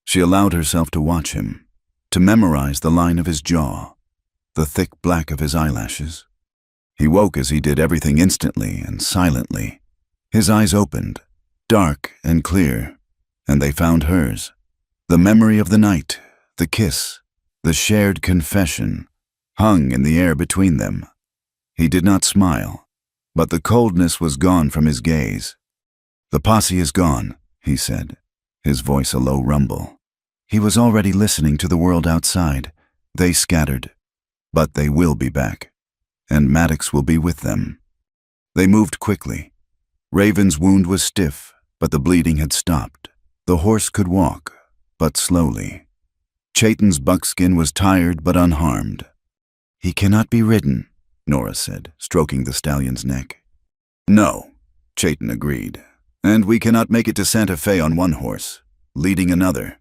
She allowed herself to watch him, to memorize the line of his jaw, the thick black of his eyelashes. He woke as he did everything instantly and silently. His eyes opened, dark and clear, and they found hers. The memory of the night, the kiss, the shared confession, hung in the air between them, He did not smile, but the coldness was gone from his gaze. "The posse is gone," he said, his voice a low rumble. He was already listening to the world outside. They scattered, but they will be back, and Maddox will be with them. They moved quickly. Raven's wound was stiff, but the bleeding had stopped. The horse could walk, but slowly. Chayton's buckskin was tired but unharmed. "He cannot be ridden," Nora said, stroking the stallion's neck. "No," Chayton agreed, "and we cannot make it to Santa Fe on one horse, leading another.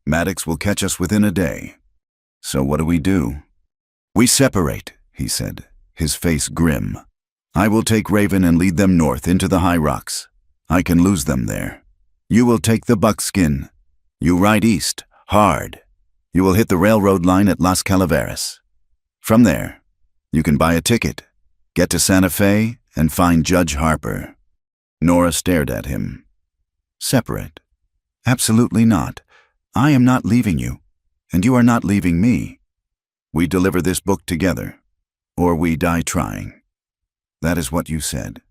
Maddox will catch us within a day. So what do? "We separate," he said, his face grim. "I will take Raven and lead them north into the high rocks. I can lose them there. You will take the buckskin. You ride east, hard. You will hit the railroad line at Las Calaveras. From there, you can buy a ticket, get to Santa Fe, and find Judge Harper." Nora stared at him. "Separate? Absolutely not. I am not leaving you, and you are not leaving me. We deliver this book together, or we die trying. That is what you said.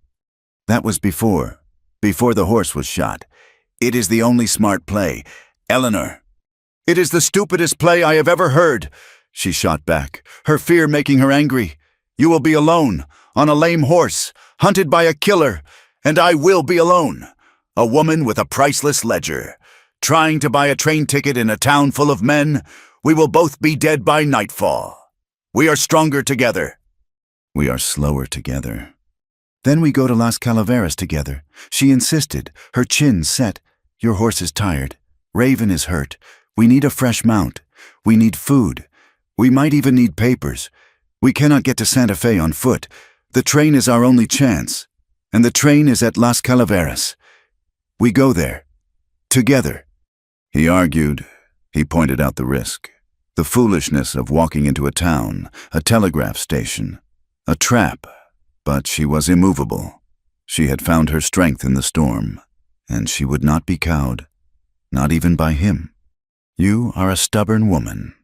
That was before the horse was shot. It is the only smart play. Eleanor." "It is the stupidest play I have ever heard," she shot back, her fear making her angry. "You will be alone, on a lame horse, hunted by a killer, and I will be alone, a woman with a priceless ledger, trying to buy a train ticket in a town full of men. We will both be dead by nightfall. We are stronger together." "We are slower together." "Then we go to Las Calaveras together," she insisted, her chin set. "Your horse is tired. Raven is hurt. We need a fresh mount. We need food. We might even need papers. We cannot get to Santa Fe on foot. The train is our only chance, and the train is at Las Calaveras. We go there. Together." He argued. He pointed out the risk, the foolishness of walking into a town, a telegraph station, a trap. But she was immovable. She had found her strength in the storm, and she would not be cowed, not even by him. "You are a stubborn woman."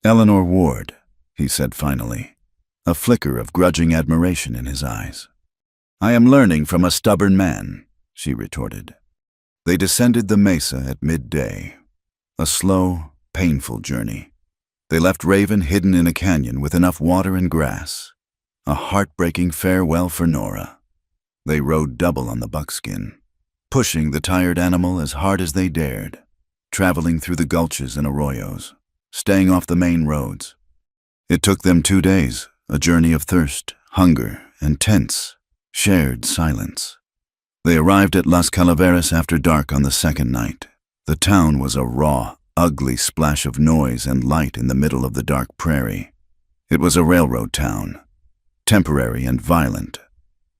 "Eleanor Ward," he said finally, a flicker of grudging admiration in his eyes. "I am learning from a stubborn man," she retorted. They descended the mesa at midday, a slow, painful journey. They left Raven hidden in a canyon with enough water and grass, a heartbreaking farewell for Nora. They rode double on the buckskin, pushing the tired animal as hard as they dared, traveling through the gulches and arroyos, staying off the main roads. It took them 2 days, a journey of thirst, hunger, and tense, shared silence. They arrived at Las Calaveras after dark on the second night. The town was a raw, ugly splash of noise and light in the middle of the dark prairie. It was a railroad town, temporary and violent,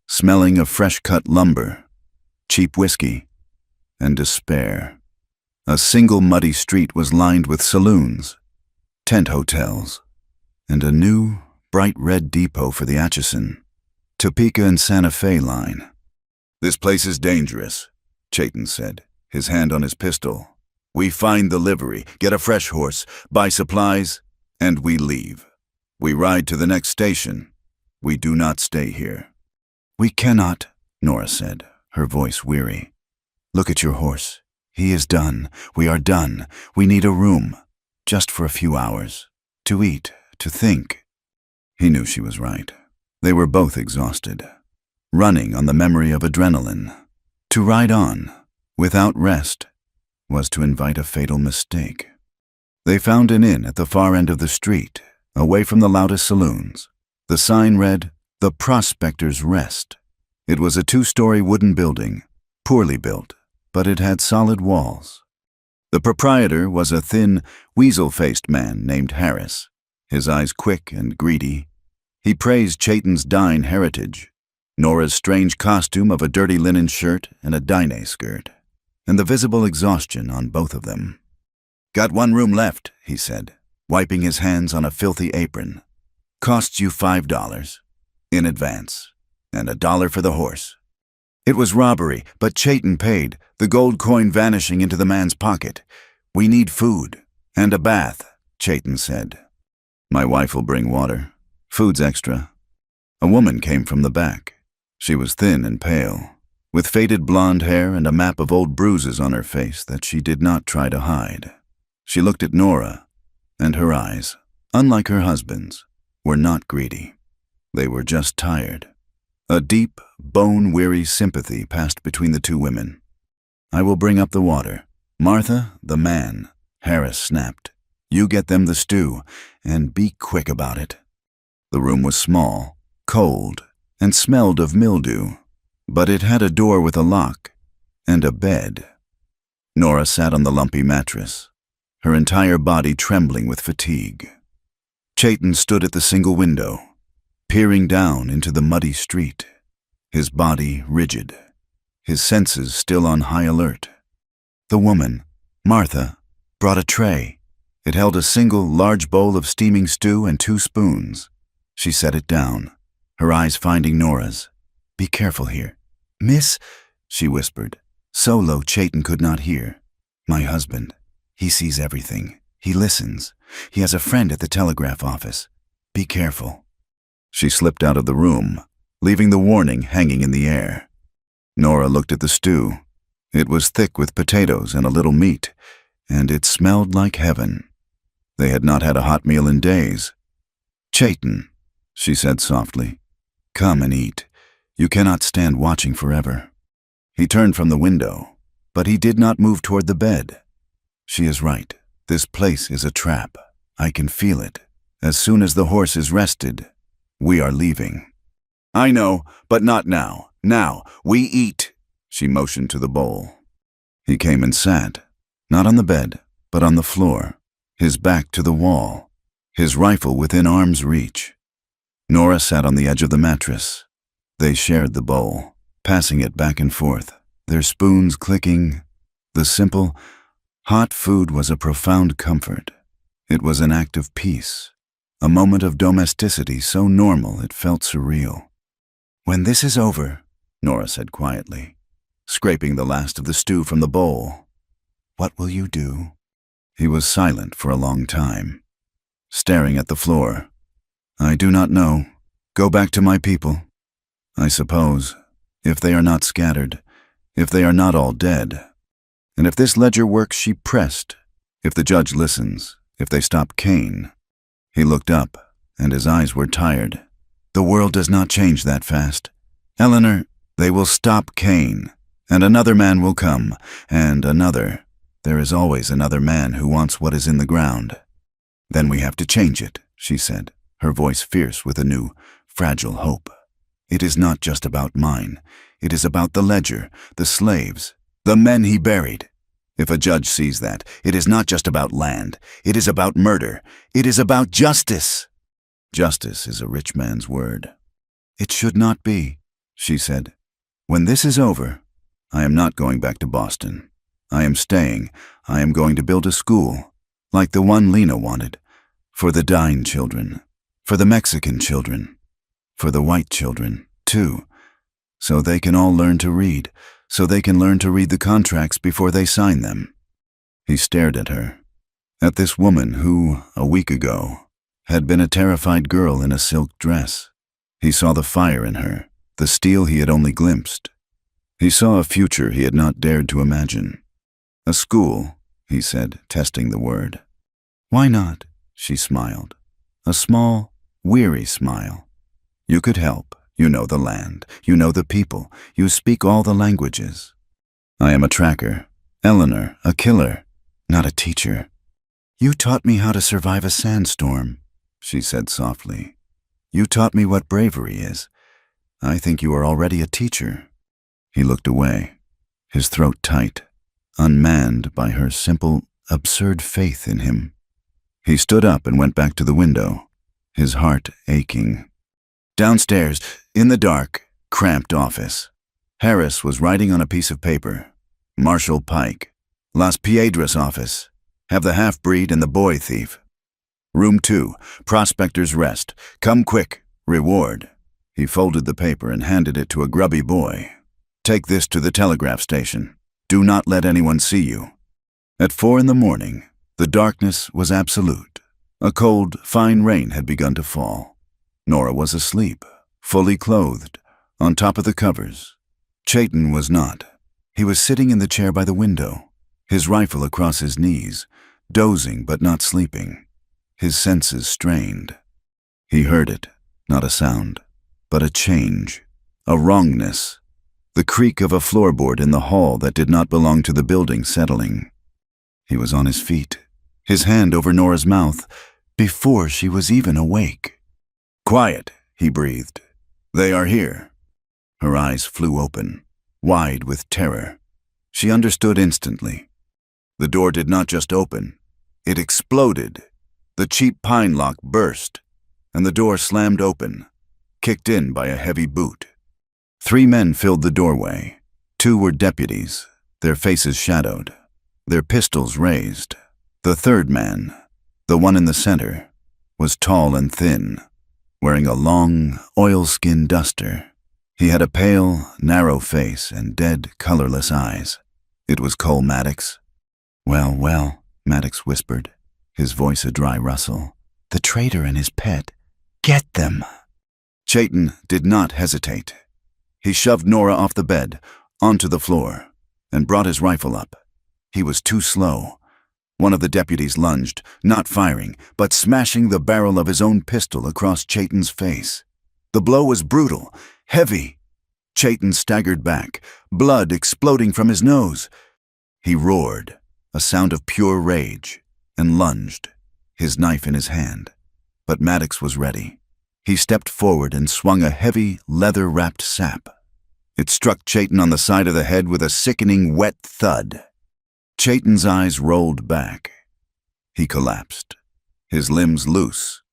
smelling of fresh-cut lumber, cheap whiskey, and despair. A single muddy street was lined with saloons, tent hotels, and a new, bright red depot for the Atchison, Topeka and Santa Fe line. "This place is dangerous," Chayton said, his hand on his pistol. "We find the livery, get a fresh horse, buy supplies, and we leave. We ride to the next station. We do not stay here." "We cannot," Nora said, her voice weary. "Look at your horse. He is done. We are done. We need a room, just for a few hours, to eat, to think." He knew she was right. They were both exhausted, running on the memory of adrenaline. To ride on, without rest, was to invite a fatal mistake. They found an inn at the far end of the street, away from the loudest saloons. The sign read, "The Prospector's Rest." It was a 2-story wooden building, poorly built, but it had solid walls. The proprietor was a thin, weasel-faced man named Harris, his eyes quick and greedy. He praised Chayton's dine heritage, Nora's strange costume of a dirty linen shirt and a dine skirt, and the visible exhaustion on both of them. "Got 1 room left," he said, wiping his hands on a filthy apron. "Costs you $5, in advance, and $1 for the horse." It was robbery, but Chayton paid, the gold coin vanishing into the man's pocket. "We need food, and a bath," Chayton said. "My wife will bring water. Food's extra." A woman came from the back. She was thin and pale, with faded blonde hair and a map of old bruises on her face that she did not try to hide. She looked at Nora, and her eyes, unlike her husband's, were not greedy. They were just tired. A deep, bone-weary sympathy passed between the two women. "I will bring up the water. Martha, the man," Harris snapped. "You get them the stew, and be quick about it." The room was small, cold, and smelled of mildew, but it had a door with a lock and a bed. Nora sat on the lumpy mattress, her entire body trembling with fatigue. Chayton stood at the single window, peering down into the muddy street, his body rigid, his senses still on high alert. The woman, Martha, brought a tray. It held a single large bowl of steaming stew and 2 spoons. She set it down, her eyes finding Nora's. "Be careful here." "Miss," she whispered, so low Chayton could not hear. "My husband. He sees everything. He listens. He has a friend at the telegraph office. Be careful." She slipped out of the room, leaving the warning hanging in the air. Nora looked at the stew. It was thick with potatoes and a little meat, and it smelled like heaven. They had not had a hot meal in days. "Chayton," she said softly, "come and eat. You cannot stand watching forever." He turned from the window, but he did not move toward the bed. "She is right. This place is a trap. I can feel it. As soon as the horse is rested, we are leaving." "I know, but not now. Now, we eat." She motioned to the bowl. He came and sat, not on the bed, but on the floor, his back to the wall, his rifle within arm's reach. Nora sat on the edge of the mattress. They shared the bowl, passing it back and forth, their spoons clicking. The simple, hot food was a profound comfort. It was an act of peace, a moment of domesticity so normal it felt surreal. "When this is over," Nora said quietly, scraping the last of the stew from the bowl, "what will you do?" He was silent for a long time, staring at the floor. "I do not know. Go back to my people. I suppose, if they are not scattered, if they are not all dead. And if this ledger works," she pressed, "if the judge listens, if they stop Cain." He looked up, and his eyes were tired. "The world does not change that fast. Eleanor, they will stop Cain, and another man will come, and another. There is always another man who wants what is in the ground. Then we have to change it," she said, her voice fierce with a new, fragile hope. "It is not just about mine. It is about the ledger, the slaves, the men he buried. If a judge sees that, it is not just about land. It is about murder. It is about justice." Justice is a rich man's word. "It should not be," she said. "When this is over, I am not going back to Boston. I am staying. I am going to build a school, like the one Lena wanted, for the dying children, for the Mexican children, for the white children, too, so they can all learn to read, so they can learn to read the contracts before they sign them." He stared at her, at this woman who, a week ago, had been a terrified girl in a silk dress. He saw the fire in her, the steel he had only glimpsed. He saw a future he had not dared to imagine. "A school," he said, testing the word. "Why not?" she smiled. A small, weary smile. "You could help. You know the land. You know the people. You speak all the languages." "I am a tracker. Eleanor, a killer, not a teacher." "You taught me how to survive a sandstorm," she said softly. "You taught me what bravery is. I think you are already a teacher." He looked away, his throat tight, unmanned by her simple, absurd faith in him. He stood up and went back to the window, his heart aching. Downstairs, in the dark, cramped office. Harris was writing on a piece of paper. "Marshal Pike. Las Piedras office. Have the half-breed and the boy thief. Room 2, Prospector's Rest. Come quick. Reward." He folded the paper and handed it to a grubby boy. "Take this to the telegraph station. Do not let anyone see you." At 4 a.m, the darkness was absolute. A cold, fine rain had begun to fall. Nora was asleep, fully clothed, on top of the covers. Chayton was not. He was sitting in the chair by the window, his rifle across his knees, dozing but not sleeping, his senses strained. He heard it, not a sound, but a change, a wrongness, the creak of a floorboard in the hall that did not belong to the building settling. He was on his feet, his hand over Nora's mouth, before she was even awake. "Quiet," he breathed. "They are here." Her eyes flew open, wide with terror. She understood instantly. The door did not just open, it exploded. The cheap pine lock burst, and the door slammed open, kicked in by a heavy boot. 3 men filled the doorway. 2 were deputies, their faces shadowed, their pistols raised. The 3rd man, the one in the center, was tall and thin, wearing a long, oilskin duster. He had a pale, narrow face and dead, colorless eyes. It was Cole Maddox. "Well, well," Maddox whispered, his voice a dry rustle. "The traitor and his pet. Get them." Chayton did not hesitate. He shoved Nora off the bed, onto the floor, and brought his rifle up. He was too slow. One of the deputies lunged, not firing, but smashing the barrel of his own pistol across Chayton's face. The blow was brutal, heavy. Chayton staggered back, blood exploding from his nose. He roared, a sound of pure rage, and lunged, his knife in his hand. But Maddox was ready. He stepped forward and swung a heavy, leather-wrapped sap. It struck Chayton on the side of the head with a sickening, wet thud. Chayton's eyes rolled back. He collapsed, his limbs loose,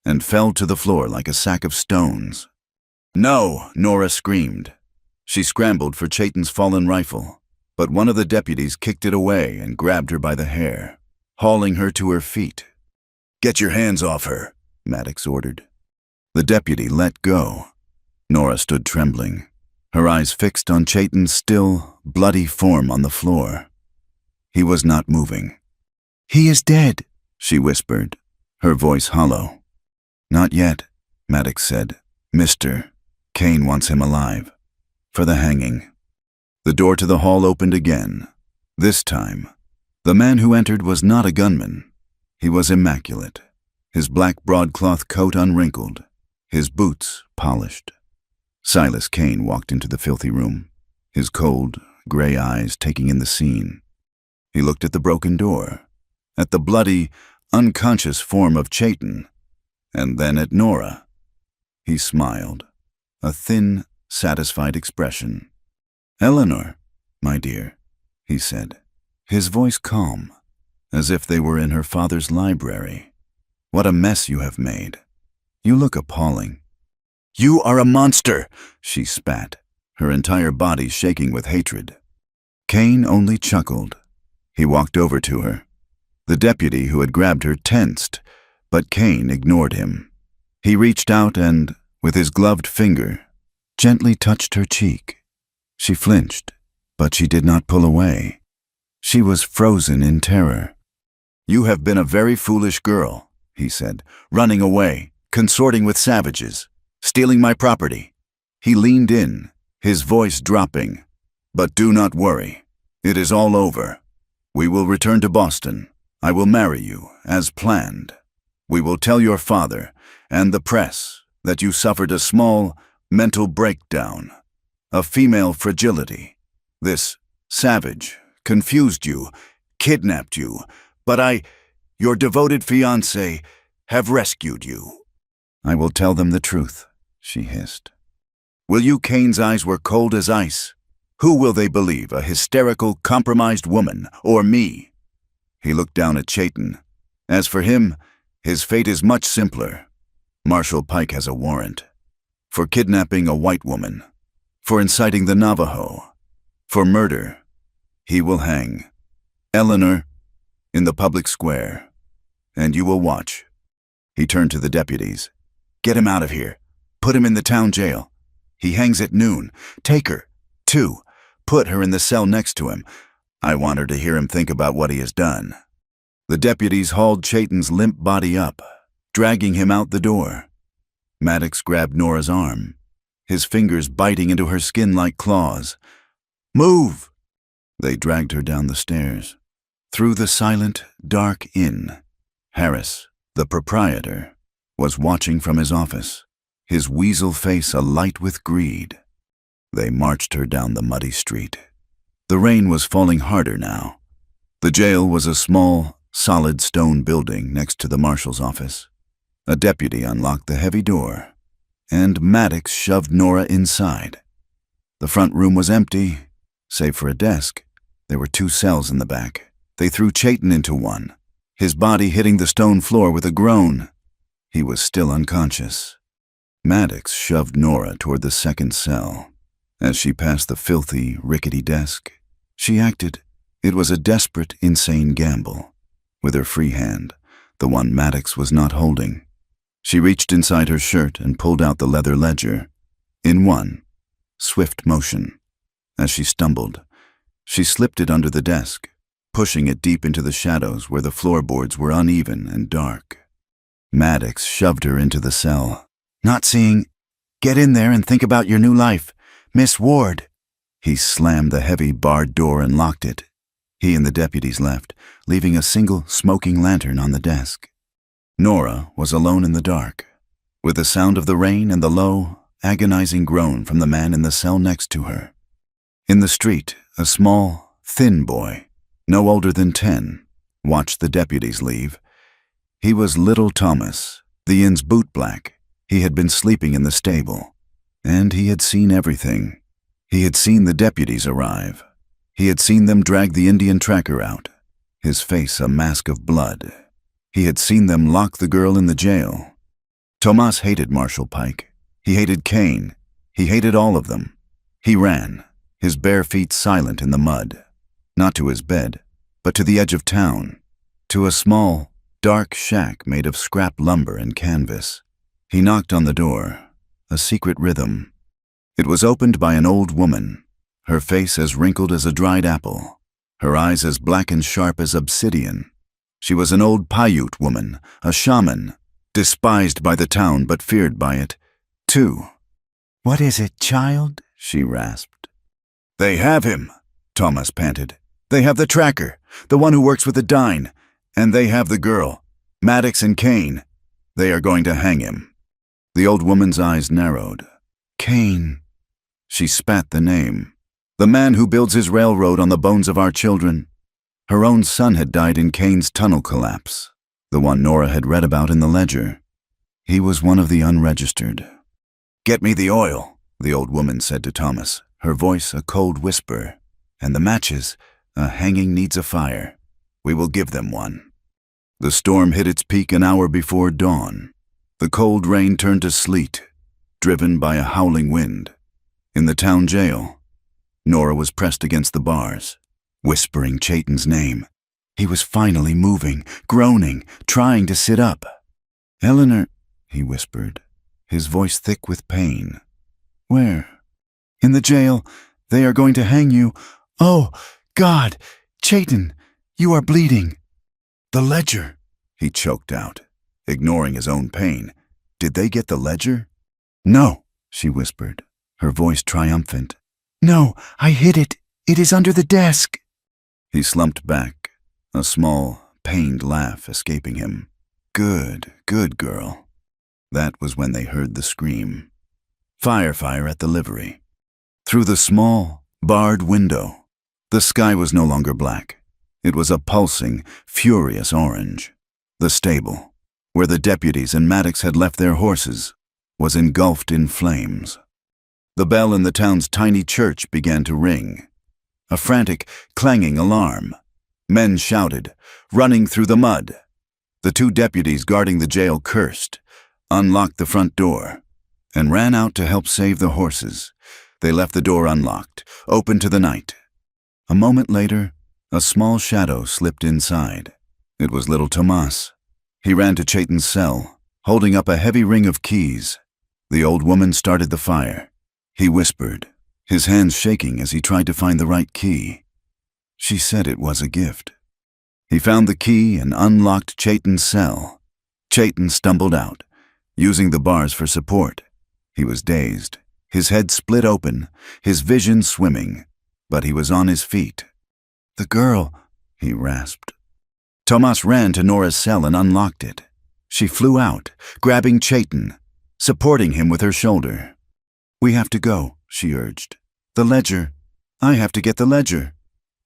and fell to the floor like a sack of stones. "No!" Nora screamed. She scrambled for Chayton's fallen rifle, but one of the deputies kicked it away and grabbed her by the hair, hauling her to her feet. "Get your hands off her," Maddox ordered. The deputy let go. Nora stood trembling, her eyes fixed on Chayton's still, bloody form on the floor. He was not moving. "He is dead," she whispered, her voice hollow. "Not yet," Maddox said. "Mr. Kane wants him alive. For the hanging." The door to the hall opened again. This time, the man who entered was not a gunman. He was immaculate, his black broadcloth coat unwrinkled, his boots polished. Silas Kane walked into the filthy room, his cold, gray eyes taking in the scene. He looked at the broken door, at the bloody, unconscious form of Chayton, and then at Nora. He smiled, a thin, satisfied expression. "Eleanor, my dear," he said, his voice calm, as if they were in her father's library. "What a mess you have made. You look appalling." "You are a monster," she spat, her entire body shaking with hatred. Kane only chuckled. He walked over to her. The deputy who had grabbed her tensed, but Kane ignored him. He reached out and, with his gloved finger, gently touched her cheek. She flinched, but she did not pull away. She was frozen in terror. "You have been a very foolish girl," he said, "running away, consorting with savages, stealing my property." He leaned in, his voice dropping. "But do not worry. It is all over. We will return to Boston. I will marry you, as planned. We will tell your father and the press that you suffered a small mental breakdown, a female fragility. This savage confused you, kidnapped you, but I, your devoted fiancé, have rescued you." "I will tell them the truth," she hissed. "Will you?" Kane's eyes were cold as ice. "Who will they believe, a hysterical, compromised woman, or me?" He looked down at Chayton. "As for him, his fate is much simpler. Marshal Pike has a warrant. For kidnapping a white woman. For inciting the Navajo. For murder. He will hang. Eleanor, in the public square. And you will watch." He turned to the deputies. "Get him out of here. Put him in the town jail. He hangs at noon. Take her, too. Put her in the cell next to him. I want her to hear him think about what he has done." The deputies hauled Chayton's limp body up, dragging him out the door. Maddox grabbed Nora's arm. his fingers biting into her skin like claws. "Move!" They dragged her down the stairs. Through the silent, dark inn, Harris, the proprietor, was watching from his office, his weasel face alight with greed. They marched her down the muddy street. The rain was falling harder now. The jail was a small, solid stone building next to the marshal's office. A deputy unlocked the heavy door, and Maddox shoved Nora inside. The front room was empty, save for a desk. There were 2 cells in the back. They threw Chayton into one, his body hitting the stone floor with a groan. He was still unconscious. Maddox shoved Nora toward the second cell. As she passed the filthy, rickety desk, she acted. It was a desperate, insane gamble. With her free hand, the one Maddox was not holding, she reached inside her shirt and pulled out the leather ledger. In one swift motion, as she stumbled, she slipped it under the desk, pushing it deep into the shadows where the floorboards were uneven and dark. Maddox shoved her into the cell. "Not seeing? Get in there and think about your new life. Miss Ward." He slammed the heavy barred door and locked it. He and the deputies left, leaving a single smoking lantern on the desk. Nora was alone in the dark, with the sound of the rain and the low, agonizing groan from the man in the cell next to her. In the street, a small, thin boy, no older than 10, watched the deputies leave. He was little Thomas, the inn's bootblack. He had been sleeping in the stable, and he had seen everything. He had seen the deputies arrive. He had seen them drag the Indian tracker out, his face a mask of blood. He had seen them lock the girl in the jail. Tomas hated Marshal Pike. He hated Kane. He hated all of them. He ran, his bare feet silent in the mud, not to his bed, but to the edge of town, to a small, dark shack made of scrap lumber and canvas. He knocked on the door, a secret rhythm. It was opened by an old woman, her face as wrinkled as a dried apple, her eyes as black and sharp as obsidian. She was an old Paiute woman, a shaman, despised by the town but feared by it, too. "What is it, child?" she rasped. "They have him," Thomas panted. "They have the tracker, the one who works with the dine, and they have the girl, Maddox and Kane. They are going to hang him." The old woman's eyes narrowed. "Kane." She spat the name. "The man who builds his railroad on the bones of our children." Her own son had died in Kane's tunnel collapse, the one Nora had read about in the ledger. He was one of the unregistered. "Get me the oil," the old woman said to Thomas, her voice a cold whisper. "And the matches, a hanging needs a fire. We will give them one." The storm hit its peak an hour before dawn. The cold rain turned to sleet, driven by a howling wind. In the town jail, Nora was pressed against the bars, whispering Chayton's name. He was finally moving, groaning, trying to sit up. "Eleanor," he whispered, his voice thick with pain. "Where?" "In the jail. They are going to hang you. Oh, God! Chayton, you are bleeding." "The ledger," he choked out, ignoring his own pain. "Did they get the ledger?" "No," she whispered, her voice triumphant. "No, I hid it. It is under the desk." He slumped back, a small, pained laugh escaping him. "Good, good girl." That was when they heard the scream. Fire at the livery. Through the small, barred window, the sky was no longer black. It was a pulsing, furious orange. The stable, where the deputies and Maddox had left their horses, was engulfed in flames. The bell in the town's tiny church began to ring. A frantic, clanging alarm. Men shouted, running through the mud. The 2 deputies guarding the jail cursed, unlocked the front door, and ran out to help save the horses. They left the door unlocked, open to the night. A moment later, a small shadow slipped inside. It was little Tomas. He ran to Chayton's cell, holding up a heavy ring of keys. The old woman started the fire. He whispered, his hands shaking as he tried to find the right key. She said it was a gift. He found the key and unlocked Chayton's cell. Chayton stumbled out, using the bars for support. He was dazed. His head split open, his vision swimming, but he was on his feet. "The girl," he rasped. Tomas ran to Nora's cell and unlocked it. She flew out, grabbing Chayton, supporting him with her shoulder. "We have to go," she urged. "The ledger. I have to get the ledger."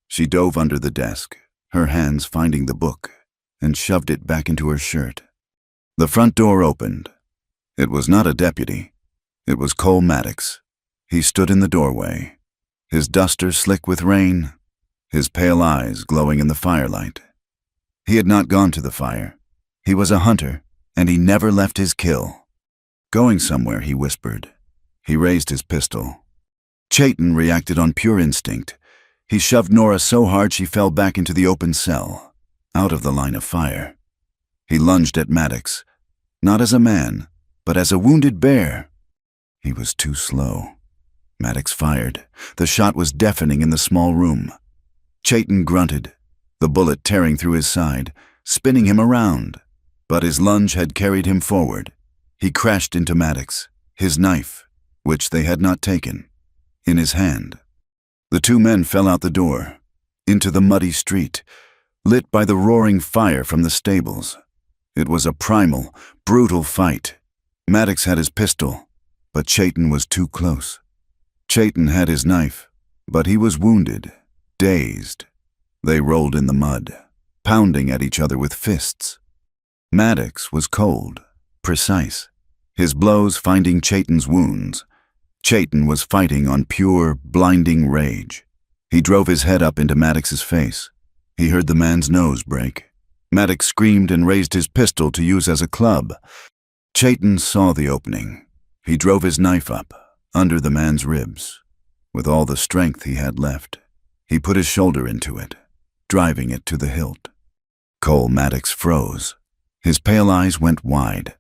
She dove under the desk, her hands finding the book, and shoved it back into her shirt. The front door opened. It was not a deputy. It was Cole Maddox. He stood in the doorway, his duster slick with rain, his pale eyes glowing in the firelight. He had not gone to the fire. He was a hunter, and he never left his kill. "Going somewhere," he whispered. He raised his pistol. Chayton reacted on pure instinct. He shoved Nora so hard she fell back into the open cell, out of the line of fire. He lunged at Maddox, not as a man, but as a wounded bear. He was too slow. Maddox fired. The shot was deafening in the small room. Chayton grunted, the bullet tearing through his side, spinning him around. But his lunge had carried him forward. He crashed into Maddox, his knife, which they had not taken, in his hand. The two men fell out the door, into the muddy street, lit by the roaring fire from the stables. It was a primal, brutal fight. Maddox had his pistol, but Chayton was too close. Chayton had his knife, but he was wounded, dazed. They rolled in the mud, pounding at each other with fists. Maddox was cold, precise, his blows finding Chayton's wounds. Chayton was fighting on pure, blinding rage. He drove his head up into Maddox's face. He heard the man's nose break. Maddox screamed and raised his pistol to use as a club. Chayton saw the opening. He drove his knife up, under the man's ribs. With all the strength he had left, he put his shoulder into it, driving it to the hilt. Cole Maddox froze. His pale eyes went wide.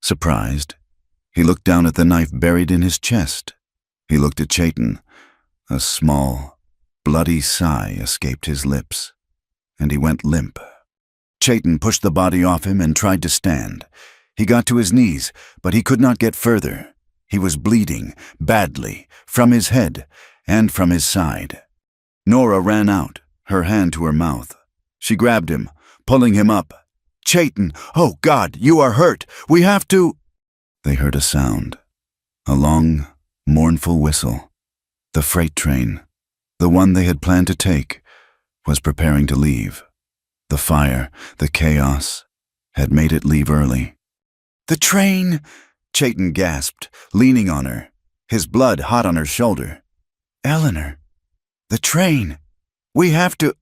Surprised, he looked down at the knife buried in his chest. He looked at Chayton. A small, bloody sigh escaped his lips, and he went limp. Chayton pushed the body off him and tried to stand. He got to his knees, but he could not get further. He was bleeding, badly, from his head and from his side. Nora ran out, her hand to her mouth. She grabbed him, pulling him up. "Chayton, oh God, you are hurt! We have to—" They heard a sound. A long, mournful whistle. The freight train, the one they had planned to take, was preparing to leave. The fire, the chaos, had made it leave early. "The train!" Chayton gasped, leaning on her, his blood hot on her shoulder. "Eleanor! The train! We have to—"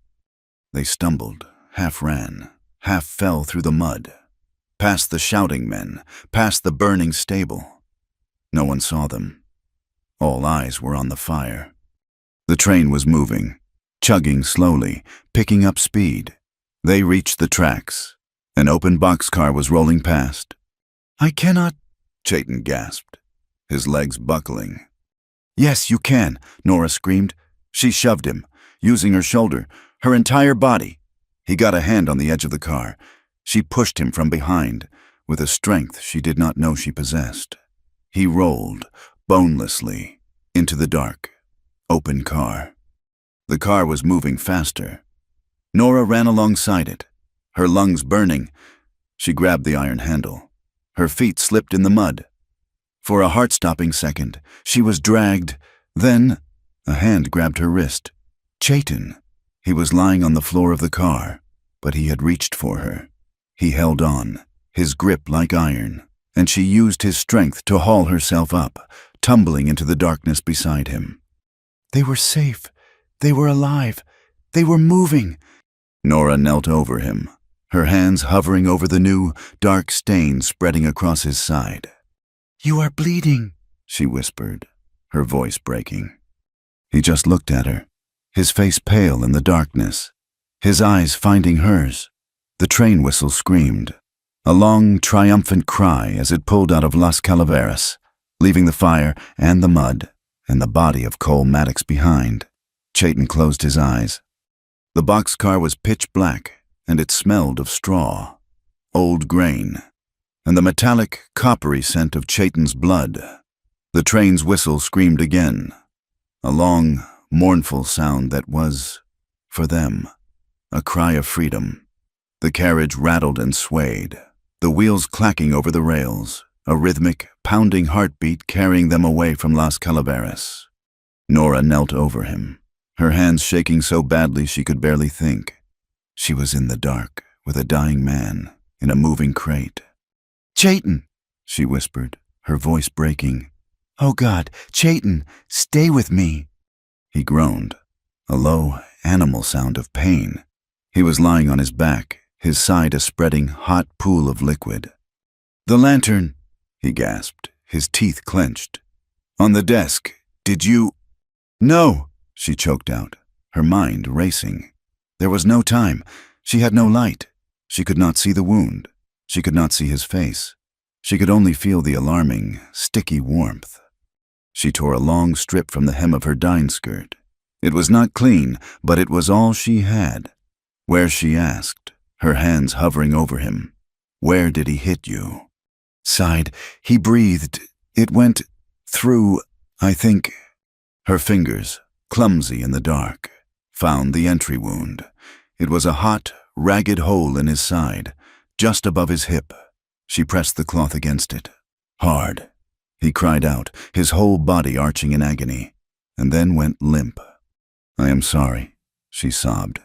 They stumbled, half ran, half fell through the mud, past the shouting men, past the burning stable. No one saw them. All eyes were on the fire. The train was moving, chugging slowly, picking up speed. They reached the tracks. An open boxcar was rolling past. "I cannot," Chayton gasped, his legs buckling. "Yes, you can," Nora screamed. She shoved him, using her shoulder, her entire body. He got a hand on the edge of the car. She pushed him from behind, with a strength she did not know she possessed. He rolled, bonelessly, into the dark, open car. The car was moving faster. Nora ran alongside it, her lungs burning. She grabbed the iron handle. Her feet slipped in the mud. For a heart-stopping second, she was dragged. Then, a hand grabbed her wrist. Chayton. He was lying on the floor of the car, but he had reached for her. He held on, his grip like iron, and she used his strength to haul herself up, tumbling into the darkness beside him. "They were safe. They were alive. They were moving." Nora knelt over him, her hands hovering over the new, dark stain spreading across his side. "You are bleeding," she whispered, her voice breaking. He just looked at her, his face pale in the darkness, his eyes finding hers. The train whistle screamed, a long, triumphant cry as it pulled out of Las Calaveras, leaving the fire and the mud and the body of Cole Maddox behind. Chayton closed his eyes. The boxcar was pitch black, and it smelled of straw, old grain, and the metallic, coppery scent of Chayton's blood. The train's whistle screamed again, a long, mournful sound that was, for them, a cry of freedom. The carriage rattled and swayed, the wheels clacking over the rails, a rhythmic, pounding heartbeat carrying them away from Las Calaveras. Nora knelt over him, her hands shaking so badly she could barely think. She was in the dark, with a dying man, in a moving crate. "Chayton," she whispered, her voice breaking. "Oh God, Chayton, stay with me." He groaned, a low, animal sound of pain. He was lying on his back, his side a spreading, hot pool of liquid. "The lantern," he gasped, his teeth clenched. "On the desk. Did you—" "No," she choked out, her mind racing. There was no time. She had no light. She could not see the wound. She could not see his face. She could only feel the alarming, sticky warmth. She tore a long strip from the hem of her dine skirt. It was not clean, but it was all she had. "Where?" she asked, her hands hovering over him. "Where did he hit you?" Sighed. "He breathed. It went through, I think." Her fingers, clumsy in the dark, found the entry wound. It was a hot, ragged hole in his side, just above his hip. She pressed the cloth against it. "Hard." He cried out, his whole body arching in agony, and then went limp. "I am sorry," she sobbed,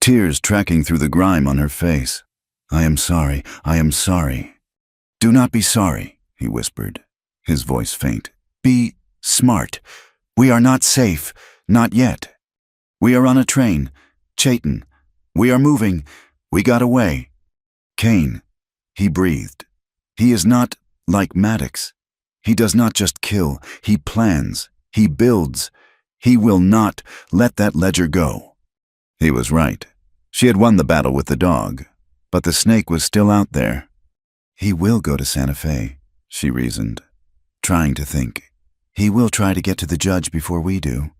tears tracking through the grime on her face. "I am sorry, I am sorry." "Do not be sorry," he whispered, his voice faint. "Be smart. We are not safe, not yet. We are on a train. Chayton, we are moving. We got away. Kane," he breathed. "He is not like Maddox. He does not just kill, he plans, he builds. He will not let that ledger go." He was right. She had won the battle with the dog, but the snake was still out there. "He will go to Santa Fe," she reasoned, trying to think. "He will try to get to the judge before we do."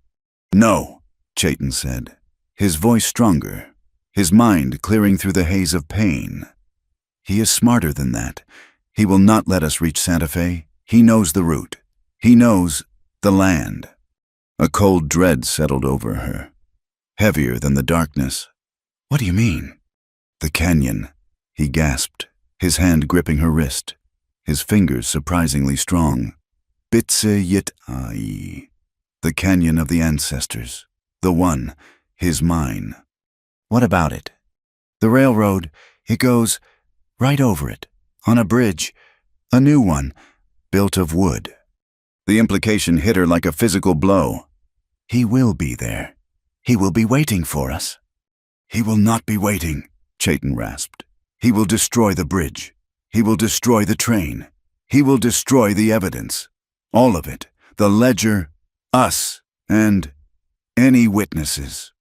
"No," Chayton said, his voice stronger, his mind clearing through the haze of pain. "He is smarter than that. He will not let us reach Santa Fe. He knows the route. He knows the land." A cold dread settled over her, heavier than the darkness. "What do you mean?" "The canyon," he gasped, his hand gripping her wrist, his fingers surprisingly strong. "Bitse yit ai. The canyon of the ancestors. The one, his mine." "What about it?" "The railroad, it goes right over it, on a bridge, a new one, built of wood." The implication hit her like a physical blow. "He will be there. He will be waiting for us." "He will not be waiting," Chayton rasped. "He will destroy the bridge. He will destroy the train. He will destroy the evidence. All of it. The ledger, us, and any witnesses."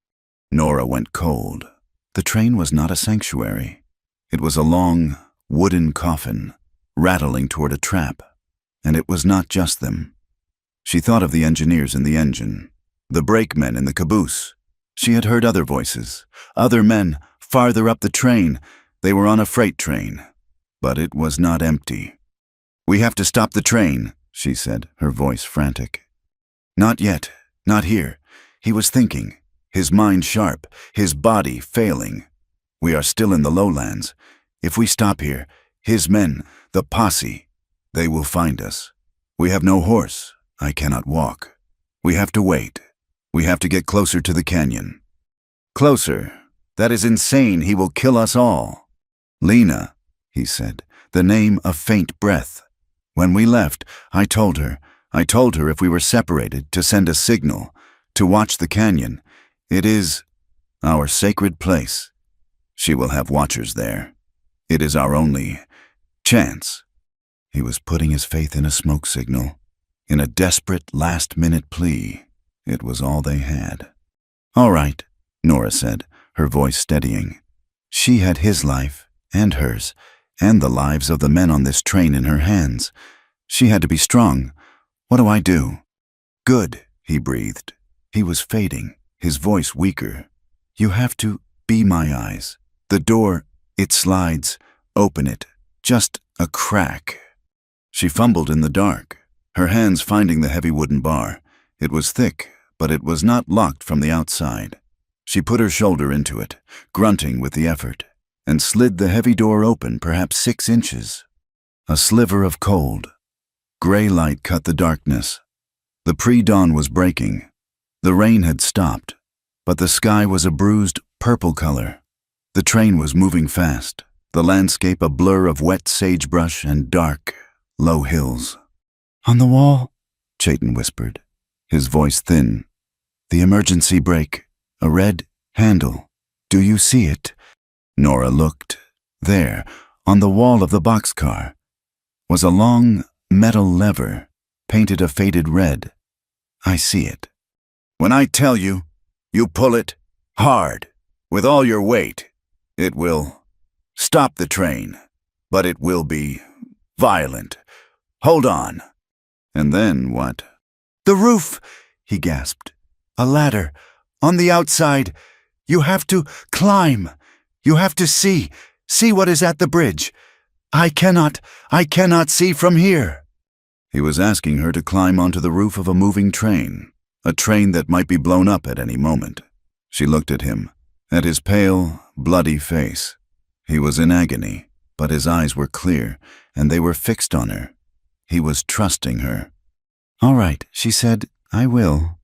Nora went cold. The train was not a sanctuary. It was a long, wooden coffin, rattling toward a trap. And it was not just them. She thought of the engineers in the engine, the brakemen in the caboose. She had heard other voices, other men, farther up the train. They were on a freight train. But it was not empty. "We have to stop the train," she said, her voice frantic. "Not yet, not here." He was thinking, his mind sharp, his body failing. "We are still in the lowlands. If we stop here, his men, the posse, they will find us. We have no horse. I cannot walk. We have to wait. We have to get closer to the canyon." "Closer? That is insane. He will kill us all." "Lena," he said, the name a faint breath. "When we left, I told her if we were separated to send a signal, to watch the canyon. It is our sacred place. She will have watchers there. It is our only chance." He was putting his faith in a smoke signal, in a desperate last-minute plea. It was all they had. "All right," Nora said, her voice steadying. She had his life, and hers, and the lives of the men on this train in her hands. She had to be strong. "What do I do?" "Good," he breathed. He was fading, his voice weaker. "You have to be my eyes. The door, it slides. Open it. Just a crack." She fumbled in the dark. her hands finding the heavy wooden bar. It was thick, but it was not locked from the outside. She put her shoulder into it, grunting with the effort, and slid the heavy door open perhaps 6 inches. A sliver of cold. Gray light cut the darkness. The pre-dawn was breaking. The rain had stopped, but the sky was a bruised purple color. The train was moving fast, the landscape a blur of wet sagebrush and dark, low hills. "On the wall," Chayton whispered, his voice thin. "The emergency brake, a red handle. Do you see it?" Nora looked. There, on the wall of the boxcar, was a long metal lever, painted a faded red. "I see it." "When I tell you, you pull it hard, with all your weight. It will stop the train, but it will be violent. Hold on." "And then what?" "The roof," he gasped. "A ladder. On the outside. You have to climb. You have to see what is at the bridge. I cannot see from here." He was asking her to climb onto the roof of a moving train, a train that might be blown up at any moment. She looked at him, at his pale, bloody face. He was in agony, but his eyes were clear, and they were fixed on her. He was trusting her. "All right," she said, "I will."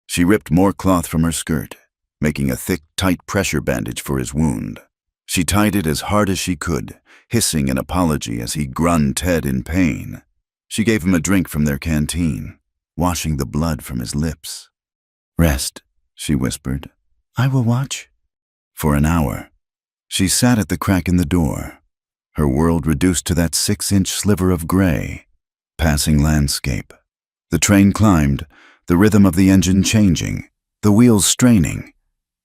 She ripped more cloth from her skirt, making a thick, tight pressure bandage for his wound. She tied it as hard as she could, hissing an apology as he grunted in pain. She gave him a drink from their canteen, washing the blood from his lips. "Rest," she whispered. "I will watch." For an hour, she sat at the crack in the door, her world reduced to that 6-inch sliver of gray, passing landscape. The train climbed, the rhythm of the engine changing, the wheels straining.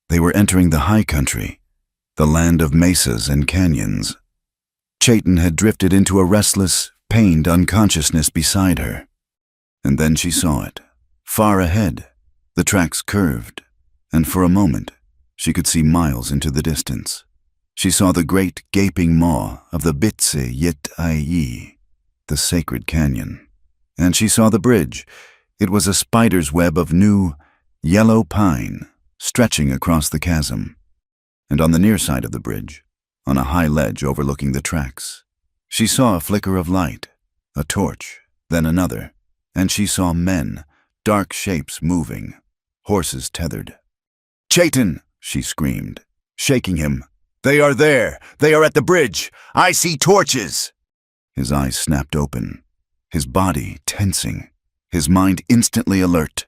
They were entering the high country, the land of mesas and canyons. Chayton had drifted into a restless, pained unconsciousness beside her. And then she saw it. Far ahead, the tracks curved, and for a moment, she could see miles into the distance. She saw the great gaping maw of the Bitse Yit Ai, the sacred canyon. And she saw the bridge. It was a spider's web of new, yellow pine stretching across the chasm. And on the near side of the bridge, on a high ledge overlooking the tracks, she saw a flicker of light, a torch, then another, and she saw men, dark shapes moving, horses tethered. "Chayton!" she screamed, shaking him. "They are there! They are at the bridge! I see torches!" His eyes snapped open, his body tensing, his mind instantly alert.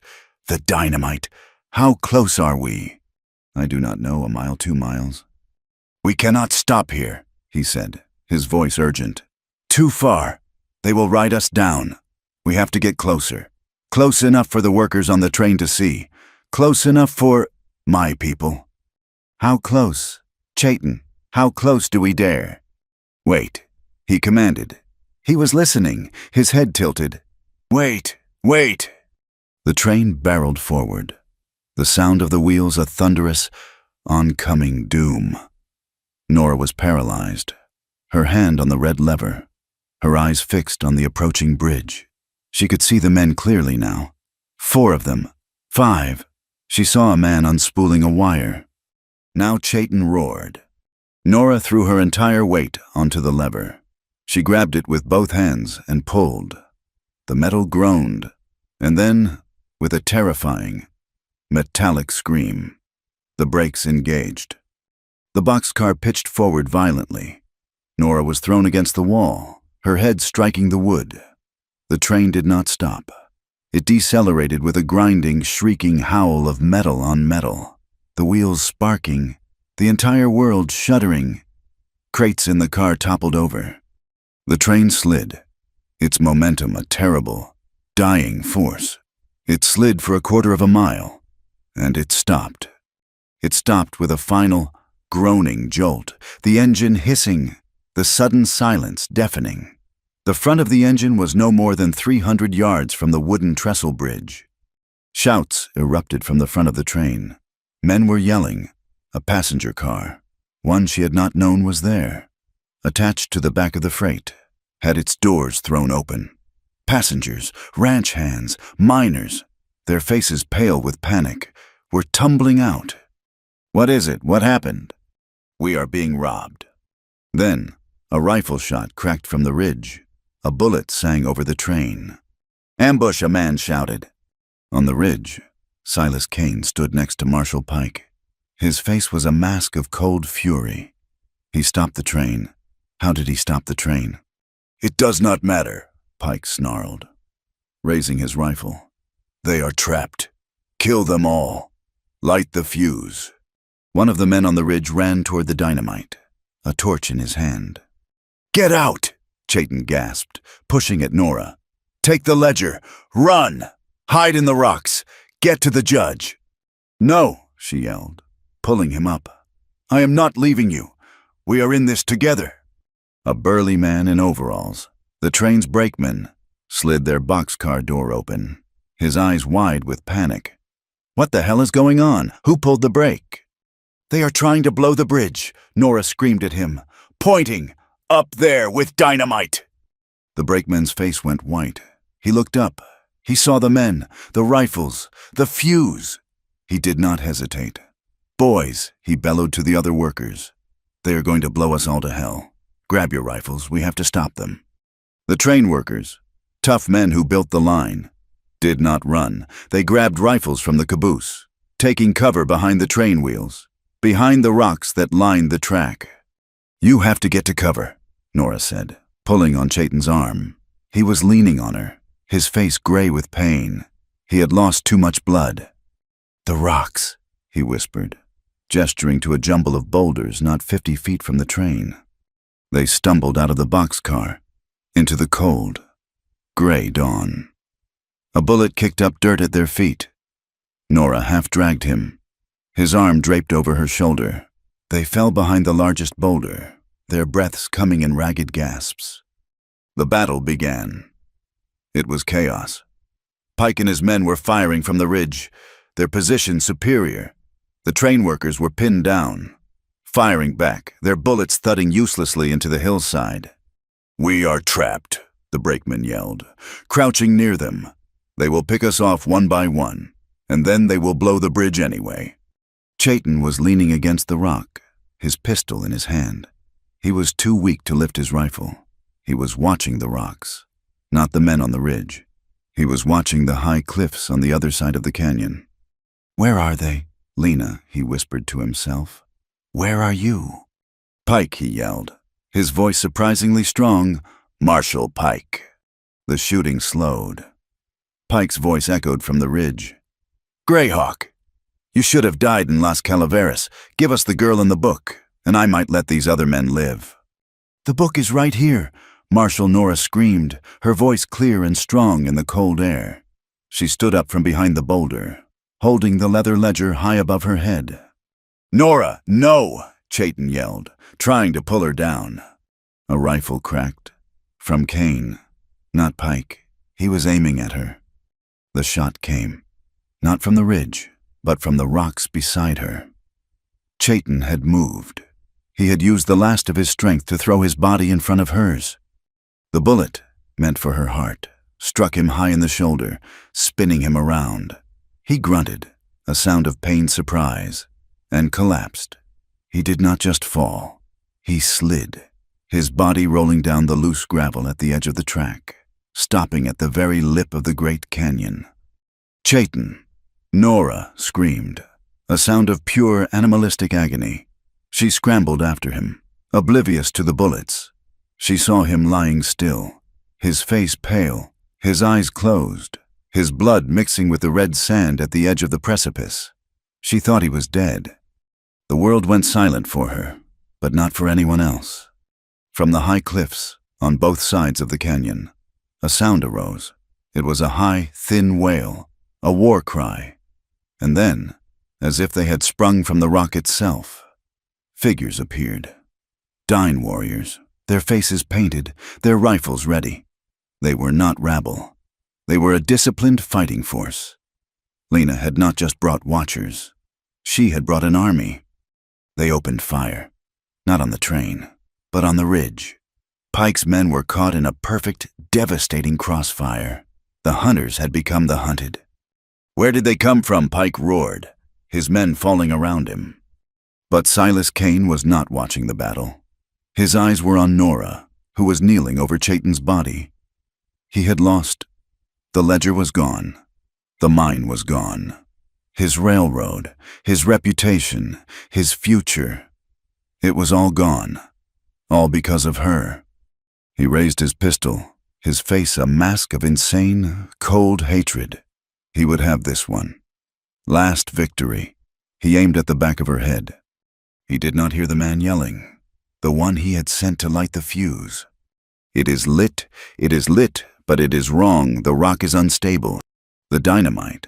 "The dynamite! How close are we?" "I do not know, a mile, 2 miles. "We cannot stop here," he said, his voice urgent. "Too far. They will ride us down. We have to get closer. Close enough for the workers on the train to see. Close enough for my people." "How close? Chayton, how close do we dare?" "Wait," he commanded. He was listening, his head tilted. "Wait, wait." The train barreled forward, the sound of the wheels a thunderous, oncoming doom. Nora was paralyzed, her hand on the red lever, her eyes fixed on the approaching bridge. She could see the men clearly now. 4 of them. 5. She saw a man unspooling a wire. Now Chayton roared. Nora threw her entire weight onto the lever. She grabbed it with both hands and pulled. The metal groaned, and then, with a terrifying, metallic scream, the brakes engaged. The boxcar pitched forward violently. Nora was thrown against the wall, her head striking the wood. The train did not stop. It decelerated with a grinding, shrieking howl of metal on metal, the wheels sparking, the entire world shuddering. Crates in the car toppled over. The train slid, its momentum a terrible, dying force. It slid for 1/4 of a mile, and it stopped. It stopped with a final, groaning jolt, the engine hissing, the sudden silence deafening. The front of the engine was no more than 300 yards from the wooden trestle bridge. Shouts erupted from the front of the train. Men were yelling. A passenger car, one she had not known was there, attached to the back of the freight, had its doors thrown open. Passengers, ranch hands, miners, their faces pale with panic, were tumbling out. "What is it? What happened?" "We are being robbed." Then, a rifle shot cracked from the ridge. A bullet sang over the train. "Ambush!" a man shouted. On the ridge, Silas Kane stood next to Marshal Pike. His face was a mask of cold fury. He stopped the train. How did he stop the train? "It does not matter," Pike snarled, raising his rifle. "They are trapped. Kill them all. Light the fuse." One of the men on the ridge ran toward the dynamite, a torch in his hand. "Get out!" Chayton gasped, pushing at Nora. "Take the ledger. Run! Hide in the rocks. Get to the judge." "No," she yelled, pulling him up. "I am not leaving you. We are in this together." A burly man in overalls, the train's brakeman, slid their boxcar door open, his eyes wide with panic. "What the hell is going on? Who pulled the brake?" "They are trying to blow the bridge," Nora screamed at him, pointing, "Up there with dynamite." The brakeman's face went white. He looked up. He saw the men, the rifles, the fuse. He did not hesitate. "Boys," he bellowed to the other workers. "They are going to blow us all to hell. Grab your rifles. We have to stop them." The train workers, tough men who built the line, did not run. They grabbed rifles from the caboose, taking cover behind the train wheels, behind the rocks that lined the track. "You have to get to cover," Nora said, pulling on Chayton's arm. He was leaning on her, his face gray with pain. He had lost too much blood. "The rocks," he whispered, gesturing to a jumble of boulders not 50 feet from the train. They stumbled out of the boxcar, into the cold, gray dawn. A bullet kicked up dirt at their feet. Nora half-dragged him, his arm draped over her shoulder. They fell behind the largest boulder, their breaths coming in ragged gasps. The battle began. It was chaos. Pike and his men were firing from the ridge, their position superior. The train workers were pinned down, firing back, their bullets thudding uselessly into the hillside. "We are trapped," the brakeman yelled, crouching near them. "They will pick us off one by one, and then they will blow the bridge anyway." Chayton was leaning against the rock, his pistol in his hand. He was too weak to lift his rifle. He was watching the rocks, not the men on the ridge. He was watching the high cliffs on the other side of the canyon. "Where are they? Lena," he whispered to himself. "Where are you?" "Pike," he yelled, his voice surprisingly strong. "Marshal Pike." The shooting slowed. Pike's voice echoed from the ridge. "Greyhawk, you should have died in Las Calaveras. Give us the girl in the book, and I might let these other men live." "The book is right here," Marshal Nora screamed, her voice clear and strong in the cold air. She stood up from behind the boulder, holding the leather ledger high above her head. "Nora, no!" Chayton yelled, trying to pull her down. A rifle cracked. From Kane, not Pike. He was aiming at her. The shot came, not from the ridge, but from the rocks beside her. Chayton had moved. He had used the last of his strength to throw his body in front of hers. The bullet, meant for her heart, struck him high in the shoulder, spinning him around. He grunted, a sound of pained surprise, and collapsed. He did not just fall. He slid, his body rolling down the loose gravel at the edge of the track, stopping at the very lip of the great canyon. "Chayton!" Nora screamed, a sound of pure animalistic agony. She scrambled after him, oblivious to the bullets. She saw him lying still, his face pale, his eyes closed, his blood mixing with the red sand at the edge of the precipice. She thought he was dead. The world went silent for her, but not for anyone else. From the high cliffs, on both sides of the canyon, a sound arose. It was a high, thin wail, a war cry. And then, as if they had sprung from the rock itself, figures appeared. Dine warriors, their faces painted, their rifles ready. They were not rabble. They were a disciplined fighting force. Lena had not just brought watchers. She had brought an army. They opened fire, not on the train, but on the ridge. Pike's men were caught in a perfect, devastating crossfire. The hunters had become the hunted. "Where did they come from?" Pike roared, his men falling around him. But Silas Kane was not watching the battle. His eyes were on Nora, who was kneeling over Chayton's body. He had lost. The ledger was gone. The mine was gone. His railroad, his reputation, his future. It was all gone. All because of her. He raised his pistol, his face a mask of insane, cold hatred. He would have this one. Last victory. He aimed at the back of her head. He did not hear the man yelling, the one he had sent to light the fuse. It is lit, but it is wrong. The rock is unstable. The dynamite,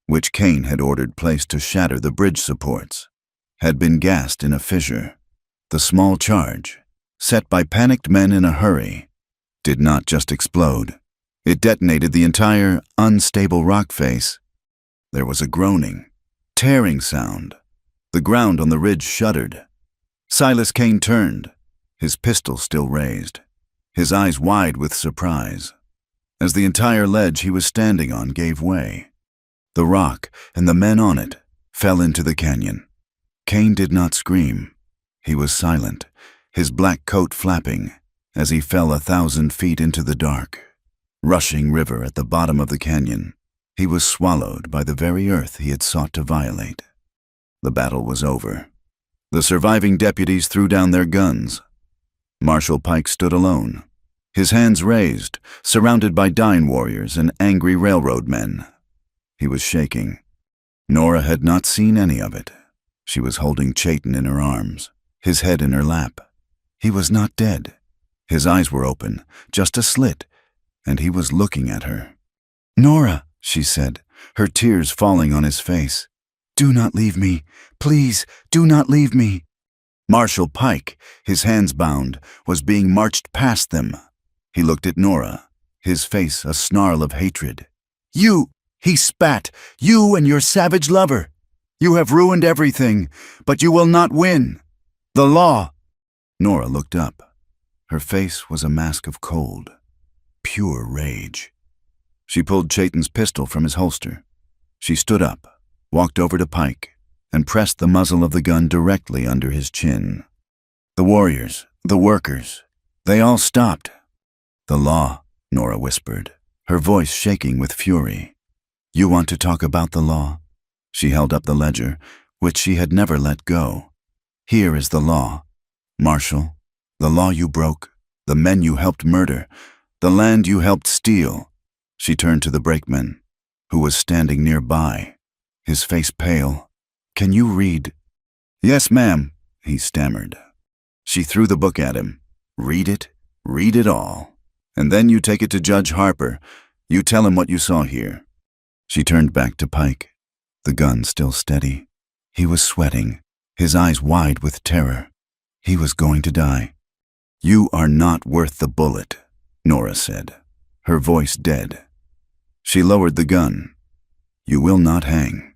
which Kane had ordered placed to shatter the bridge supports, had been gassed in a fissure. The small charge, set by panicked men in a hurry, did not just explode. It detonated the entire unstable rock face. There was a groaning, tearing sound. The ground on the ridge shuddered. Silas Kane turned, his pistol still raised, his eyes wide with surprise, as the entire ledge he was standing on gave way. The rock and the men on it fell into the canyon. Kane did not scream. He was silent, his black coat flapping, as he fell 1,000 feet into the dark, rushing river at the bottom of the canyon. He was swallowed by the very earth he had sought to violate. The battle was over. The surviving deputies threw down their guns. Marshal Pike stood alone, his hands raised, surrounded by dying warriors and angry railroad men. He was shaking. Nora had not seen any of it. She was holding Chayton in her arms, his head in her lap. He was not dead. His eyes were open, just a slit, and he was looking at her. "Nora," she said, her tears falling on his face. "Do not leave me. Please, do not leave me." Marshal Pike, his hands bound, was being marched past them. He looked at Nora, his face a snarl of hatred. "You," he spat, "you and your savage lover. You have ruined everything, but you will not win. The law." Nora looked up. Her face was a mask of cold, pure rage. She pulled Chayton's pistol from his holster. She stood up, walked over to Pike, and pressed the muzzle of the gun directly under his chin. The warriors, the workers, they all stopped. "The law," Nora whispered, her voice shaking with fury. "You want to talk about the law?" She held up the ledger, which she had never let go. "Here is the law. Marshal, the law you broke, the men you helped murder, the land you helped steal." She turned to the brakeman, who was standing nearby, his face pale. "Can you read?" "Yes, ma'am," he stammered. She threw the book at him. Read it all. And then you take it to Judge Harper. You tell him what you saw here." She turned back to Pike, the gun still steady. He was sweating, his eyes wide with terror. He was going to die. "You are not worth the bullet," Nora said, her voice dead. She lowered the gun. "You will not hang.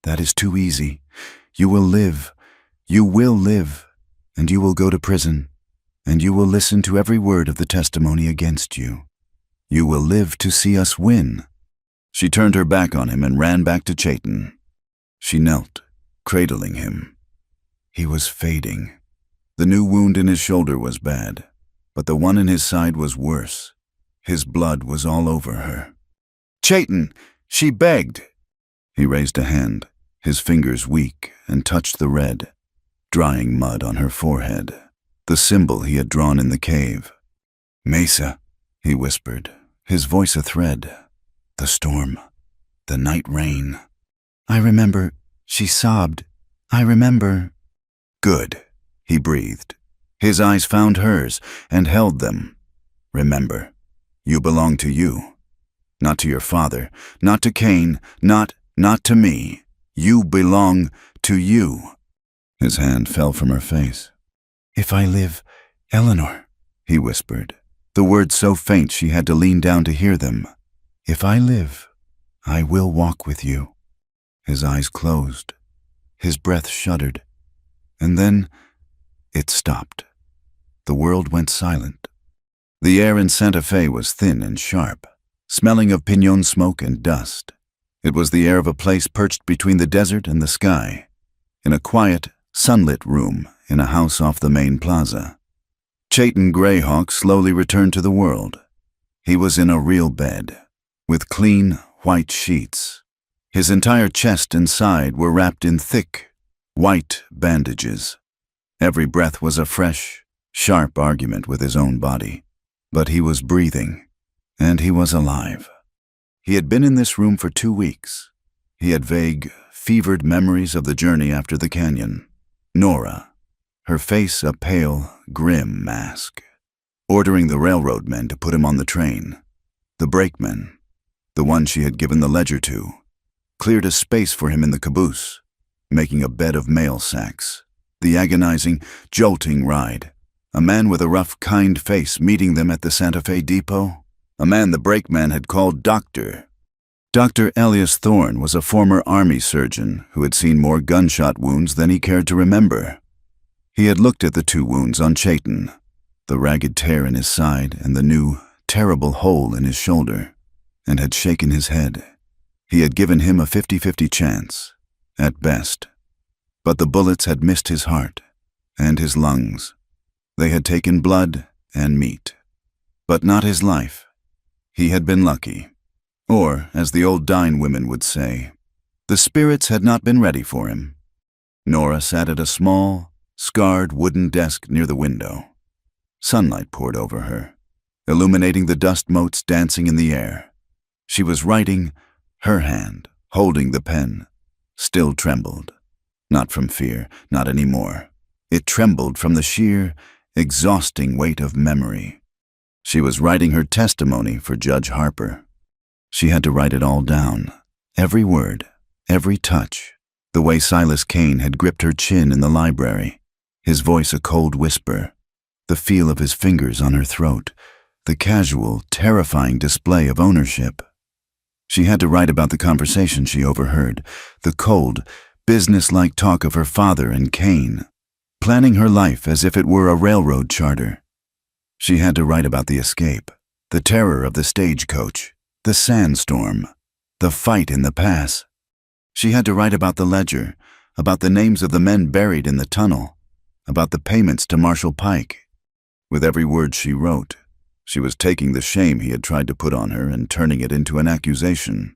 That is too easy. You will live, and you will go to prison, and you will listen to every word of the testimony against you. You will live to see us win." She turned her back on him and ran back to Chayton. She knelt, cradling him. He was fading. The new wound in his shoulder was bad, but the one in his side was worse. His blood was all over her. "Chayton," she begged. He raised a hand, his fingers weak, and touched the red, drying mud on her forehead, the symbol he had drawn in the cave. "Mesa," he whispered, his voice a thread. "The storm, the night rain." "I remember," she sobbed. "I remember." "Good," he breathed. His eyes found hers and held them. "Remember, you belong to you. Not to your father, not to Kane, not to me. You belong to you." His hand fell from her face. "If I live, Eleanor," he whispered, the words so faint she had to lean down to hear them. "If I live, I will walk with you." His eyes closed. His breath shuddered. And then it stopped. The world went silent. The air in Santa Fe was thin and sharp, smelling of piñon smoke and dust. It was the air of a place perched between the desert and the sky, in a quiet, sunlit room in a house off the main plaza. Chayton Greyhawk slowly returned to the world. He was in a real bed, with clean, white sheets. His entire chest and side were wrapped in thick, white bandages. Every breath was a fresh, sharp argument with his own body. But he was breathing, and he was alive. He had been in this room for 2 weeks. He had vague, fevered memories of the journey after the canyon. Nora, her face a pale, grim mask, ordering the railroad men to put him on the train. The brakemen, the one she had given the ledger to, cleared a space for him in the caboose, making a bed of mail sacks. The agonizing, jolting ride. A man with a rough, kind face meeting them at the Santa Fe depot. A man the brakeman had called Doctor. Dr. Elias Thorne was a former Army surgeon who had seen more gunshot wounds than he cared to remember. He had looked at the 2 wounds on Chayton, the ragged tear in his side and the new, terrible hole in his shoulder, and had shaken his head. He had given him a 50-50 chance, at best. But the bullets had missed his heart and his lungs. They had taken blood and meat, but not his life. He had been lucky. Or, as the old Dine women would say, the spirits had not been ready for him. Nora sat at a small, scarred wooden desk near the window. Sunlight poured over her, illuminating the dust motes dancing in the air. She was writing, her hand, holding the pen, still trembled. Not from fear, not anymore. It trembled from the sheer, exhausting weight of memory. She was writing her testimony for Judge Harper. She had to write it all down, every word, every touch, the way Silas Kane had gripped her chin in the library, his voice a cold whisper, the feel of his fingers on her throat, the casual, terrifying display of ownership. She had to write about the conversation she overheard, the cold, business-like talk of her father and Kane, planning her life as if it were a railroad charter. She had to write about the escape, the terror of the stagecoach, the sandstorm, the fight in the pass. She had to write about the ledger, about the names of the men buried in the tunnel, about the payments to Marshall Pike. With every word she wrote, she was taking the shame he had tried to put on her and turning it into an accusation.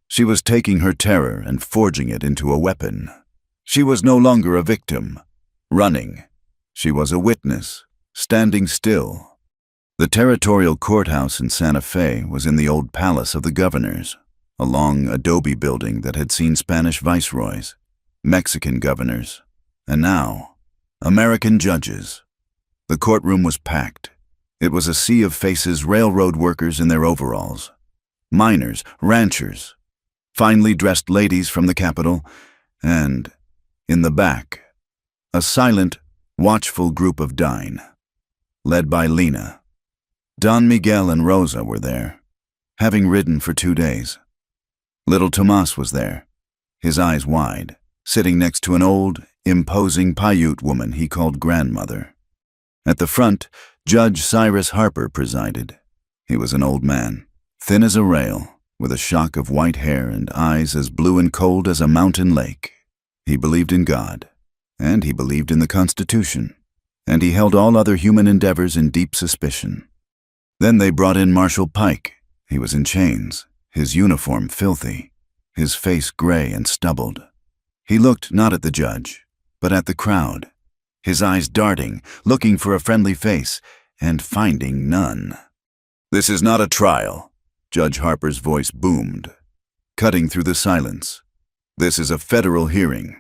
She was taking her terror and forging it into a weapon. She was no longer a victim, running. She was a witness, standing still. The territorial courthouse in Santa Fe was in the old palace of the governors, a long adobe building that had seen Spanish viceroys, Mexican governors, and now, American judges. The courtroom was packed. It was a sea of faces, railroad workers in their overalls, miners, ranchers, finely dressed ladies from the capital, and, in the back, a silent, watchful group of Dine, led by Lena. Don Miguel and Rosa were there, having ridden for 2 days. Little Tomas was there, his eyes wide, sitting next to an old, imposing Paiute woman he called grandmother. At the front, Judge Cyrus Harper presided. He was an old man, thin as a rail, with a shock of white hair and eyes as blue and cold as a mountain lake. He believed in God, and he believed in the Constitution, and he held all other human endeavors in deep suspicion. Then they brought in Marshall Pike. He was in chains, his uniform filthy, his face gray and stubbled. He looked not at the judge, but at the crowd, his eyes darting, looking for a friendly face, and finding none. "This is not a trial," Judge Harper's voice boomed, cutting through the silence. "This is a federal hearing.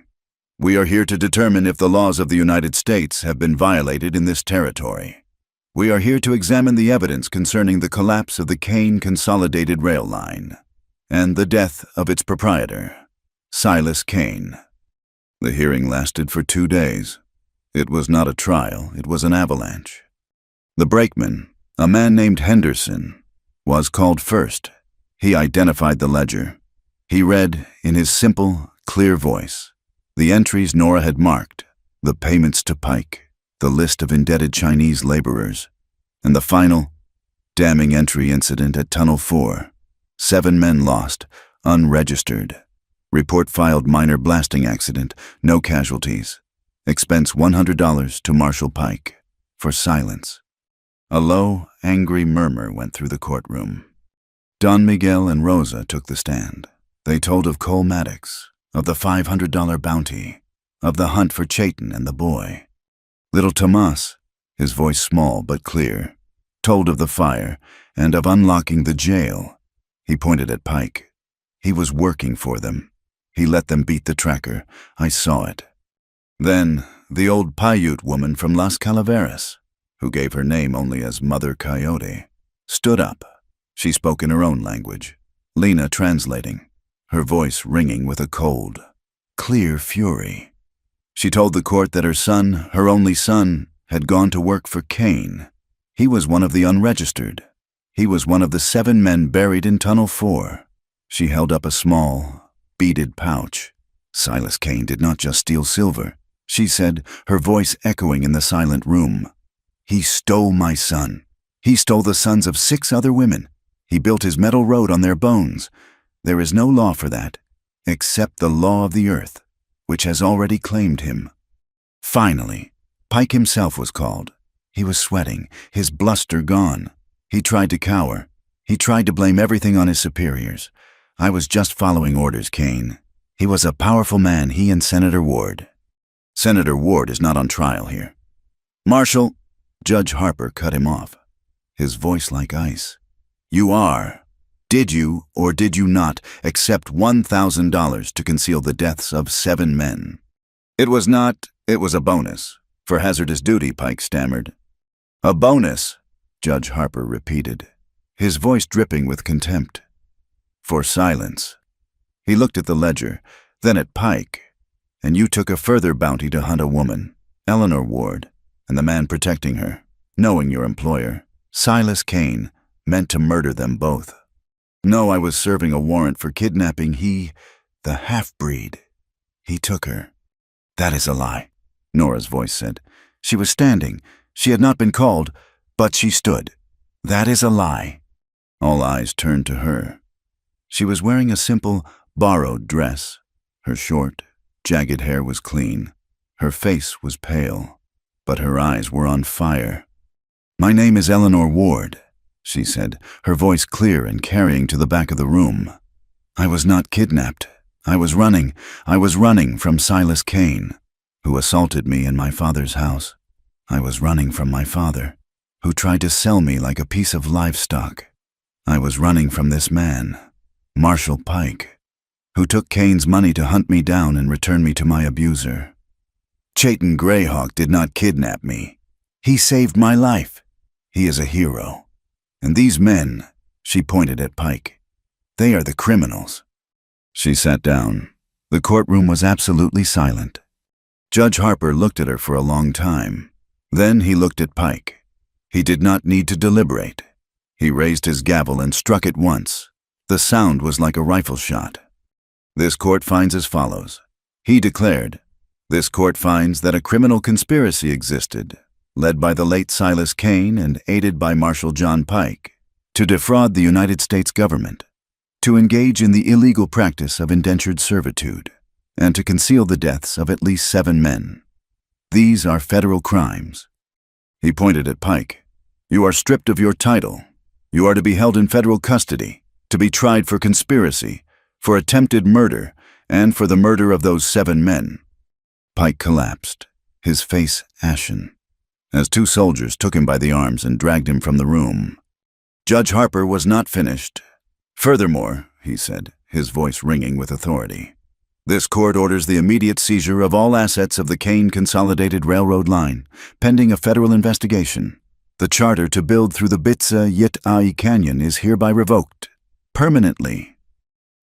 We are here to determine if the laws of the United States have been violated in this territory. We are here to examine the evidence concerning the collapse of the Kane Consolidated Rail Line and the death of its proprietor, Silas Kane." The hearing lasted for 2 days. It was not a trial, it was an avalanche. The brakeman, a man named Henderson, was called first. He identified the ledger. He read, in his simple, clear voice, the entries Nora had marked, the payments to Pike, the list of indebted Chinese laborers, and the final, Damming entry incident at Tunnel 4. 7 men lost, unregistered. Report filed minor blasting accident, no casualties. Expense $100 to Marshal Pike. For silence. A low, angry murmur went through the courtroom. Don Miguel and Rosa took the stand. They told of Cole Maddox, of the $500 bounty, of the hunt for Chayton and the boy. Little Tomas, his voice small but clear, told of the fire and of unlocking the jail. He pointed at Pike. He was working for them. He let them beat the tracker. I saw it. Then, the old Paiute woman from Las Calaveras, who gave her name only as Mother Coyote, stood up. She spoke in her own language, Lena translating, her voice ringing with a cold, clear fury. She told the court that her son, her only son, had gone to work for Kane. He was one of the unregistered. He was one of the 7 men buried in Tunnel 4. She held up a small, beaded pouch. Silas Kane did not just steal silver, she said, her voice echoing in the silent room. He stole my son. He stole the sons of 6 other women. He built his metal road on their bones. There is no law for that, except the law of the earth, which has already claimed him. Finally, Pike himself was called. He was sweating, his bluster gone. He tried to cower. He tried to blame everything on his superiors. I was just following orders, Kane. He was a powerful man, he and Senator Ward. Senator Ward is not on trial here. Marshal, Judge Harper cut him off, his voice like ice. You are. Did you or did you not accept $1,000 to conceal the deaths of 7 men? It was not, it was a bonus. For hazardous duty, Pike stammered. A bonus, Judge Harper repeated, his voice dripping with contempt. For silence. He looked at the ledger, then at Pike. And you took a further bounty to hunt a woman, Eleanor Ward, and the man protecting her, knowing your employer, Silas Kane, meant to murder them both. No, I was serving a warrant for kidnapping the half-breed. He took her. That is a lie, Nora's voice said. She was standing. She had not been called, but she stood. That is a lie. All eyes turned to her. She was wearing a simple, borrowed dress. Her short, jagged hair was clean. Her face was pale, but her eyes were on fire. My name is Eleanor Ward, she said, her voice clear and carrying to the back of the room. I was not kidnapped. I was running from Silas Kane, who assaulted me in my father's house. I was running from my father, who tried to sell me like a piece of livestock. I was running from this man, Marshal Pike, who took Kane's money to hunt me down and return me to my abuser. Chayton Greyhawk did not kidnap me. He saved my life. He is a hero. And these men, she pointed at Pike, they are the criminals. She sat down. The courtroom was absolutely silent. Judge Harper looked at her for a long time. Then he looked at Pike. He did not need to deliberate. He raised his gavel and struck it once. The sound was like a rifle shot. This court finds as follows. He declared, this court finds that a criminal conspiracy existed, led by the late Silas Kane and aided by Marshal John Pike, to defraud the United States government, to engage in the illegal practice of indentured servitude, and to conceal the deaths of at least 7 men. These are federal crimes. He pointed at Pike. You are stripped of your title. You are to be held in federal custody, to be tried for conspiracy, for attempted murder, and for the murder of those 7 men. Pike collapsed, his face ashen, as 2 soldiers took him by the arms and dragged him from the room. Judge Harper was not finished. Furthermore, he said, his voice ringing with authority, this court orders the immediate seizure of all assets of the Kane Consolidated Railroad Line, pending a federal investigation. The charter to build through the Bitsa Yit-Ai Canyon is hereby revoked, permanently.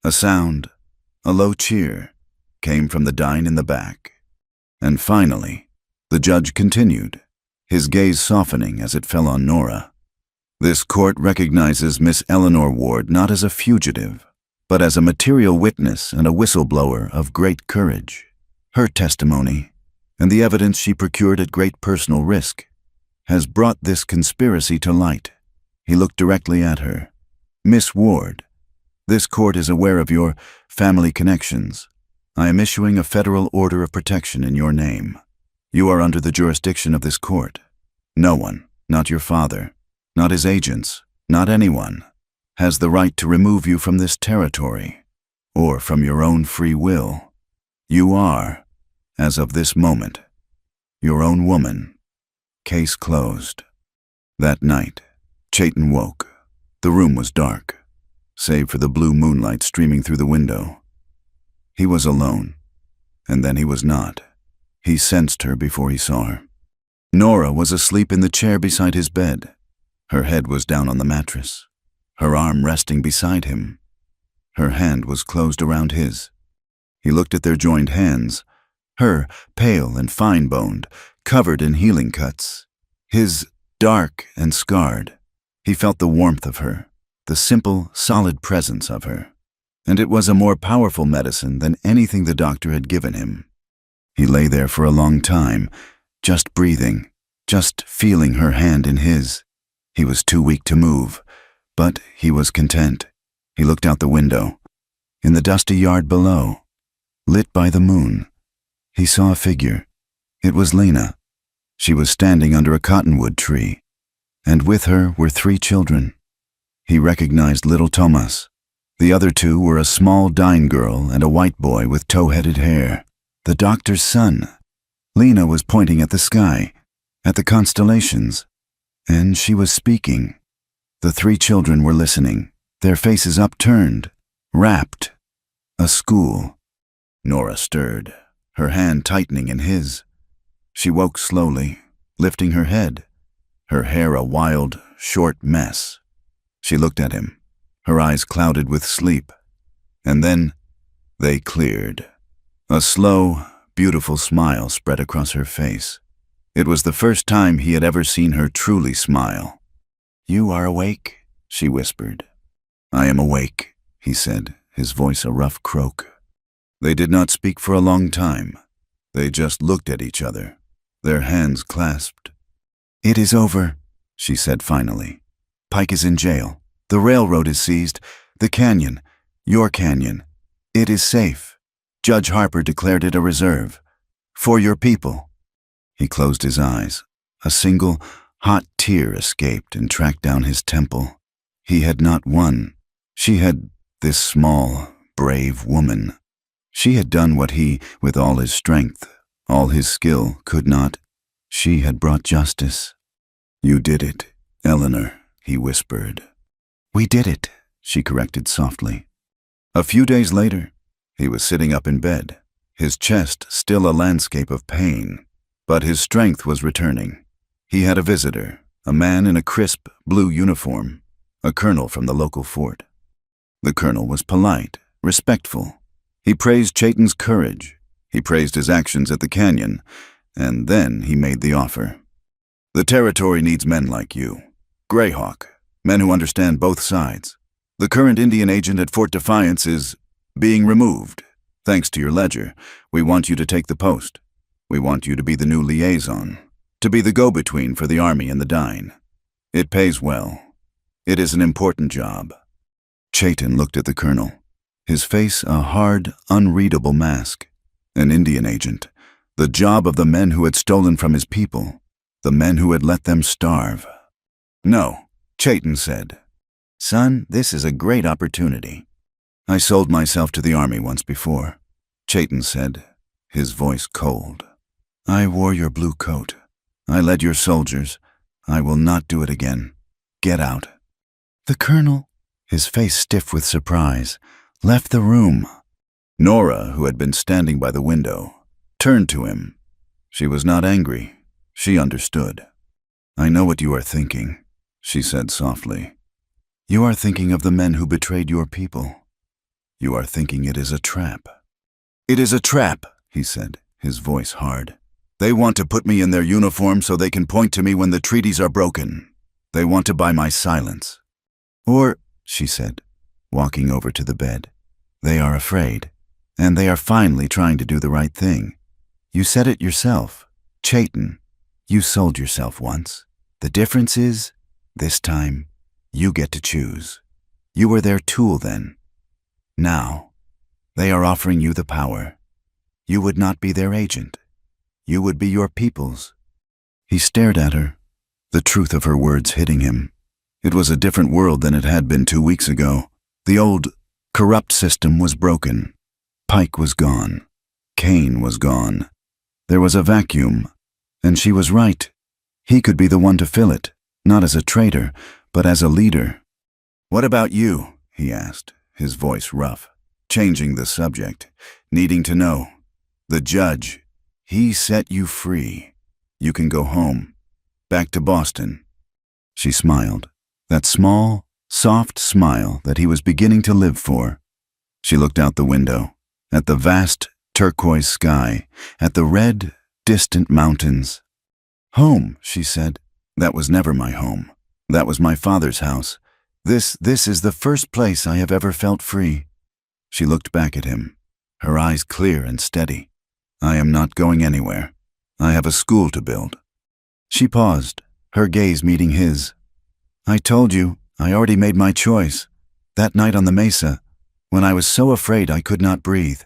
A sound, a low cheer, came from the dine in the back. And finally, the judge continued, his gaze softening as it fell on Nora. This court recognizes Miss Eleanor Ward not as a fugitive, but as a material witness and a whistleblower of great courage. Her testimony, and the evidence she procured at great personal risk, has brought this conspiracy to light. He looked directly at her. "Miss Ward, this court is aware of your family connections. I am issuing a federal order of protection in your name. You are under the jurisdiction of this court. No one, not your father, not his agents, not anyone, has the right to remove you from this territory, or from your own free will. You are, as of this moment, your own woman." Case closed. That night, Chayton woke. The room was dark, save for the blue moonlight streaming through the window. He was alone, and then he was not. He sensed her before he saw her. Nora was asleep in the chair beside his bed. Her head was down on the mattress, her arm resting beside him. Her hand was closed around his. He looked at their joined hands, her pale and fine-boned, covered in healing cuts. His dark and scarred. He felt the warmth of her, the simple, solid presence of her. And it was a more powerful medicine than anything the doctor had given him. He lay there for a long time, just breathing, just feeling her hand in his. He was too weak to move, but he was content. He looked out the window. In the dusty yard below, lit by the moon, he saw a figure. It was Lena. She was standing under a cottonwood tree, and with her were 3 children. He recognized little Thomas. The other 2 were a small Dine girl and a white boy with tow-headed hair, the doctor's son. Lena was pointing at the sky, at the constellations, and she was speaking. The 3 children were listening, their faces upturned, rapt. A school. Nora stirred, her hand tightening in his. She woke slowly, lifting her head, her hair a wild, short mess. She looked at him, her eyes clouded with sleep, and then they cleared. A slow, beautiful smile spread across her face. It was the first time he had ever seen her truly smile. "You are awake?" she whispered. "I am awake," he said, his voice a rough croak. They did not speak for a long time. They just looked at each other, their hands clasped. "It is over," she said finally. "Pike is in jail. The railroad is seized. The canyon, your canyon, it is safe. Judge Harper declared it a reserve. For your people." He closed his eyes. A single, hot tear escaped and tracked down his temple. He had not won. She had, this small, brave woman. She had done what he, with all his strength, all his skill, could not. She had brought justice. "You did it, Eleanor," he whispered. "We did it," she corrected softly. A few days later, he was sitting up in bed, his chest still a landscape of pain, but his strength was returning. He had a visitor, a man in a crisp blue uniform, a colonel from the local fort. The colonel was polite, respectful. He praised Chayton's courage. He praised his actions at the canyon, and then he made the offer. "The territory needs men like you. Greyhawk, men who understand both sides. The current Indian agent at Fort Defiance is being removed. Thanks to your ledger, we want you to take the post. We want you to be the new liaison, to be the go-between for the Army and the Dine. It pays well. It is an important job." Chayton looked at the colonel, his face a hard, unreadable mask. An Indian agent, the job of the men who had stolen from his people, the men who had let them starve. "No," Chayton said. "Son, this is a great opportunity." "I sold myself to the Army once before," Chayton said, his voice cold. "I wore your blue coat. I led your soldiers. I will not do it again. Get out." The colonel, his face stiff with surprise, left the room. Nora, who had been standing by the window, turned to him. She was not angry. She understood. "I know what you are thinking," she said softly. "You are thinking of the men who betrayed your people. You are thinking it is a trap." "It is a trap," he said, his voice hard. "They want to put me in their uniform so they can point to me when the treaties are broken. They want to buy my silence." "Or," she said, walking over to the bed, "they are afraid, and they are finally trying to do the right thing. You said it yourself. Chayton, you sold yourself once. The difference is, this time, You get to choose. You were their tool then. Now, they are offering you the power. You would not be their agent. You would be your people's." He stared at her, the truth of her words hitting him. It was a different world than it had been 2 weeks ago. The old, corrupt system was broken. Pike was gone. Kane was gone. There was a vacuum, and she was right. He could be the one to fill it, not as a traitor, but as a leader. "What about you?" he asked, his voice rough, changing the subject, needing to know. "The judge, he set you free. You can go home, back to Boston." She smiled, that small, soft smile that he was beginning to live for. She looked out the window, at the vast turquoise sky, at the red, distant mountains. "Home," she said. "That was never my home. That was my father's house. This is the first place I have ever felt free." She looked back at him, her eyes clear and steady. "I am not going anywhere. I have a school to build." She paused, her gaze meeting his. "I told you, I already made my choice. That night on the mesa, when I was so afraid I could not breathe,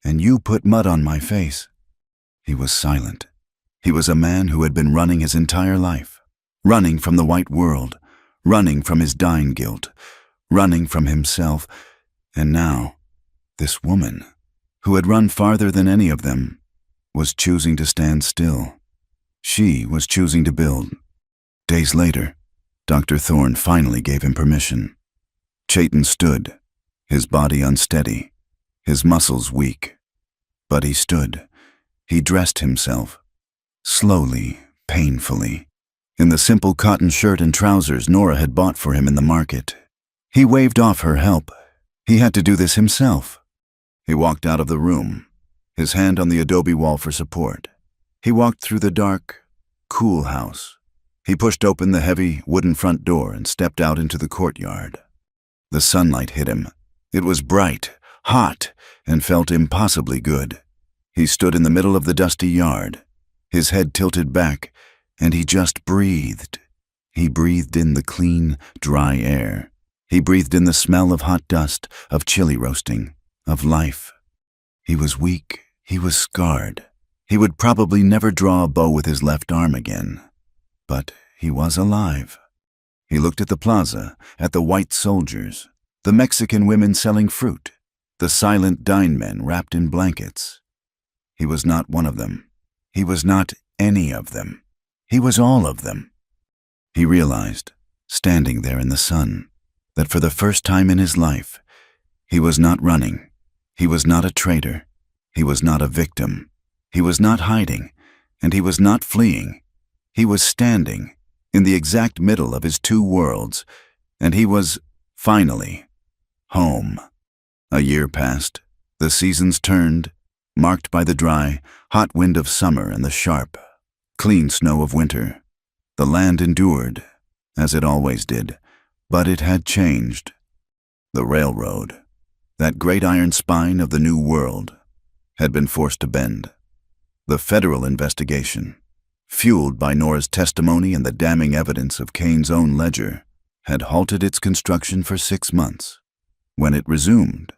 and you put mud on my face." He was silent. He was a man who had been running his entire life, running from the white world, running from his dying guilt, running from himself, and now, this woman, who had run farther than any of them, was choosing to stand still. She was choosing to build. Days later, Dr. Thorne finally gave him permission. Chayton stood, his body unsteady, his muscles weak. But he stood. He dressed himself, slowly, painfully, in the simple cotton shirt and trousers Nora had bought for him in the market. He waved off her help. He had to do this himself. He walked out of the room, his hand on the adobe wall for support. He walked through the dark, cool house. He pushed open the heavy wooden front door and stepped out into the courtyard. The sunlight hit him. It was bright, hot, and felt impossibly good. He stood in the middle of the dusty yard, his head tilted back, and he just breathed. He breathed in the clean, dry air. He breathed in the smell of hot dust, of chili roasting, of life. He was weak. He was scarred. He would probably never draw a bow with his left arm again. But he was alive. He looked at the plaza, at the white soldiers, the Mexican women selling fruit, the silent dine men wrapped in blankets. He was not one of them. He was not any of them. He was all of them. He realized, standing there in the sun, that for the first time in his life, he was not running. He was not a traitor. He was not a victim. He was not hiding, and he was not fleeing. He was standing in the exact middle of his two worlds, and he was, finally, home. A year passed. The seasons turned, marked by the dry, hot wind of summer and the sharp, clean snow of winter. The land endured, as it always did, but it had changed. The railroad, that great iron spine of the new world, had been forced to bend. The federal investigation, fueled by Nora's testimony and the damning evidence of Kane's own ledger, had halted its construction for 6 months. When it resumed,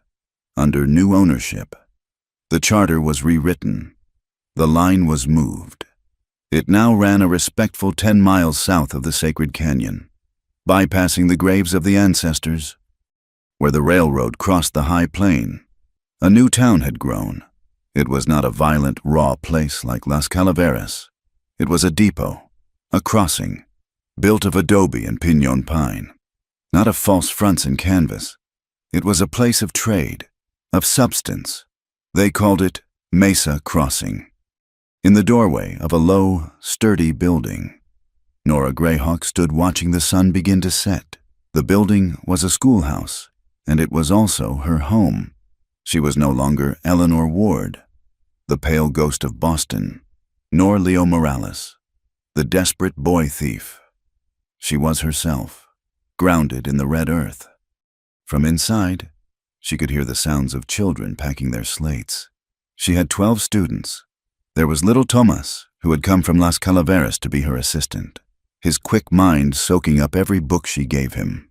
under new ownership, the charter was rewritten. The line was moved. It now ran a respectful 10 miles south of the sacred canyon, bypassing the graves of the ancestors. Where the railroad crossed the high plain, a new town had grown. It was not a violent, raw place like Las Calaveras. It was a depot, a crossing, built of adobe and pinon pine. Not of false fronts and canvas. It was a place of trade, of substance. They called it Mesa Crossing. In the doorway of a low, sturdy building, Nora Greyhawk stood watching the sun begin to set. The building was a schoolhouse, and it was also her home. She was no longer Eleanor Ward, the pale ghost of Boston, nor Leo Morales, the desperate boy thief. She was herself, grounded in the red earth. From inside, she could hear the sounds of children packing their slates. She had 12 students. There was little Tomas, who had come from Las Calaveras to be her assistant. his quick mind soaking up every book she gave him.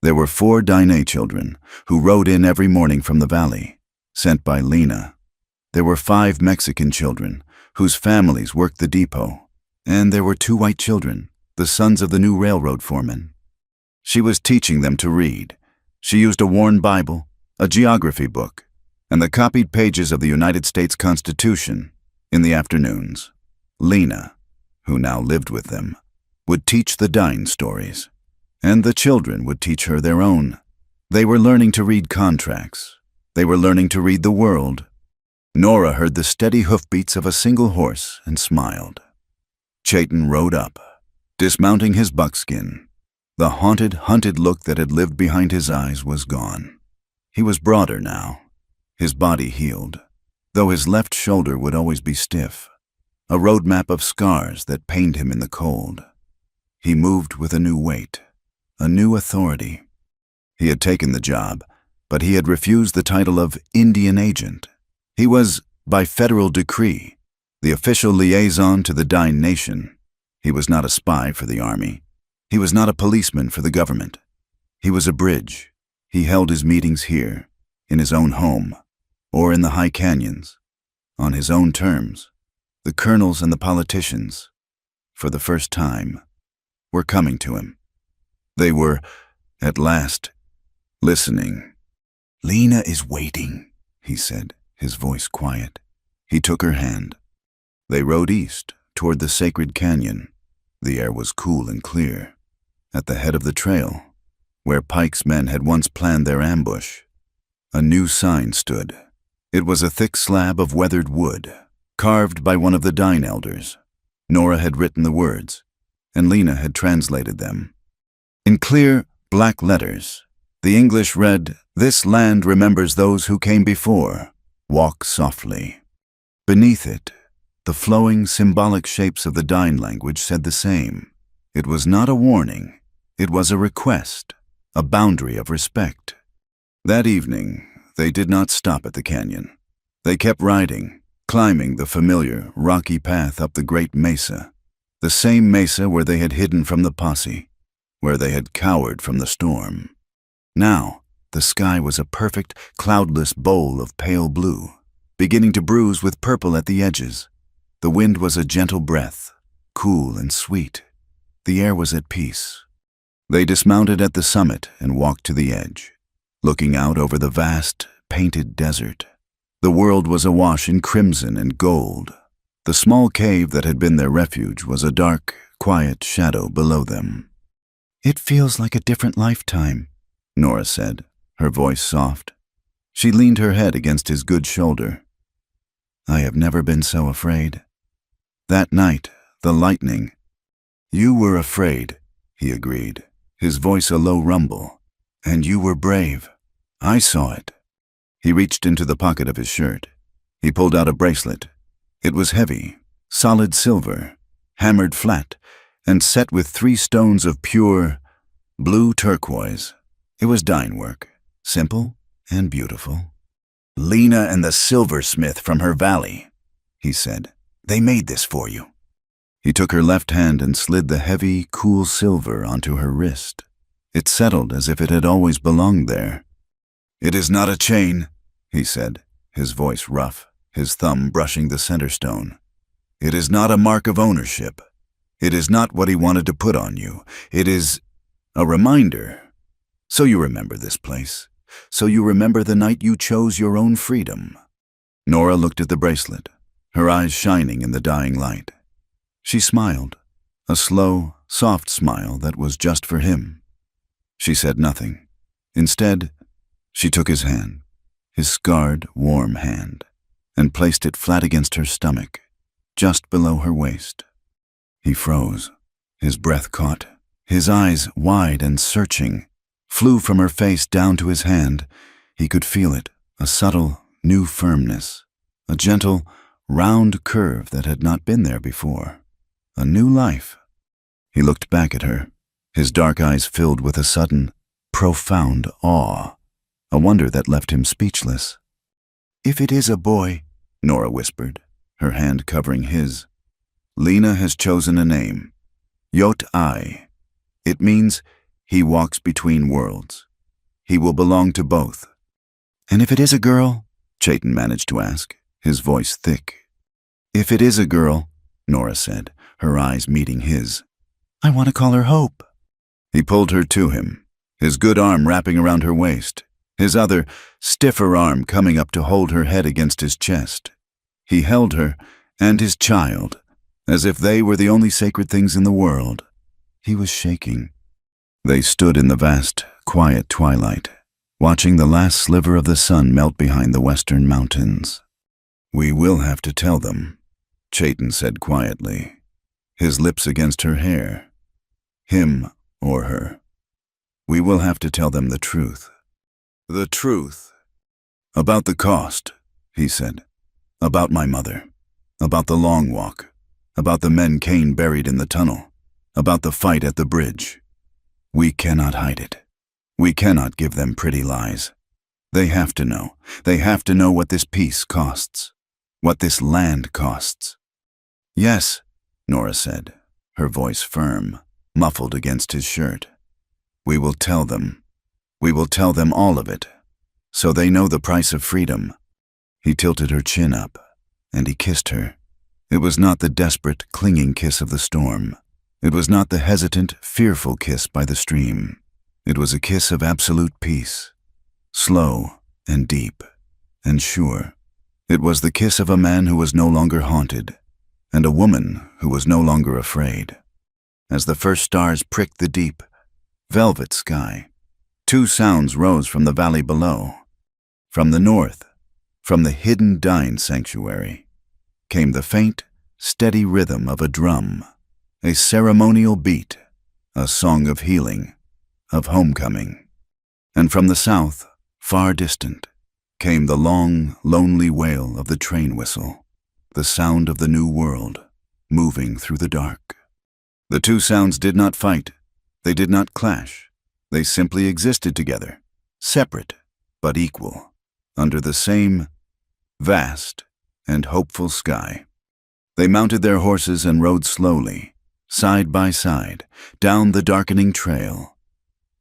There were 4 Diné children who rode in every morning from the valley, sent by Lena. There were 5 Mexican children whose families worked the depot, and there were 2 white children, the sons of the new railroad foreman. She was teaching them to read. She used a worn Bible, a geography book, and the copied pages of the United States Constitution in the afternoons. Lena, who now lived with them, would teach the Dine stories, and the children would teach her their own. They were learning to read contracts. They were learning to read the world. Nora heard the steady hoofbeats of a single horse and smiled. Chayton rode up, dismounting his buckskin. The haunted, hunted look that had lived behind his eyes was gone. He was broader now, his body healed, though his left shoulder would always be stiff, a roadmap of scars that pained him in the cold. He moved with a new weight, a new authority. He had taken the job, but he had refused the title of Indian Agent. He was, by federal decree, the official liaison to the Dine Nation. He was not a spy for the army. He was not a policeman for the government. He was a bridge. He held his meetings here, in his own home, or in the high canyons, on his own terms. The colonels and the politicians, for the first time, were coming to him. They were, at last, listening. "Lena is waiting," he said, his voice quiet. He took her hand. They rode east, toward the sacred canyon. The air was cool and clear. At the head of the trail, where Pike's men had once planned their ambush, a new sign stood. It was a thick slab of weathered wood, carved by one of the Dine elders. Nora had written the words, and Lena had translated them. In clear, black letters, the English read, "This land remembers those who came before. Walk softly." Beneath it, the flowing, symbolic shapes of the Dine language said the same. It was not a warning. It was a request, a boundary of respect. That evening, they did not stop at the canyon. They kept riding, climbing the familiar, rocky path up the great mesa, the same mesa where they had hidden from the posse, where they had cowered from the storm. Now, the sky was a perfect, cloudless bowl of pale blue, beginning to bruise with purple at the edges. The wind was a gentle breath, cool and sweet. The air was at peace. They dismounted at the summit and walked to the edge, looking out over the vast, painted desert. The world was awash in crimson and gold. The small cave that had been their refuge was a dark, quiet shadow below them. "It feels like a different lifetime," Nora said, her voice soft. She leaned her head against his good shoulder. "I have never been so afraid." That night, the lightning. "You were afraid," he agreed, his voice a low rumble. "And you were brave. I saw it." He reached into the pocket of his shirt. He pulled out a bracelet. It was heavy, solid silver, hammered flat, and set with 3 stones of pure, blue turquoise. It was Dine work, simple and beautiful. "Lena and the silversmith from her valley," he said. "They made this for you." He took her left hand and slid the heavy, cool silver onto her wrist. It settled as if it had always belonged there. "It is not a chain," he said, his voice rough, his thumb brushing the center stone. "It is not a mark of ownership. It is not what he wanted to put on you. It is a reminder. So you remember this place. So you remember the night you chose your own freedom." Nora looked at the bracelet, her eyes shining in the dying light. She smiled, a slow, soft smile that was just for him. She said nothing. Instead, she took his hand, his scarred, warm hand, and placed it flat against her stomach, just below her waist. He froze. His breath caught. His eyes, wide and searching, flew from her face down to his hand. He could feel it, a subtle, new firmness, a gentle, round curve that had not been there before. A new life. He looked back at her, his dark eyes filled with a sudden, profound awe, a wonder that left him speechless. "If it is a boy," Nora whispered, her hand covering his, "Lena has chosen a name. Yot-ai. It means he walks between worlds. He will belong to both. And if it is a girl? Chayton managed to ask, his voice thick. If it is a girl, Nora said, her eyes meeting his, I want to call her Hope. He pulled her to him, his good arm wrapping around her waist, his other, stiffer arm coming up to hold her head against his chest. He held her and his child, as if they were the only sacred things in the world. He was shaking. They stood in the vast, quiet twilight, watching the last sliver of the sun melt behind the western mountains. We will have to tell them, Chayton said quietly, his lips against her hair. Him or her. We will have to tell them the truth. The truth. About the cost, he said. About my mother. About the long walk. About the men Kane buried in the tunnel. About the fight at the bridge. We cannot hide it. We cannot give them pretty lies. They have to know. They have to know what this peace costs. What this land costs. Yes, Nora said, her voice firm, muffled against his shirt. We will tell them. We will tell them all of it, so they know the price of freedom. He tilted her chin up, and he kissed her. It was not the desperate, clinging kiss of the storm. It was not the hesitant, fearful kiss by the stream. It was a kiss of absolute peace, slow and deep and sure. It was the kiss of a man who was no longer haunted, and a woman who was no longer afraid. As the first stars pricked the deep, velvet sky, two sounds rose from the valley below. From the north, from the hidden Dine sanctuary, came the faint, steady rhythm of a drum, a ceremonial beat, a song of healing, of homecoming. And from the south, far distant, came the long, lonely wail of the train whistle, the sound of the new world, moving through the dark. The two sounds did not fight. They did not clash. They simply existed together, separate but equal, under the same vast and hopeful sky. They mounted their horses and rode slowly, side by side, down the darkening trail.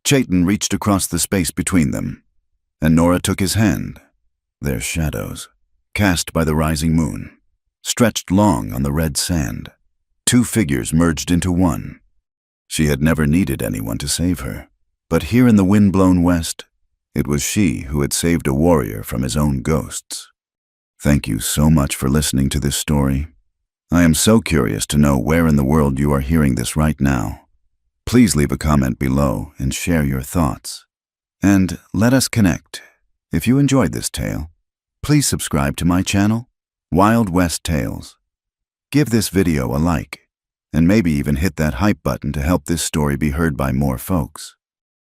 Chayton reached across the space between them, and Nora took his hand. Their shadows, cast by the rising moon, stretched long on the red sand. Two figures merged into one. She had never needed anyone to save her, but here in the wind-blown west, it was she who had saved a warrior from his own ghosts. Thank you so much for listening to this story. I am so curious to know where in the world you are hearing this right now. Please leave a comment below and share your thoughts. And let us connect. If you enjoyed this tale, please subscribe to my channel, Wild West Tales. Give this video a like, and maybe even hit that hype button to help this story be heard by more folks.